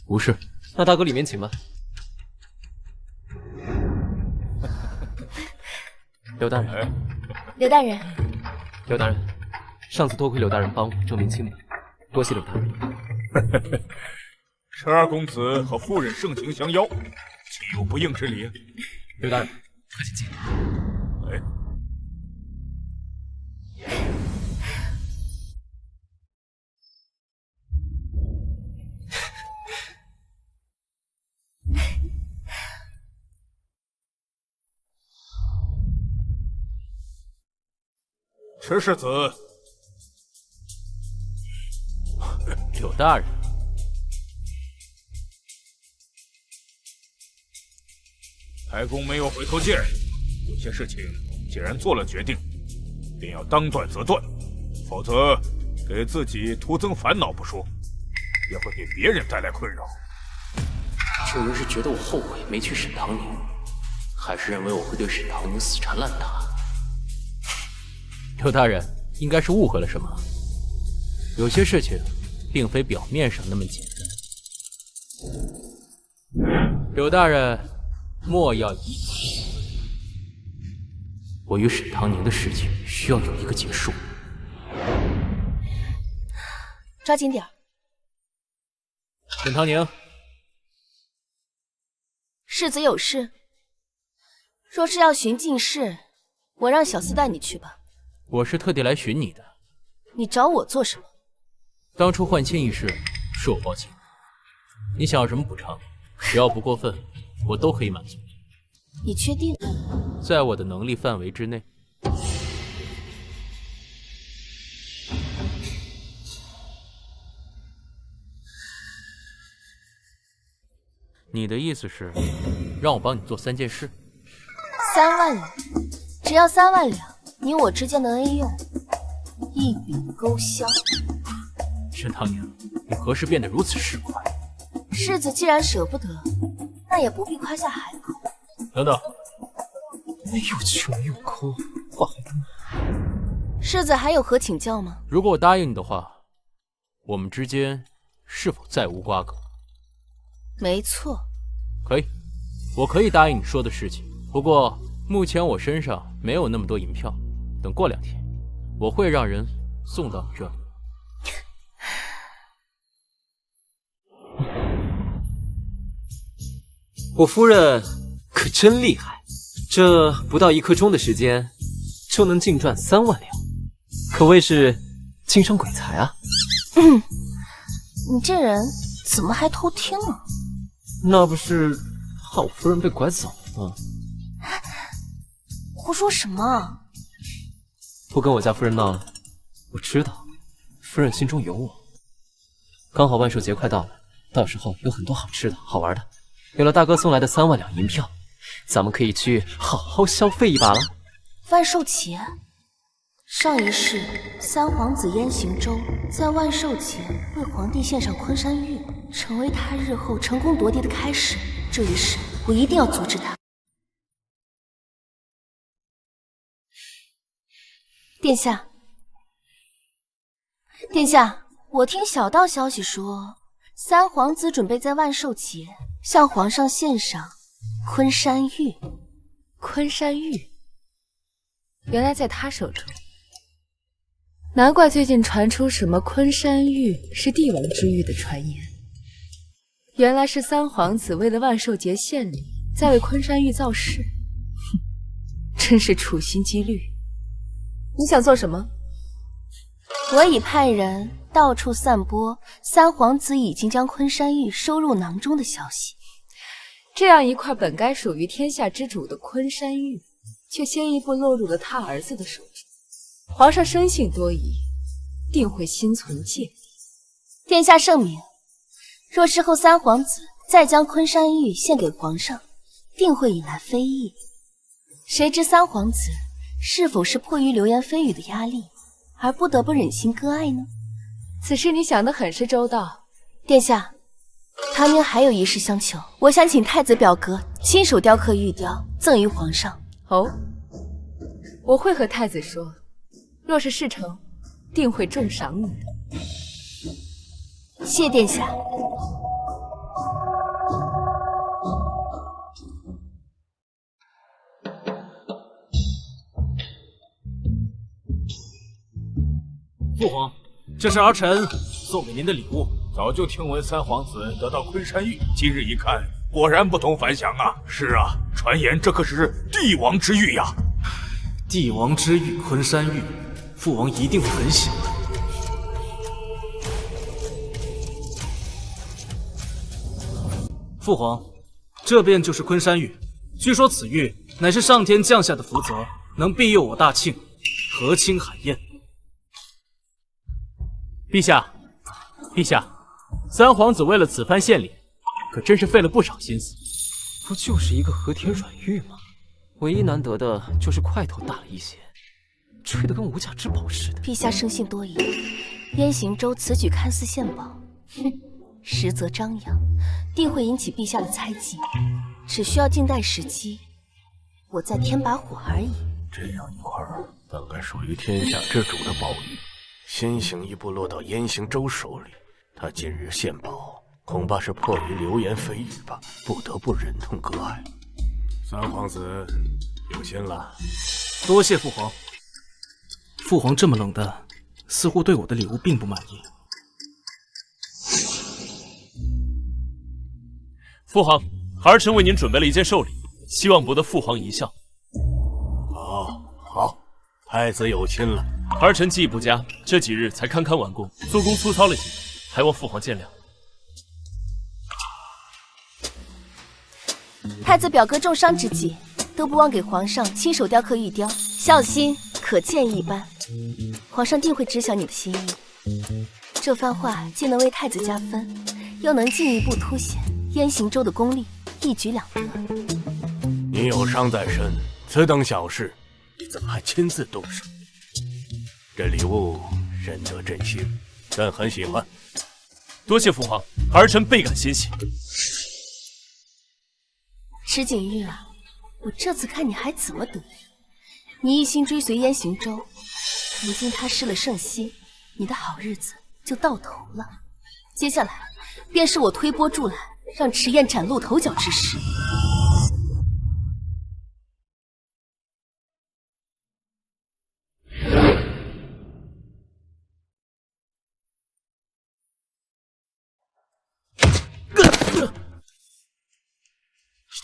无事。那大哥里面请吧。刘大人，刘大人，刘大人，上次多亏刘大人帮我证明清白，多谢刘大人。陈二公子和夫人盛情相邀，岂有不应之理？刘大人，客气见。哎，陈世子，柳大人，太公没有回头箭，有些事情既然做了决定，便要当断则断，否则给自己徒增烦恼不说，也会给别人带来困扰。至于是觉得我后悔没娶沈唐宁，还是认为我会对沈唐宁死缠烂打？刘大人应该是误会了什么，有些事情并非表面上那么简单。柳大人莫要疑疑，我与沈唐宁的事情需要有一个结束。抓紧点儿。沈唐宁，世子有事，若是要寻进士，我让小厮带你去吧。我是特地来寻你的。你找我做什么？当初换妾一事是我抱歉，你想要什么补偿，只要不过分，我都可以满足。你确定？在我的能力范围之内。你的意思是让我帮你做3件事？3万两，只要3万两，你我之间的恩怨一笔勾销。沈唐宁，你何时变得如此市侩？世子既然舍不得，那也不必夸下海口。等等，又穷又抠，话还多。世子还有何请教吗？如果我答应你的话，我们之间是否再无瓜葛？没错。可以，我可以答应你说的事情。不过目前我身上没有那么多银票，等过2天，我会让人送到你这里。我夫人可真厉害，这不到1刻钟的时间，就能净赚3万两，可谓是经商鬼才啊！你这人怎么还偷听啊？那不是怕我夫人被拐走了吗？胡说什么？不跟我家夫人闹了，我知道夫人心中有我。刚好万寿节快到了，到时候有很多好吃的好玩的。有了大哥送来的3万两银票，咱们可以去好好消费一把了。万寿节上一世，三皇子燕行舟在万寿节为皇帝献上昆山玉，成为他日后成功夺嫡的开始。这一世，我一定要阻止他。殿下，殿下，我听小道消息说，三皇子准备在万寿节向皇上献上昆山玉。昆山玉，原来在他手中。难怪最近传出什么昆山玉是帝王之玉的传言，原来是三皇子为了万寿节献礼，在为昆山玉造势。哼，真是处心积虑。你想做什么？我已派人到处散播三皇子已经将昆山玉收入囊中的消息。这样一块本该属于天下之主的昆山玉，却先一步落入了他儿子的手中。皇上生性多疑，定会心存芥蒂。殿下圣明，若之后三皇子再将昆山玉献给皇上，定会引来非议。谁知三皇子是否是迫于流言蜚语的压力，而不得不忍心割爱呢？此事你想得很是周到。殿下，唐宁还有一事相求，我想请太子表哥亲手雕刻玉雕，赠于皇上。哦，我会和太子说，若是事成，定会重赏你的。谢殿下。父皇，这是儿臣送给您的礼物。早就听闻三皇子得到昆山玉，今日一看，果然不同凡响啊！是啊，传言这可是帝王之玉呀！帝王之玉昆山玉，父王一定会很喜欢。父皇，这便就是昆山玉。据说此玉乃是上天降下的福泽，能庇佑我大庆，和亲海晏。陛下，陛下，三皇子为了此番献礼，可真是费了不少心思。不就是一个和田软玉吗？唯一难得的就是块头大了一些，吹得跟无价之宝似的。陛下生性多疑，燕行舟此举看似献宝，实则张扬，定会引起陛下的猜忌。只需要静待时机，我再添把火而已。这样一块本该属于天下之主的宝玉，先行一步落到燕行舟手里，他今日献宝，恐怕是迫于流言蜚语吧，不得不忍痛割爱。三皇子有心了，多谢父皇。父皇这么冷淡，似乎对我的礼物并不满意。父皇，儿臣为您准备了一件寿礼，希望博得父皇一笑。好，太子有心了。儿臣技艺不佳，这几日才堪堪完工，做工粗糙了些，还望父皇见谅。太子表哥重伤之际，都不忘给皇上亲手雕刻玉雕，孝心可见一斑。皇上定会知晓你的心意。这番话既能为太子加分，又能进一步凸显燕行舟的功力，一举两得。你有伤在身，此等小事，你怎么还亲自动手？这礼物深得朕心，朕很喜欢。多谢父皇，儿臣倍感欣喜。池景玉啊，我这次看你还怎么得意？你一心追随燕行舟，如今他失了圣心，你的好日子就到头了。接下来便是我推波助澜，让池燕崭露头角之时。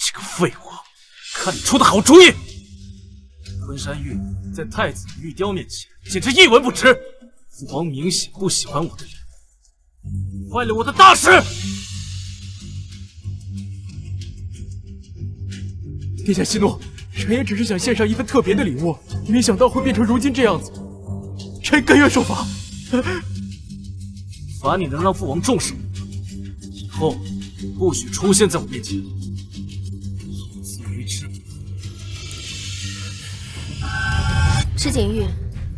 这个废物，看你出的好主意！昆山玉在太子的玉雕面前简直一文不值，父皇明显不喜欢我的人，坏了我的大事！殿下息怒，臣也只是想献上一份特别的礼物，没想到会变成如今这样子，臣甘愿受罚。罚你能让父王重视我，以后不许出现在我面前。有此于之。池景玉，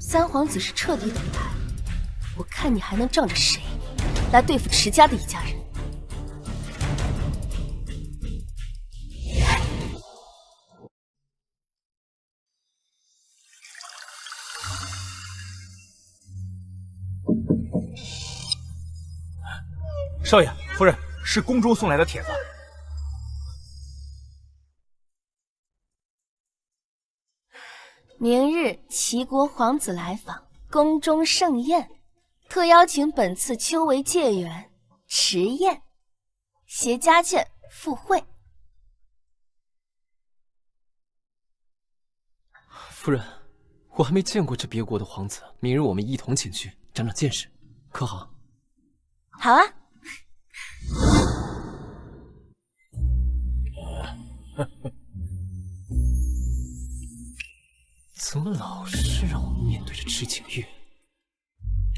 三皇子是彻底倒台，我看你还能仗着谁来对付池家的一家人？少爷、夫人，是宫中送来的帖子。明日齐国皇子来访，宫中盛宴，特邀请本次秋闱界缘池宴，携家眷赴会。夫人，我还没见过这别国的皇子，明日我们一同前去，长长见识，可好？好啊。怎么老是让我面对着池景月？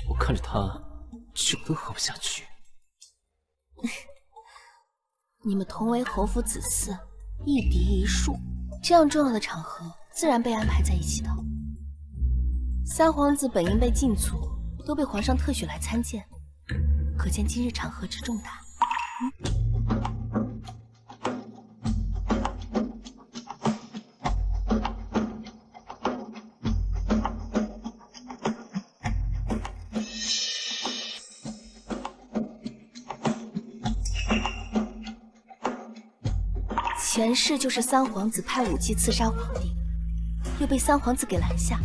我看着他酒都喝不下去。你们同为侯府子嗣，一嫡一庶，这样重要的场合自然被安排在一起的。三皇子本应被禁足，都被皇上特许来参见，可见今日场合之重大。前世就是三皇子派武姬刺杀皇帝，又被三皇子给拦下，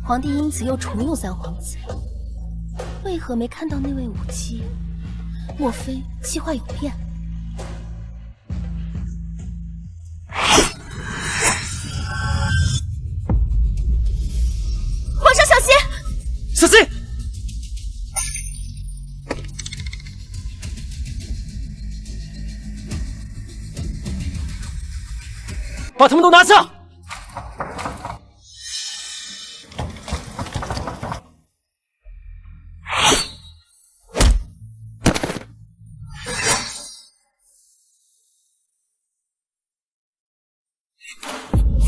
皇帝因此又重用三皇子。为何没看到那位武姬？莫非计划有变？皇上小心！小心！把他们都拿下！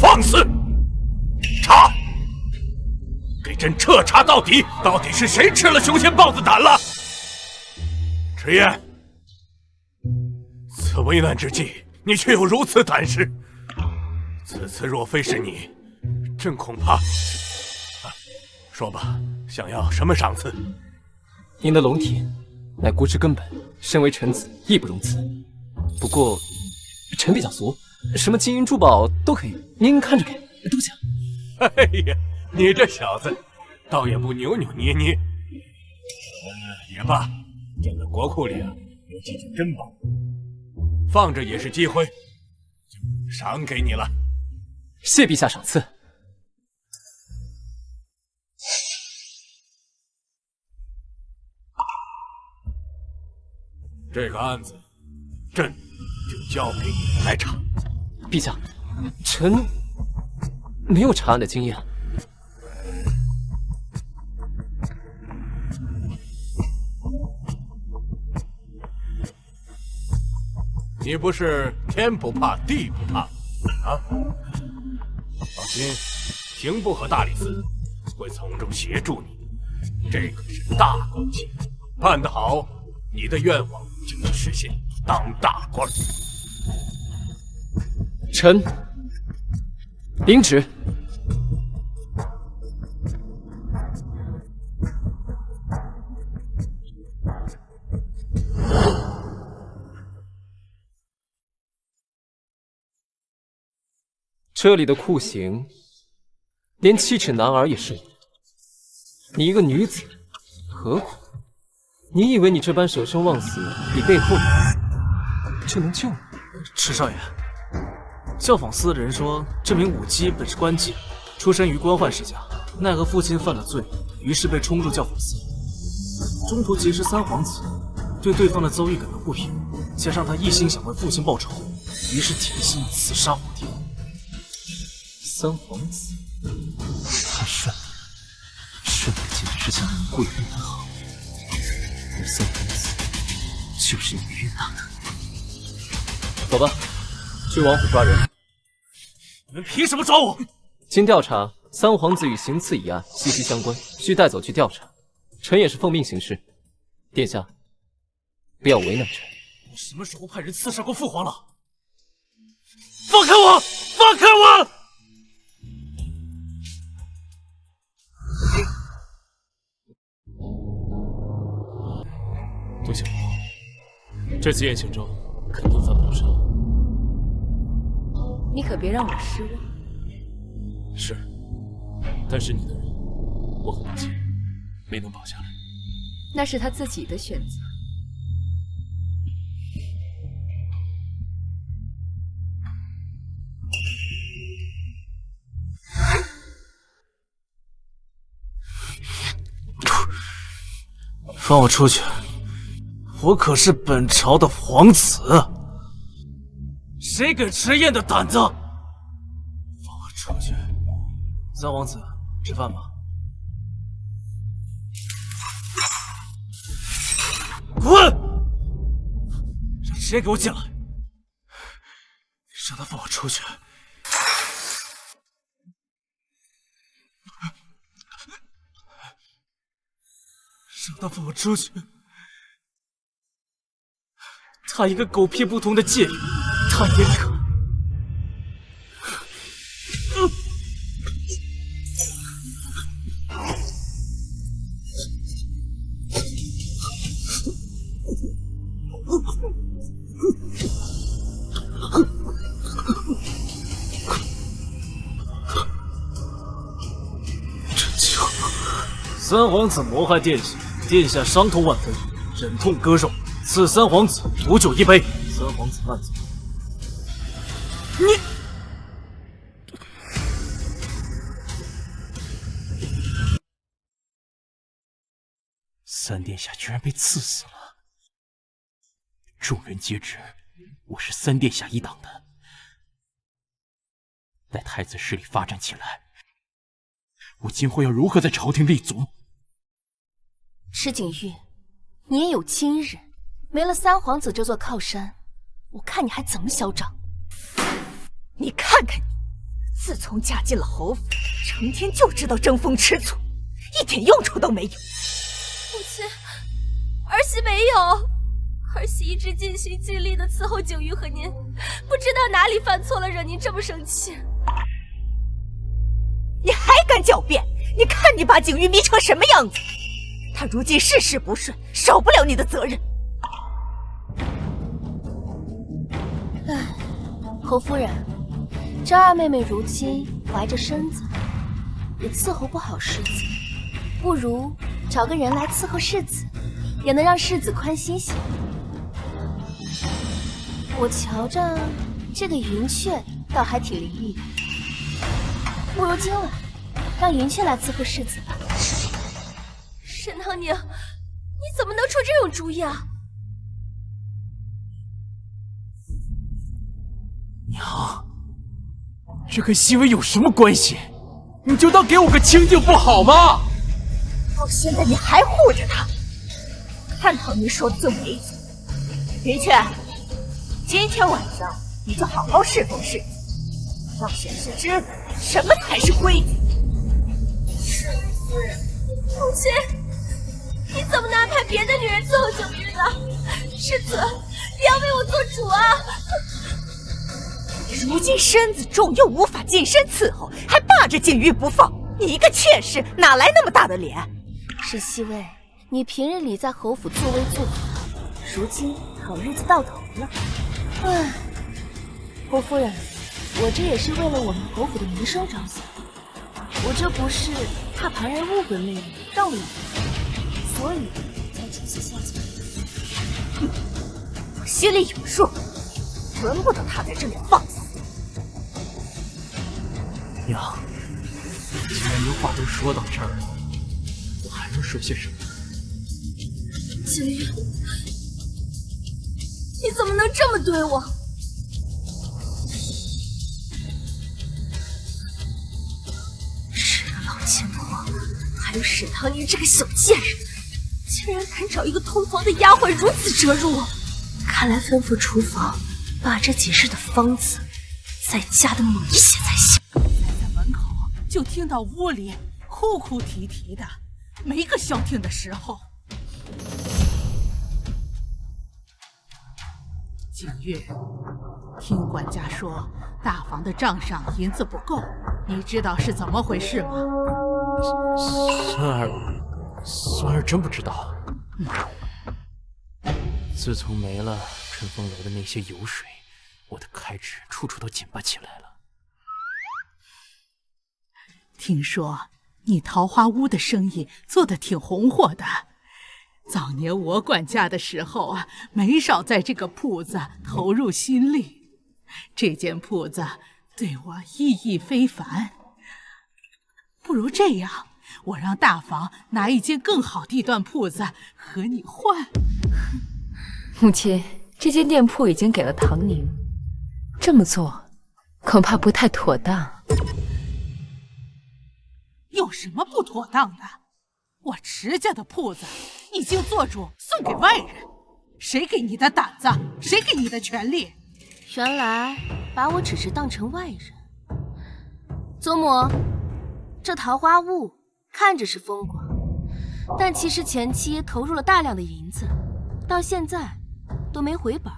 放肆！查！给朕彻查到底，到底是谁吃了熊仙豹子胆了？迟燕，此危难之际，你却有如此胆识。此次若非是你，朕恐怕……说吧，想要什么赏赐？您的龙体乃国之根本，身为臣子义不容辞。不过，臣比较俗，什么金银珠宝都可以，您看着给，多奖。哎呀，你这小子，倒也不扭扭捏捏。也罢，朕的国库里有几件珍宝，放着也是积灰，就赏给你了。谢陛下赏赐。这个案子，朕就交给你来查。陛下，臣没有查案的经验。你不是天不怕地不怕啊？放心，刑部和大理寺会从中协助你，这可是大工程，办得好，你的愿望就能实现，当大官。臣领旨。这里的酷刑，连7尺男儿也是有。你一个女子，何苦？你以为你这般舍生忘死，你背后就能救你？池少爷，教坊司的人说，这名武姬本是官妓，出身于官宦世家，奈何父亲犯了罪，于是被冲入教坊司。中途结识三皇子，对对方的遭遇感到不平，加上他一心想为父亲报仇，于是铁心刺杀皇帝。三皇子，他顺的简直是像贵人的好。三皇子就是你冤大的。走吧，去王府抓人。你们凭什么抓我？经调查，三皇子与行刺一案息息相关，需带走去调查。臣也是奉命行事，殿下不要为难臣。我什么时候派人刺杀过父皇了？放开我！放开我！杜小瑶，这次宴请中肯定犯不了上。你可别让我失望。是，但是你的人，我很抱歉，没能保下来。那是他自己的选择。放我出去！我可是本朝的皇子，谁敢迟宴的胆子？放我出去！三皇子，吃饭吧。滚！让谁给我进来？让他放我出去！让他放我出去！他一个狗屁不通的戒律，他也可。真巧，三皇子谋害殿下，殿下伤痛万分，忍痛割肉。赐三皇子毒酒一杯，三皇子慢走。你，三殿下居然被刺死了！众人皆知，我是三殿下一党的。待太子势力发展起来，我今后要如何在朝廷立足？石景玉，你也有今日。没了三皇子这座靠山，我看你还怎么嚣张！你看看你，自从嫁进了侯府，成天就知道争风吃醋，一点用处都没有。母亲，儿媳没有，儿媳一直尽心尽力的伺候景玉和您，不知道哪里犯错了，惹您这么生气。你还敢狡辩？你看你把景玉迷成什么样子！他如今事事不顺，少不了你的责任。唉，侯夫人，这二妹妹如今怀着身子，也伺候不好世子，不如找个人来伺候世子，也能让世子宽心些。我瞧着这个云雀倒还挺灵异的，不如今晚让云雀来伺候世子吧。沈堂宁，你怎么能出这种主意啊？娘，这跟熹微有什么关系？你就当给我个清静不好吗？到现在你还护着他，看堂宁说的就没错。云雀，今天晚上你就好好侍奉世子，让沈氏知道什么才是规矩。是夫人，母亲，你怎么能安排别的女人伺候景玉呢？世子，你要为我做主啊！如今身子重，又无法近身伺候，还霸着景玉不放，你一个妾室哪来那么大的脸？是熹微，你平日里在侯府作威作福，如今好日子到头了。唉，侯夫人，我这也是为了我们侯府的名声着想，我这不是怕旁人误会妹妹动了你，所以才出此下策。我心里有数，轮不得他在这里放肆。娘，既然您话都说到这儿了，我还能说些什么？景玉，你怎么能这么对我？是个老奸婆，还有沈堂宁这个小贱人，竟然敢找一个通房的丫鬟如此折辱我！看来吩咐厨房把这几日的方子再加的猛一些才行。就听到屋里哭哭啼啼的，没个消停的时候。景月，听管家说大房的账上银子不够，你知道是怎么回事吗？孙儿真不知道。自从没了春风楼的那些油水，我的开支处处都紧巴起来了。听说你桃花坞的生意做得挺红火的，早年我管家的时候啊，没少在这个铺子投入心力。这间铺子对我意义非凡，不如这样，我让大房拿一间更好地段铺子和你换。母亲，这间店铺已经给了唐宁，这么做恐怕不太妥当。有什么不妥当的？我池家的铺子已经做主送给外人，谁给你的胆子？谁给你的权利？原来把我只是当成外人。祖母，这桃花坞看着是风光，但其实前期投入了大量的银子，到现在都没回本。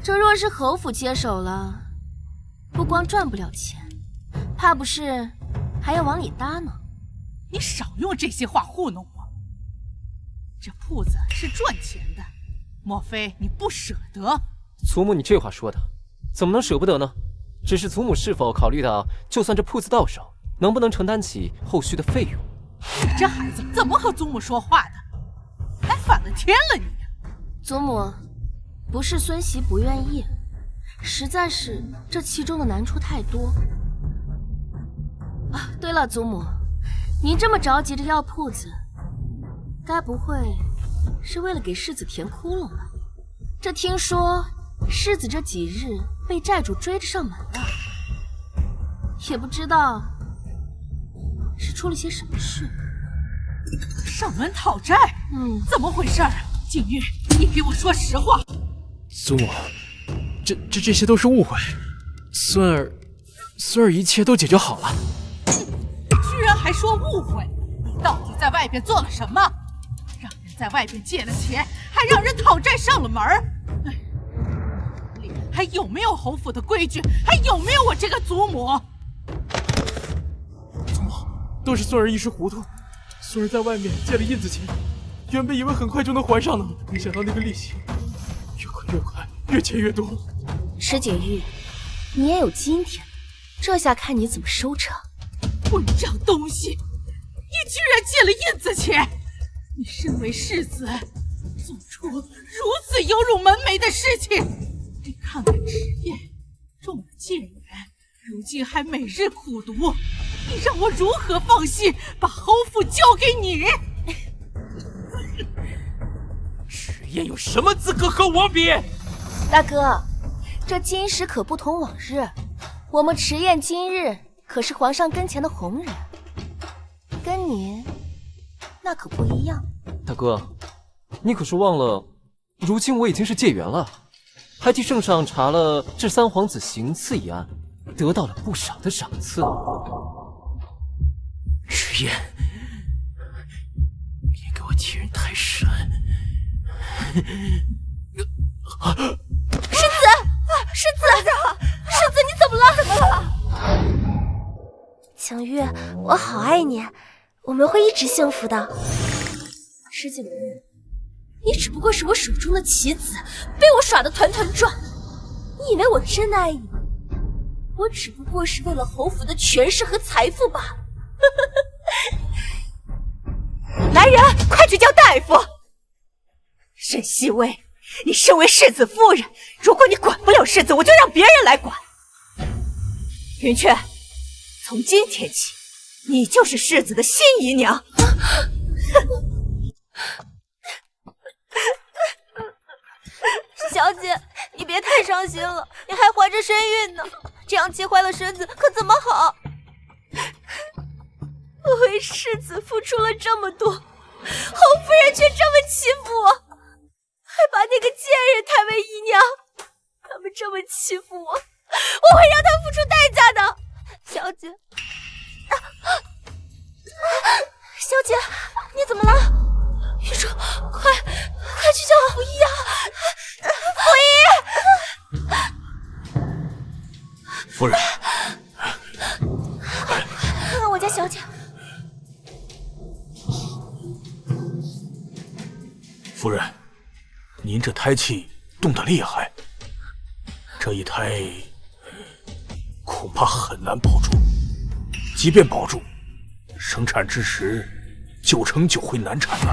这若是侯府接手了，不光赚不了钱，怕不是还要往里搭呢。你少用这些话糊弄我。这铺子是赚钱的，莫非你不舍得？祖母，你这话说的，怎么能舍不得呢？只是祖母是否考虑到，就算这铺子到手，能不能承担起后续的费用？你这孩子怎么和祖母说话的？还反了天了你！祖母，不是孙媳不愿意，实在是这其中的难处太多。啊，对了，祖母，您这么着急着要铺子，该不会是为了给世子填窟窿吧？这听说世子这几日被债主追着上门了，也不知道是出了些什么事。上门讨债？怎么回事？景玉，你给我说实话。祖母，这些都是误会。孙儿一切都解决好了。居然还说误会！你到底在外边做了什么？让人在外边借了钱，还让人讨债上了门儿。还有没有侯府的规矩？还有没有我这个祖母？祖母，都是孙儿一时糊涂。孙儿在外面借了印子钱，原本以为很快就能还上呢，没想到那个利息越滚越快，越欠越多。石景玉，你也有今天，这下看你怎么收场！混账东西，你居然借了印子钱！你身为世子，做出如此有辱门楣的事情！你看看职业，中了贱人，如今还每日苦读，你让我如何放心把侯府交给你？迟燕有什么资格和我比？大哥，这今时可不同往日，我们迟燕今日可是皇上跟前的红人，跟您那可不一样。大哥，你可是忘了，如今我已经是解元了，还替圣上查了这三皇子行刺一案，得到了不少的赏赐。迟燕，别给我欺人太甚！世子，你怎么了？怎么了？景玉，我好爱你，我们会一直幸福的。石景玉，你只不过是我手中的棋子，被我耍得团团转。你以为我真爱你？我只不过是为了侯府的权势和财富罢了。来人，快去叫大夫！沈西薇，你身为世子夫人，如果你管不了世子，我就让别人来管。云雀，从今天起，你就是世子的新姨娘。小姐，你别太伤心了，你还怀着身孕呢，这样气坏了身子可怎么好？我为世子付出了这么多，侯夫人却这么欺负我，还把那个贱人抬为姨娘。他们这么欺负我，我会让他付出代价的。小姐，夫人，我家小姐。夫人，您这胎气动得厉害，这一胎恐怕很难保住。即便保住，生产之时9成9会难产的。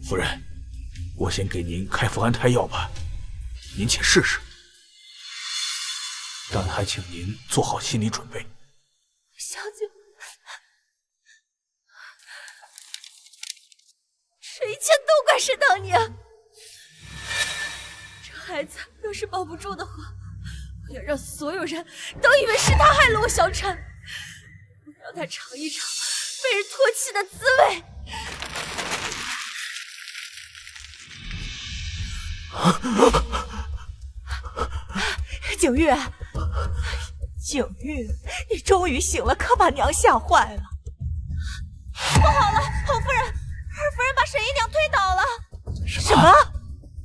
夫人，我先给您开服安胎药吧，您且试试。但还请您做好心理准备。小姐，这一切都怪沈唐宁。这孩子要是保不住的话，我要让所有人都以为是他害了我小产，我让他尝一尝被人唾弃的滋味。景玉，景玉，你终于醒了，可把娘吓坏了。不好了，侯夫人，二夫人把沈姨娘推倒了。什么？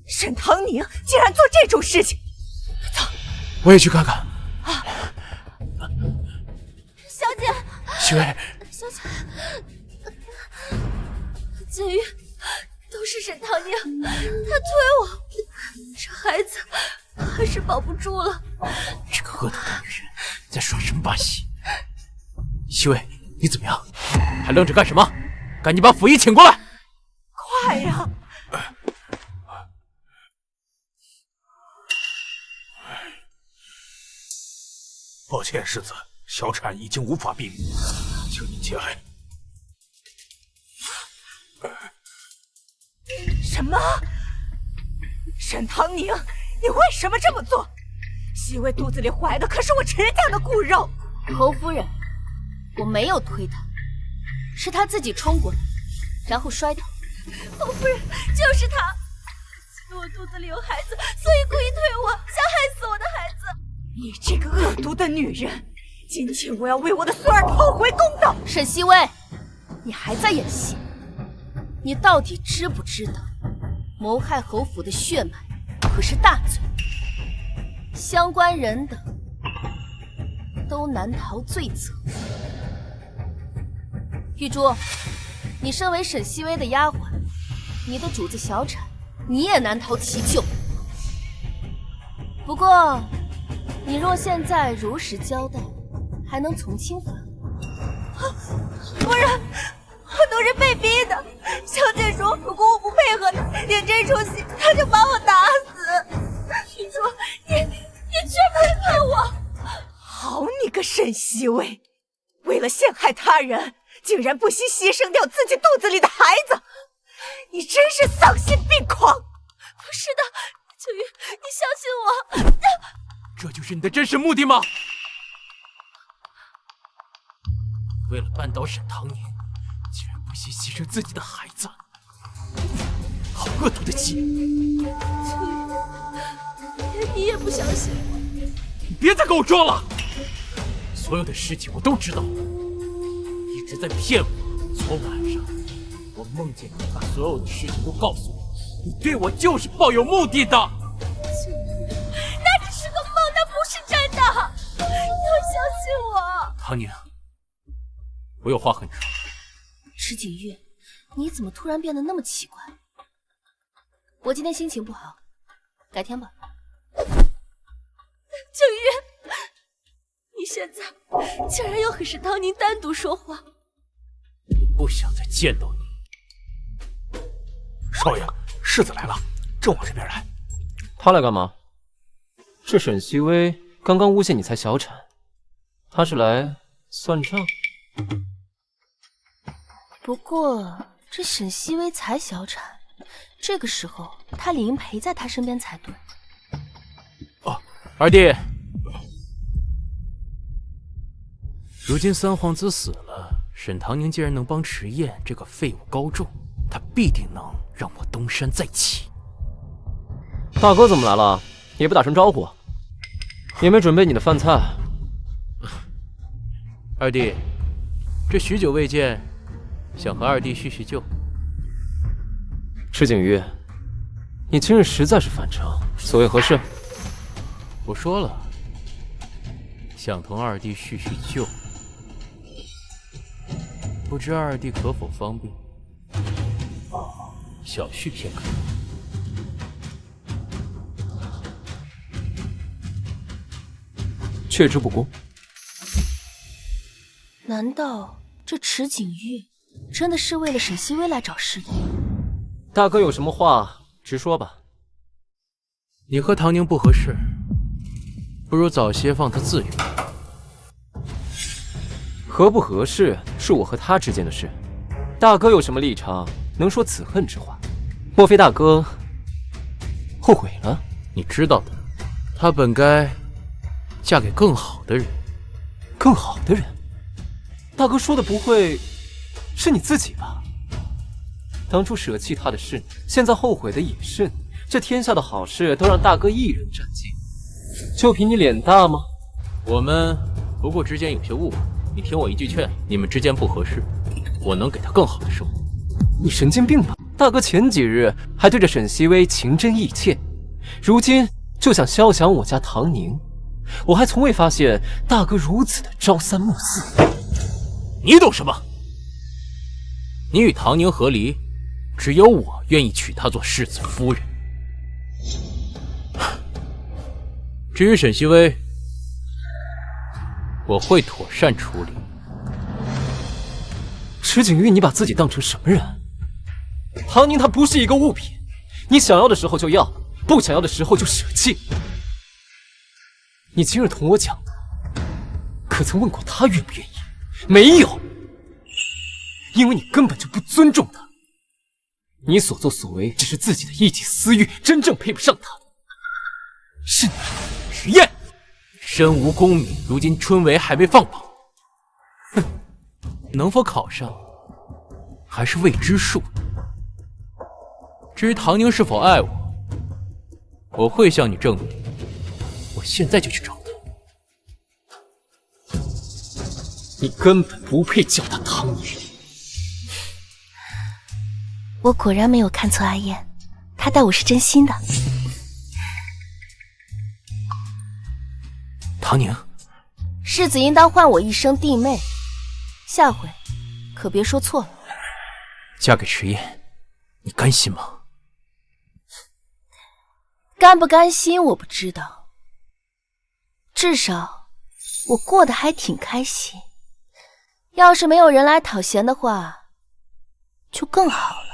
沈唐宁竟然做这种事情！走，我也去看看。小姐，许巍，小姐，景玉，都是沈唐宁，他推我，这孩子还是保不住了。这个恶毒的女人在耍什么把戏？西薇，你怎么样？还愣着干什么？赶紧把府医请过来！快呀！抱歉，世子，小产已经无法避免，请您节哀。什么？沈唐宁，你为什么这么做？西薇肚子里怀的可是我迟家的骨肉。侯夫人，我没有推他，是他自己冲过来，然后摔倒。侯夫人，就是他，觉得我肚子里有孩子，所以故意推我，想害死我的孩子。你这个恶毒的女人，今天我要为我的孙儿讨回公道。沈西薇，你还在演戏？你到底知不知道，谋害侯府的血脉可是大罪，相关人等都难逃罪责。玉珠，你身为沈西薇的丫鬟，你的主子小产，你也难逃其咎。不过，你若现在如实交代，还能从轻发落。夫人，我都是被逼的。小姐说，如果我不配合演这出戏，她就把我打死。玉珠，你绝不背叛我！好你个沈西薇，为了陷害他人，竟然不惜牺牲掉自己肚子里的孩子，你真是丧心病狂！不是的，秋雨，你相信我。这就是你的真实目的吗？为了扳倒沈唐宁，竟然不惜牺牲自己的孩子，好恶毒的计！秋雨，连你也不相信我？你别再跟我装了！所有的事情我都知道，你一直在骗我。昨晚上我梦见你把所有的事情都告诉我，你对我就是抱有目的的。那只是个梦，那不是真的。你要相信我。唐宁，我有话和你说。池景玉，你怎么突然变得那么奇怪？我今天心情不好，改天吧。景玉，你现在竟然要和沈唐宁单独说话。我不想再见到你。少爷，世子来了，正往这边来。他来干嘛？是沈西薇刚刚诬陷你才小产，他是来算账。不过这沈西薇才小产，这个时候他理应陪在他身边才对。二弟，如今三皇子死了，沈唐宁既然能帮迟燕这个废物高中，他必定能让我东山再起。大哥怎么来了？也不打声招呼，也没准备你的饭菜。二弟，这许久未见，想和二弟叙叙旧。池景玉，你今日实在是反常，所谓何事？我说了，想同二弟叙叙旧，不知二弟可否方便？小叙片刻。却之不恭。难道这池景玉真的是为了沈西薇来找事的？大哥有什么话直说吧。你和唐宁不合适，不如早些放他自由。合不合适是我和他之间的事，大哥有什么立场能说此恨之话？莫非大哥后悔了？你知道的，她本该嫁给更好的人。更好的人？大哥说的不会是你自己吧？当初舍弃他的是你，现在后悔的也是你。这天下的好事都让大哥一人占尽，就凭你脸大吗？我们不过之间有些误会，你听我一句劝，你们之间不合适，我能给他更好的生活。你神经病吧？大哥前几日还对着沈西薇情真意切，如今就想肖想我家唐宁，我还从未发现大哥如此的朝三暮四。你懂什么？你与唐宁和离，只有我愿意娶她做世子夫人。至于沈西薇，我会妥善处理。池景玉，你把自己当成什么人？唐宁她不是一个物品，你想要的时候就要，不想要的时候就舍弃。你今日同我讲的，可曾问过她愿不愿意？没有，因为你根本就不尊重她。你所作所为只是自己的一己私欲，真正配不上她的是你。实验，身无功名，如今春闱还没放榜，哼，能否考上还是未知数。至于唐宁是否爱我，我会向你证明。我现在就去找他。你根本不配叫他唐宁。我果然没有看错阿燕，她待我是真心的。唐宁，世子应当唤我一声弟妹，下回可别说错了。嫁给迟燕，你甘心吗？甘不甘心我不知道，至少我过得还挺开心。要是没有人来讨嫌的话，就更好了。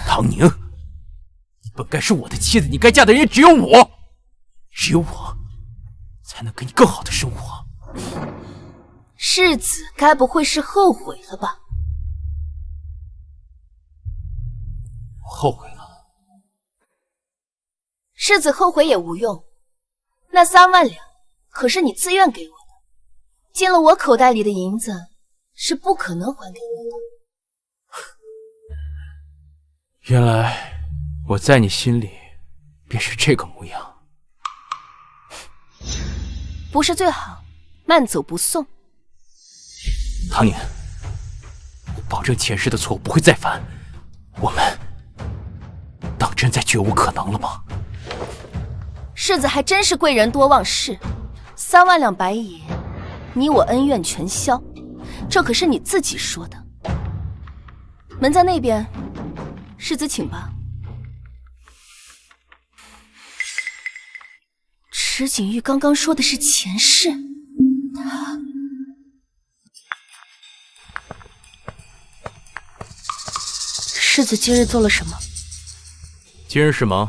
唐宁，你本该是我的妻子，你该嫁的人也只有我，只有我才能给你更好的生活。世子该不会是后悔了吧？我后悔了。世子后悔也无用，那3万两可是你自愿给我的，进了我口袋里的银子是不可能还给你的。原来我在你心里便是这个模样。不是最好，慢走不送。唐宁，我保证前世的错误不会再犯。我们当真再绝无可能了吗？世子还真是贵人多忘事，3万两白银，你我恩怨全消，这可是你自己说的。门在那边，世子请吧。池景玉刚刚说的是前世，他世子今日做了什么？今日是忙，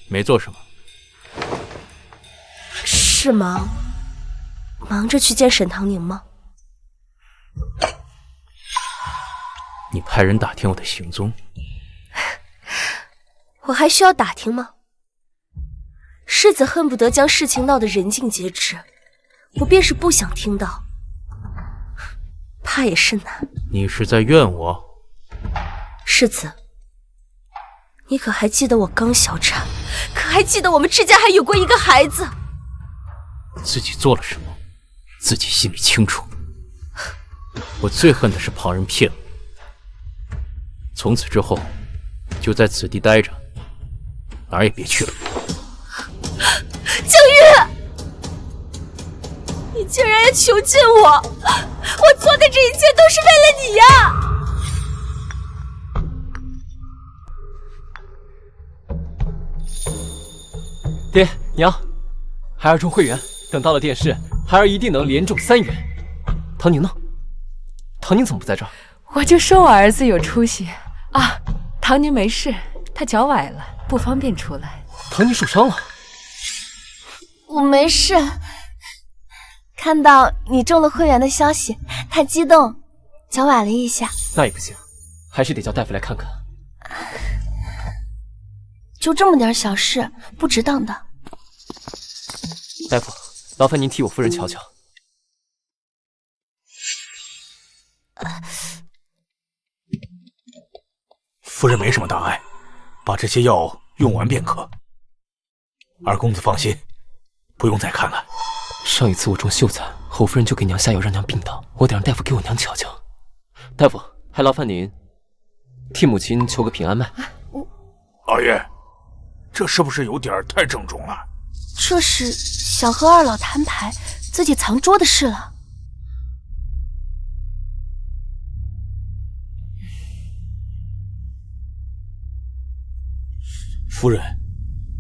没做什么。是忙着去见沈唐宁吗？你派人打听我的行踪，我还需要打听吗？世子恨不得将事情闹得人尽皆知，我便是不想听到，怕也是难。你是在怨我？世子，你可还记得我刚小产？可还记得我们之间还有过一个孩子？自己做了什么，自己心里清楚。我最恨的是旁人骗我。从此之后，就在此地待着，哪儿也别去了。景玉，竟然要囚禁我！我做的这一切都是为了你呀！爹娘，孩儿中会员等到了殿试，孩儿一定能连中3元。唐宁呢？唐宁怎么不在这儿？我就说我儿子有出息啊！唐宁没事，他脚崴了，不方便出来。唐宁受伤了？我没事。看到你中了会员的消息，太激动，脚崴了一下。那也不行，还是得叫大夫来看看。就这么点小事，不值当的。大夫，劳烦您替我夫人瞧瞧。夫人没什么大碍，把这些药用完便可。二公子放心，不用再看了。上一次我中秀才，侯夫人就给娘下药让娘病倒，我得让大夫给我娘瞧瞧。大夫，还劳烦您替母亲求个平安脉。二爷，这是不是有点太郑重了？这是想和二老摊牌自己藏拙的事了。夫人，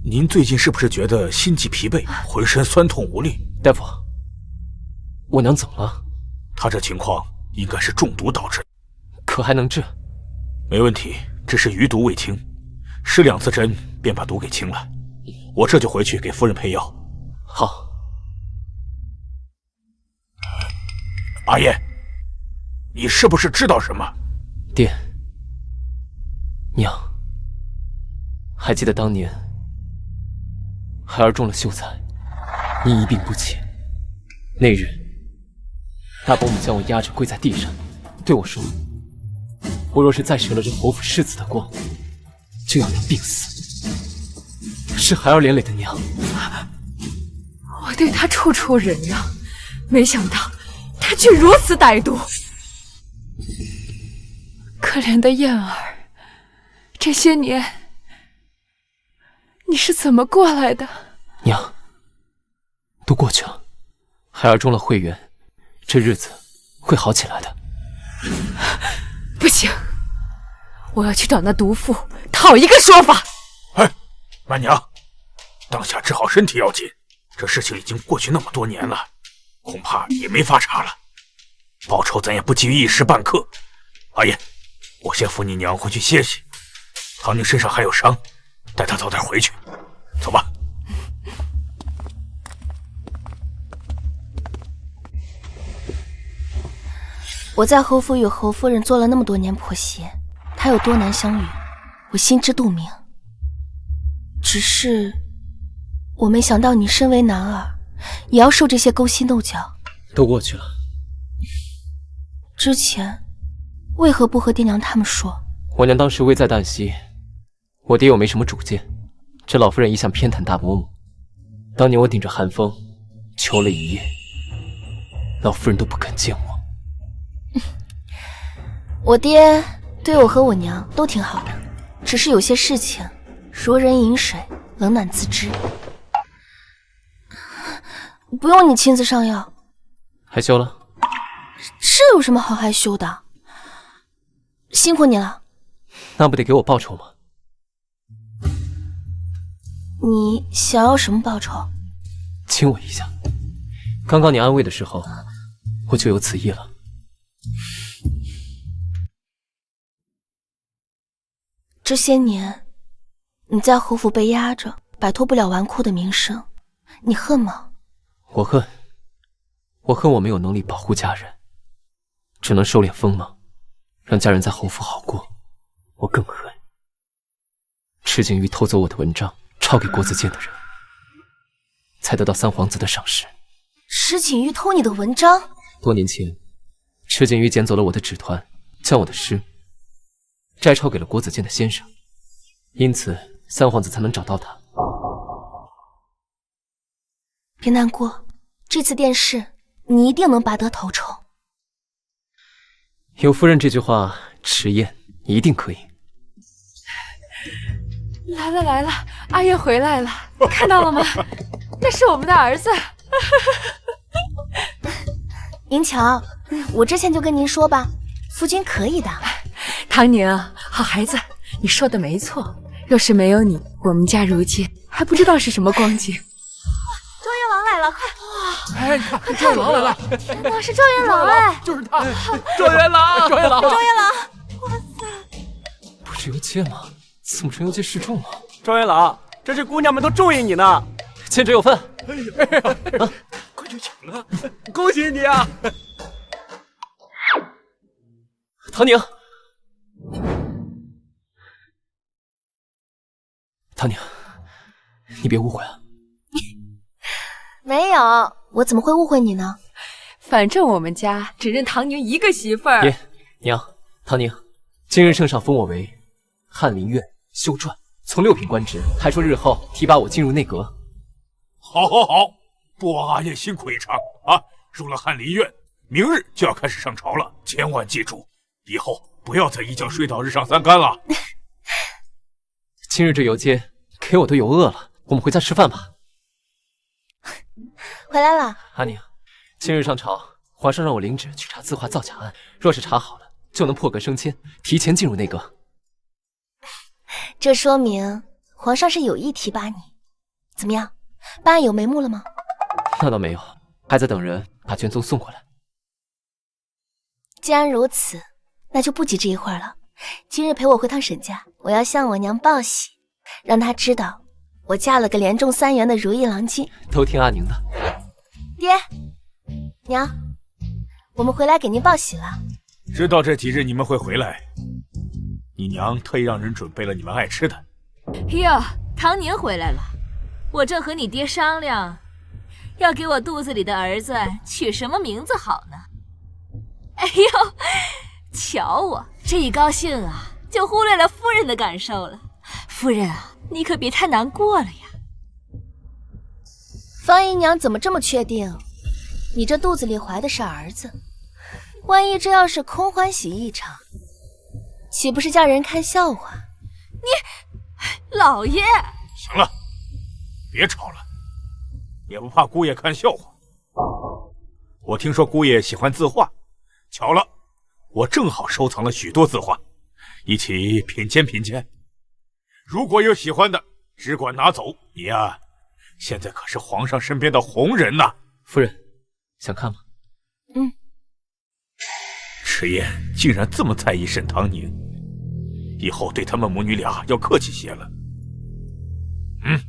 您最近是不是觉得心悸疲惫，浑身酸痛无力？大夫，我娘怎么了？她这情况应该是中毒导致的。可还能治？没问题，只是余毒未清，施2次针便把毒给清了。我这就回去给夫人配药。好。阿燕，你是不是知道什么？爹，娘，还记得当年孩儿中了秀才，您一病不起。那日，大伯母将我压着跪在地上，对我说：“我若是再折了这侯府世子的光，就要娘病死。”是孩儿连累的娘。我对他处处忍让，没想到他却如此歹毒。可怜的燕儿，这些年你是怎么过来的？娘，都过去了。孩儿中了会员，这日子会好起来的。不行，我要去找那毒妇讨一个说法。哎，满娘，当下治好身体要紧，这事情已经过去那么多年了，恐怕也没法查了。报仇咱也不急于一时半刻。阿燕，我先扶你娘回去歇息。唐宁身上还有伤，带她早点回去。走吧。我在侯府与侯夫人做了那么多年婆媳，她有多难相遇，我心知肚明。只是我没想到你身为男儿，也要受这些勾心斗角。都过去了。之前为何不和爹娘他们说？我娘当时危在旦夕，我爹又没什么主见，这老夫人一向偏袒大伯母。当年我顶着寒风求了一夜，老夫人都不肯见我。我爹对我和我娘都挺好的，只是有些事情如人饮水，冷暖自知。不用你亲自上药。害羞了？这有什么好害羞的？辛苦你了。那不得给我报酬吗？你想要什么报酬？亲我一下。刚刚你安慰的时候，我就有此意了。这些年，你在侯府被压着，摆脱不了纨绔的名声，你恨吗？我恨，我没有能力保护家人，只能收敛锋芒，让家人在侯府好过。我更恨池景瑜偷走我的文章，抄给国子监的人，才得到三皇子的赏识。池景瑜偷你的文章？多年前，池景瑜捡走了我的纸团，将我的诗摘抄给了国子监的先生，因此三皇子才能找到他。别难过，这次殿试你一定能拔得头筹。有夫人这句话，迟燕一定可以。来了来了，阿燕回来了，看到了吗？那是我们的儿子。宁乔，我之前就跟您说吧，夫君可以的。唐宁，好孩子，你说的没错。若是没有你，我们家如今还不知道是什么光景。状元郎来了，快！哎，你看，状元郎来了！天哪，是状元郎哎！就是他，状元郎，状元郎，状元郎！哇塞！不是游街吗？怎么成游街示众了？状元郎，这是姑娘们都中意你呢，千折有份。哎呀，快去请了，恭喜你啊！唐宁，唐宁，你别误会啊。没有，我怎么会误会你呢？反正我们家只认唐宁一个媳妇儿。爷娘，唐宁，今日圣上封我为翰林院修撰，从6品官职，还说日后提拔我进入内阁。好，好，好，不枉阿燕辛苦一场啊！入了翰林院，明日就要开始上朝了，千万记住，以后不要再一觉睡到日上三竿了。今日这游街给我都游饿了，我们回家吃饭吧。回来了，阿宁，今日上朝，皇上让我领旨去查字画造假案，若是查好了，就能破格升迁，提前进入内阁。这说明皇上是有意提拔你。怎么样，办案有眉目了吗？那倒没有，还在等人把卷宗送过来。既然如此，那就不急这一会儿了。今日陪我回趟沈家，我要向我娘报喜，让她知道我嫁了个连中3元的如意郎君。都听阿宁的。爹娘，我们回来给您报喜了。知道这几日你们会回来，你娘特意让人准备了你们爱吃的。哟，唐宁回来了，我正和你爹商量，要给我肚子里的儿子取什么名字好呢。哎呦，瞧我这一高兴啊，就忽略了夫人的感受了。夫人啊，你可别太难过了呀。方姨娘怎么这么确定你这肚子里怀的是儿子？万一这要是空欢喜一场，岂不是叫人看笑话？你，老爷，行了，别吵了，也不怕姑爷看笑话。我听说姑爷喜欢字画，巧了，我正好收藏了许多字画，一起品鉴品鉴。如果有喜欢的，只管拿走。你呀，现在可是皇上身边的红人呐。夫人，想看吗？嗯。迟燕竟然这么在意沈唐宁，以后对他们母女俩要客气些了。嗯。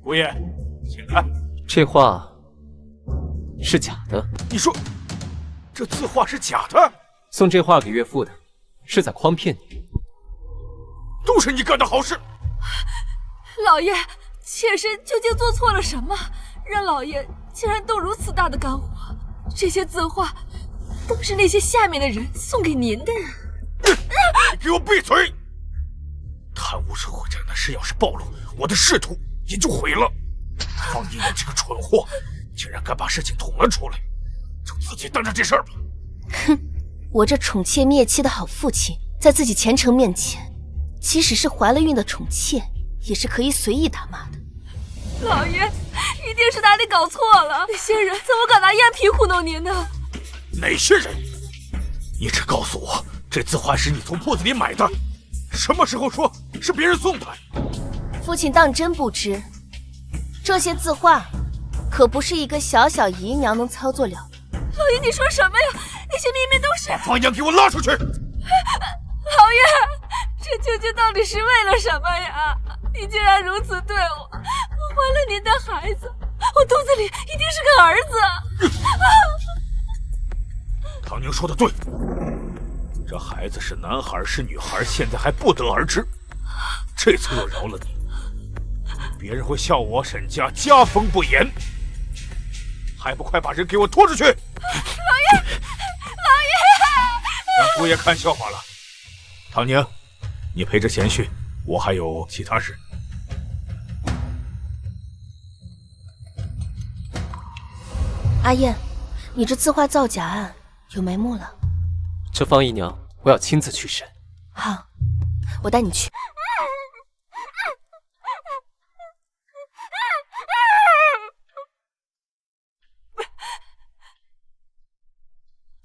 姑爷，请看，这画是假的。你说这字画是假的？送这画给岳父的，是在诓骗你。都是你干的好事。老爷，妾身究竟做错了什么，让老爷竟然动如此大的肝火？这些字画都是那些下面的人送给您的。你给我闭嘴！贪污受贿这样的事要是暴露，我的仕途也就毁了。方一言这个蠢货，竟然敢把事情捅了出来，就自己担着这事儿吧。哼，我这宠妾灭妻的好父亲，在自己前程面前，即使是怀了孕的宠妾，也是可以随意打骂的。老爷，一定是哪里搞错了，那些人怎么敢拿赝品糊弄您呢？哪些人？你只告诉我，这字画是你从铺子里买的，什么时候说是别人送的？父亲当真不知，这些字画可不是一个小小姨娘能操作了的。老爷，你说什么呀？那些明明都是……把方阳给我拉出去！老爷，这究竟到底是为了什么呀？你竟然如此对我，我怀了您的孩子，我肚子里一定是个儿子。唐宁说的对，这孩子是男孩是女孩，现在还不得而知。这次若饶了你，别人会笑我沈家家风不严，还不快把人给我拖出去！老爷，让姑爷看笑话了。唐宁，你陪着贤婿，我还有其他事。阿燕，你这字画造假案有眉目了。这方姨娘，我要亲自去审。好，我带你去。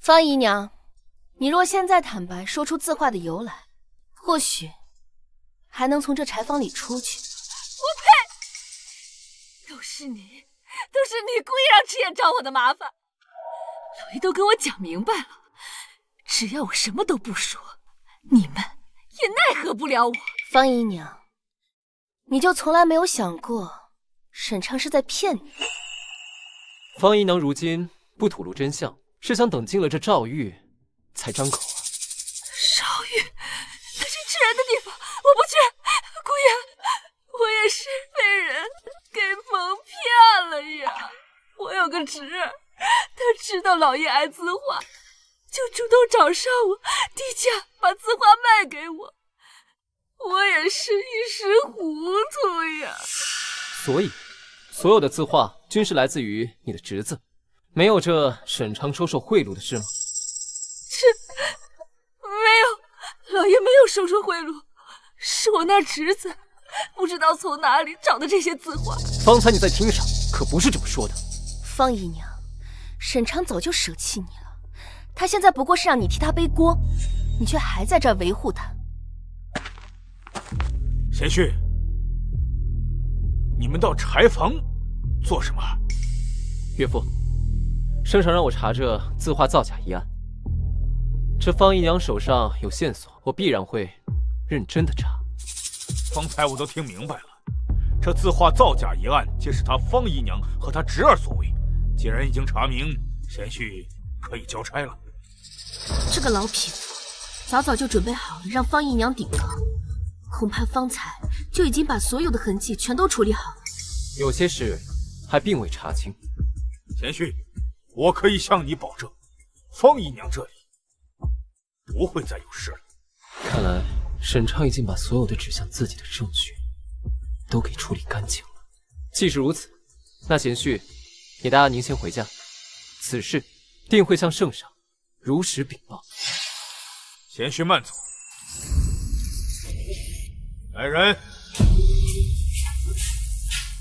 方姨娘，你若现在坦白说出字画的由来，或许还能从这柴房里出去。我呸！都是你故意让赤焰找我的麻烦。老爷都跟我讲明白了，只要我什么都不说，你们也奈何不了我。方姨娘，你就从来没有想过沈昌是在骗你？方姨娘如今不吐露真相，是想等进了这赵狱才张口啊。赵狱，那些吃人的地方，我不去。姑爷，我也是被人给蒙骗了呀。我有个侄儿，他知道老爷爱字画，就主动找上我，低价把字画卖给我。我也是一时糊涂呀。所以，所有的字画均是来自于你的侄子，没有这沈昌收受贿赂的事吗？没有，老爷没有收受贿赂，是我那侄子不知道从哪里找的这些字画。方才你在厅上可不是这么说的。方姨娘，沈昌早就舍弃你了，他现在不过是让你替他背锅，你却还在这儿维护他。贤婿，你们到柴房做什么？岳父，圣上让我查这字画造假一案。这方姨娘手上有线索，我必然会认真的查。方才我都听明白了，这字画造假一案皆是他方姨娘和他侄儿所为。既然已经查明，贤婿可以交差了。这个老匹夫早就准备好了让方姨娘顶撞，恐怕方才就已经把所有的痕迹全都处理好了。有些事还并未查清。贤婿，我可以向你保证，方姨娘这里不会再有事了。看来沈昌已经把所有的指向自己的证据都给处理干净了。既是如此，那贤婿也带阿宁先回家，此事定会向圣上如实禀报。贤婿慢走。来人，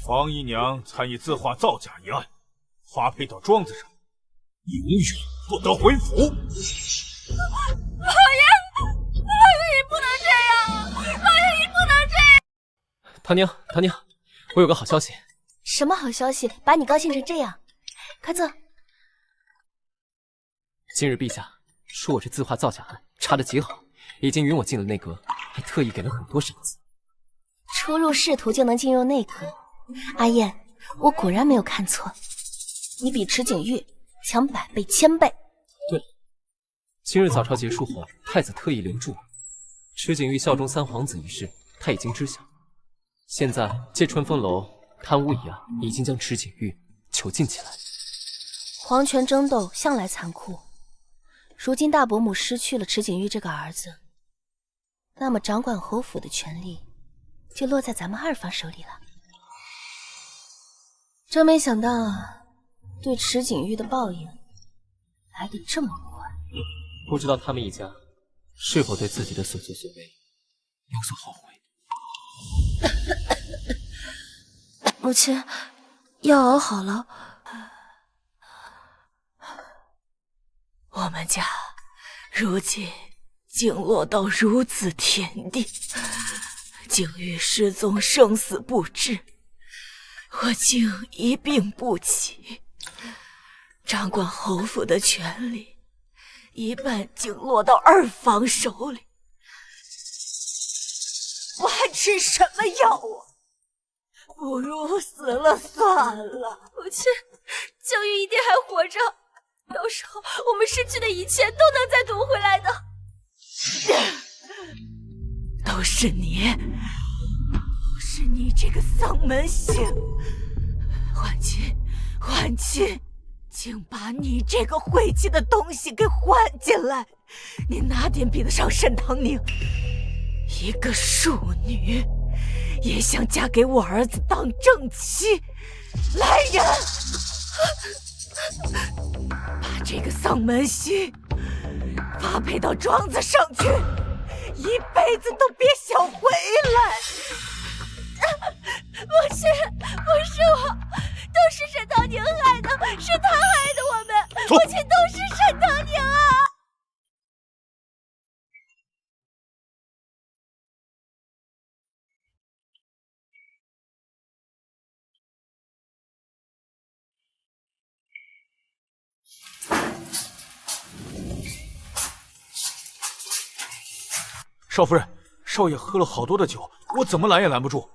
方姨娘参与字画造假一案，发配到庄子上，永远不得回府。老爷，你不能这样！老爷，你不能这样！唐宁，我有个好消息。什么好消息？把你高兴成这样？快坐。今日陛下说我这字画造假案查得极好，已经允我进了内阁，还特意给了很多赏赐。初入仕途就能进入内阁，阿燕，我果然没有看错，你比池景玉强100倍、1000倍。对了，今日早朝结束后，太子特意留住我，池景玉效忠3皇子一事，他已经知晓。现在借春风楼贪污一案，已经将池景玉囚禁起来。皇权争斗向来残酷，如今大伯母失去了池景玉这个儿子，那么掌管侯府的权力就落在咱们二房手里了。真没想到对池景玉的报应来得这么快。不知道他们一家是否对自己的所作所为有所后悔？母亲，药熬好了。我们家如今竟落到如此田地，景玉失踪，生死不知，我竟一病不起，掌管侯府的权力一半竟落到二房手里，我还吃什么药啊？不如死了算了。母亲，景玉一定还活着，到时候我们失去的一切都能再夺回来的。都是你这个丧门星！桓钦，竟把你这个晦气的东西给换进来！你哪点比得上沈唐宁？一个庶女，也想嫁给我儿子当正妻？来人，把这个丧门星发配到庄子上去，一辈子都别想回来！不是我，都是沈唐宁害的，是他害的我们，母亲都是沈唐宁啊！少夫人，少爷喝了好多的酒，我怎么拦也拦不住。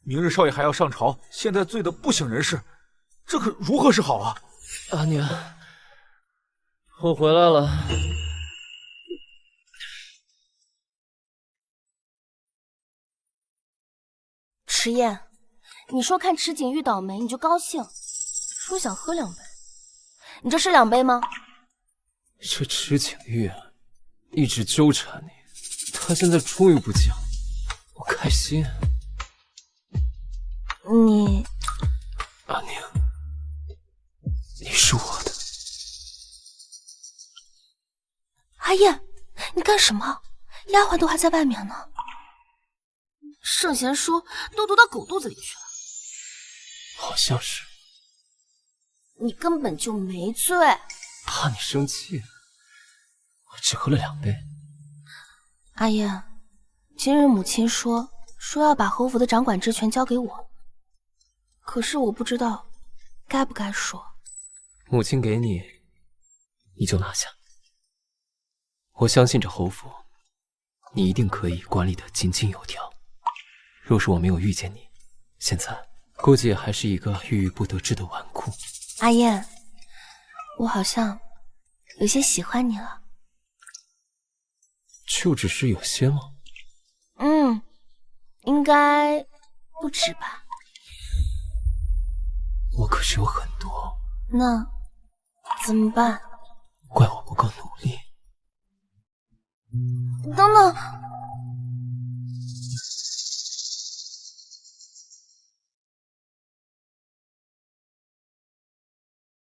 明日少爷还要上朝，现在醉得不省人事，这可如何是好啊？阿娘，我回来了。迟燕，你说看池景玉倒霉你就高兴，说想喝2杯，你这是2杯吗？这池景玉啊，一直纠缠你，他现在终于不讲，我开心。你，阿宁，你是我的。阿燕，你干什么？丫鬟都还在外面呢。圣贤说都毒到狗肚子里去了。好像是。你根本就没醉。怕你生气，我只喝了2杯。阿燕，今日母亲说要把侯府的掌管之权交给我，可是我不知道该不该说。母亲给你，你就拿下。我相信这侯府，你一定可以管理得井井有条。若是我没有遇见你，现在估计也还是一个郁郁不得志的纨绔。阿燕，我好像有些喜欢你了。就只是有些吗？应该不止吧。我可是有很多。那怎么办？怪我不够努力。等等，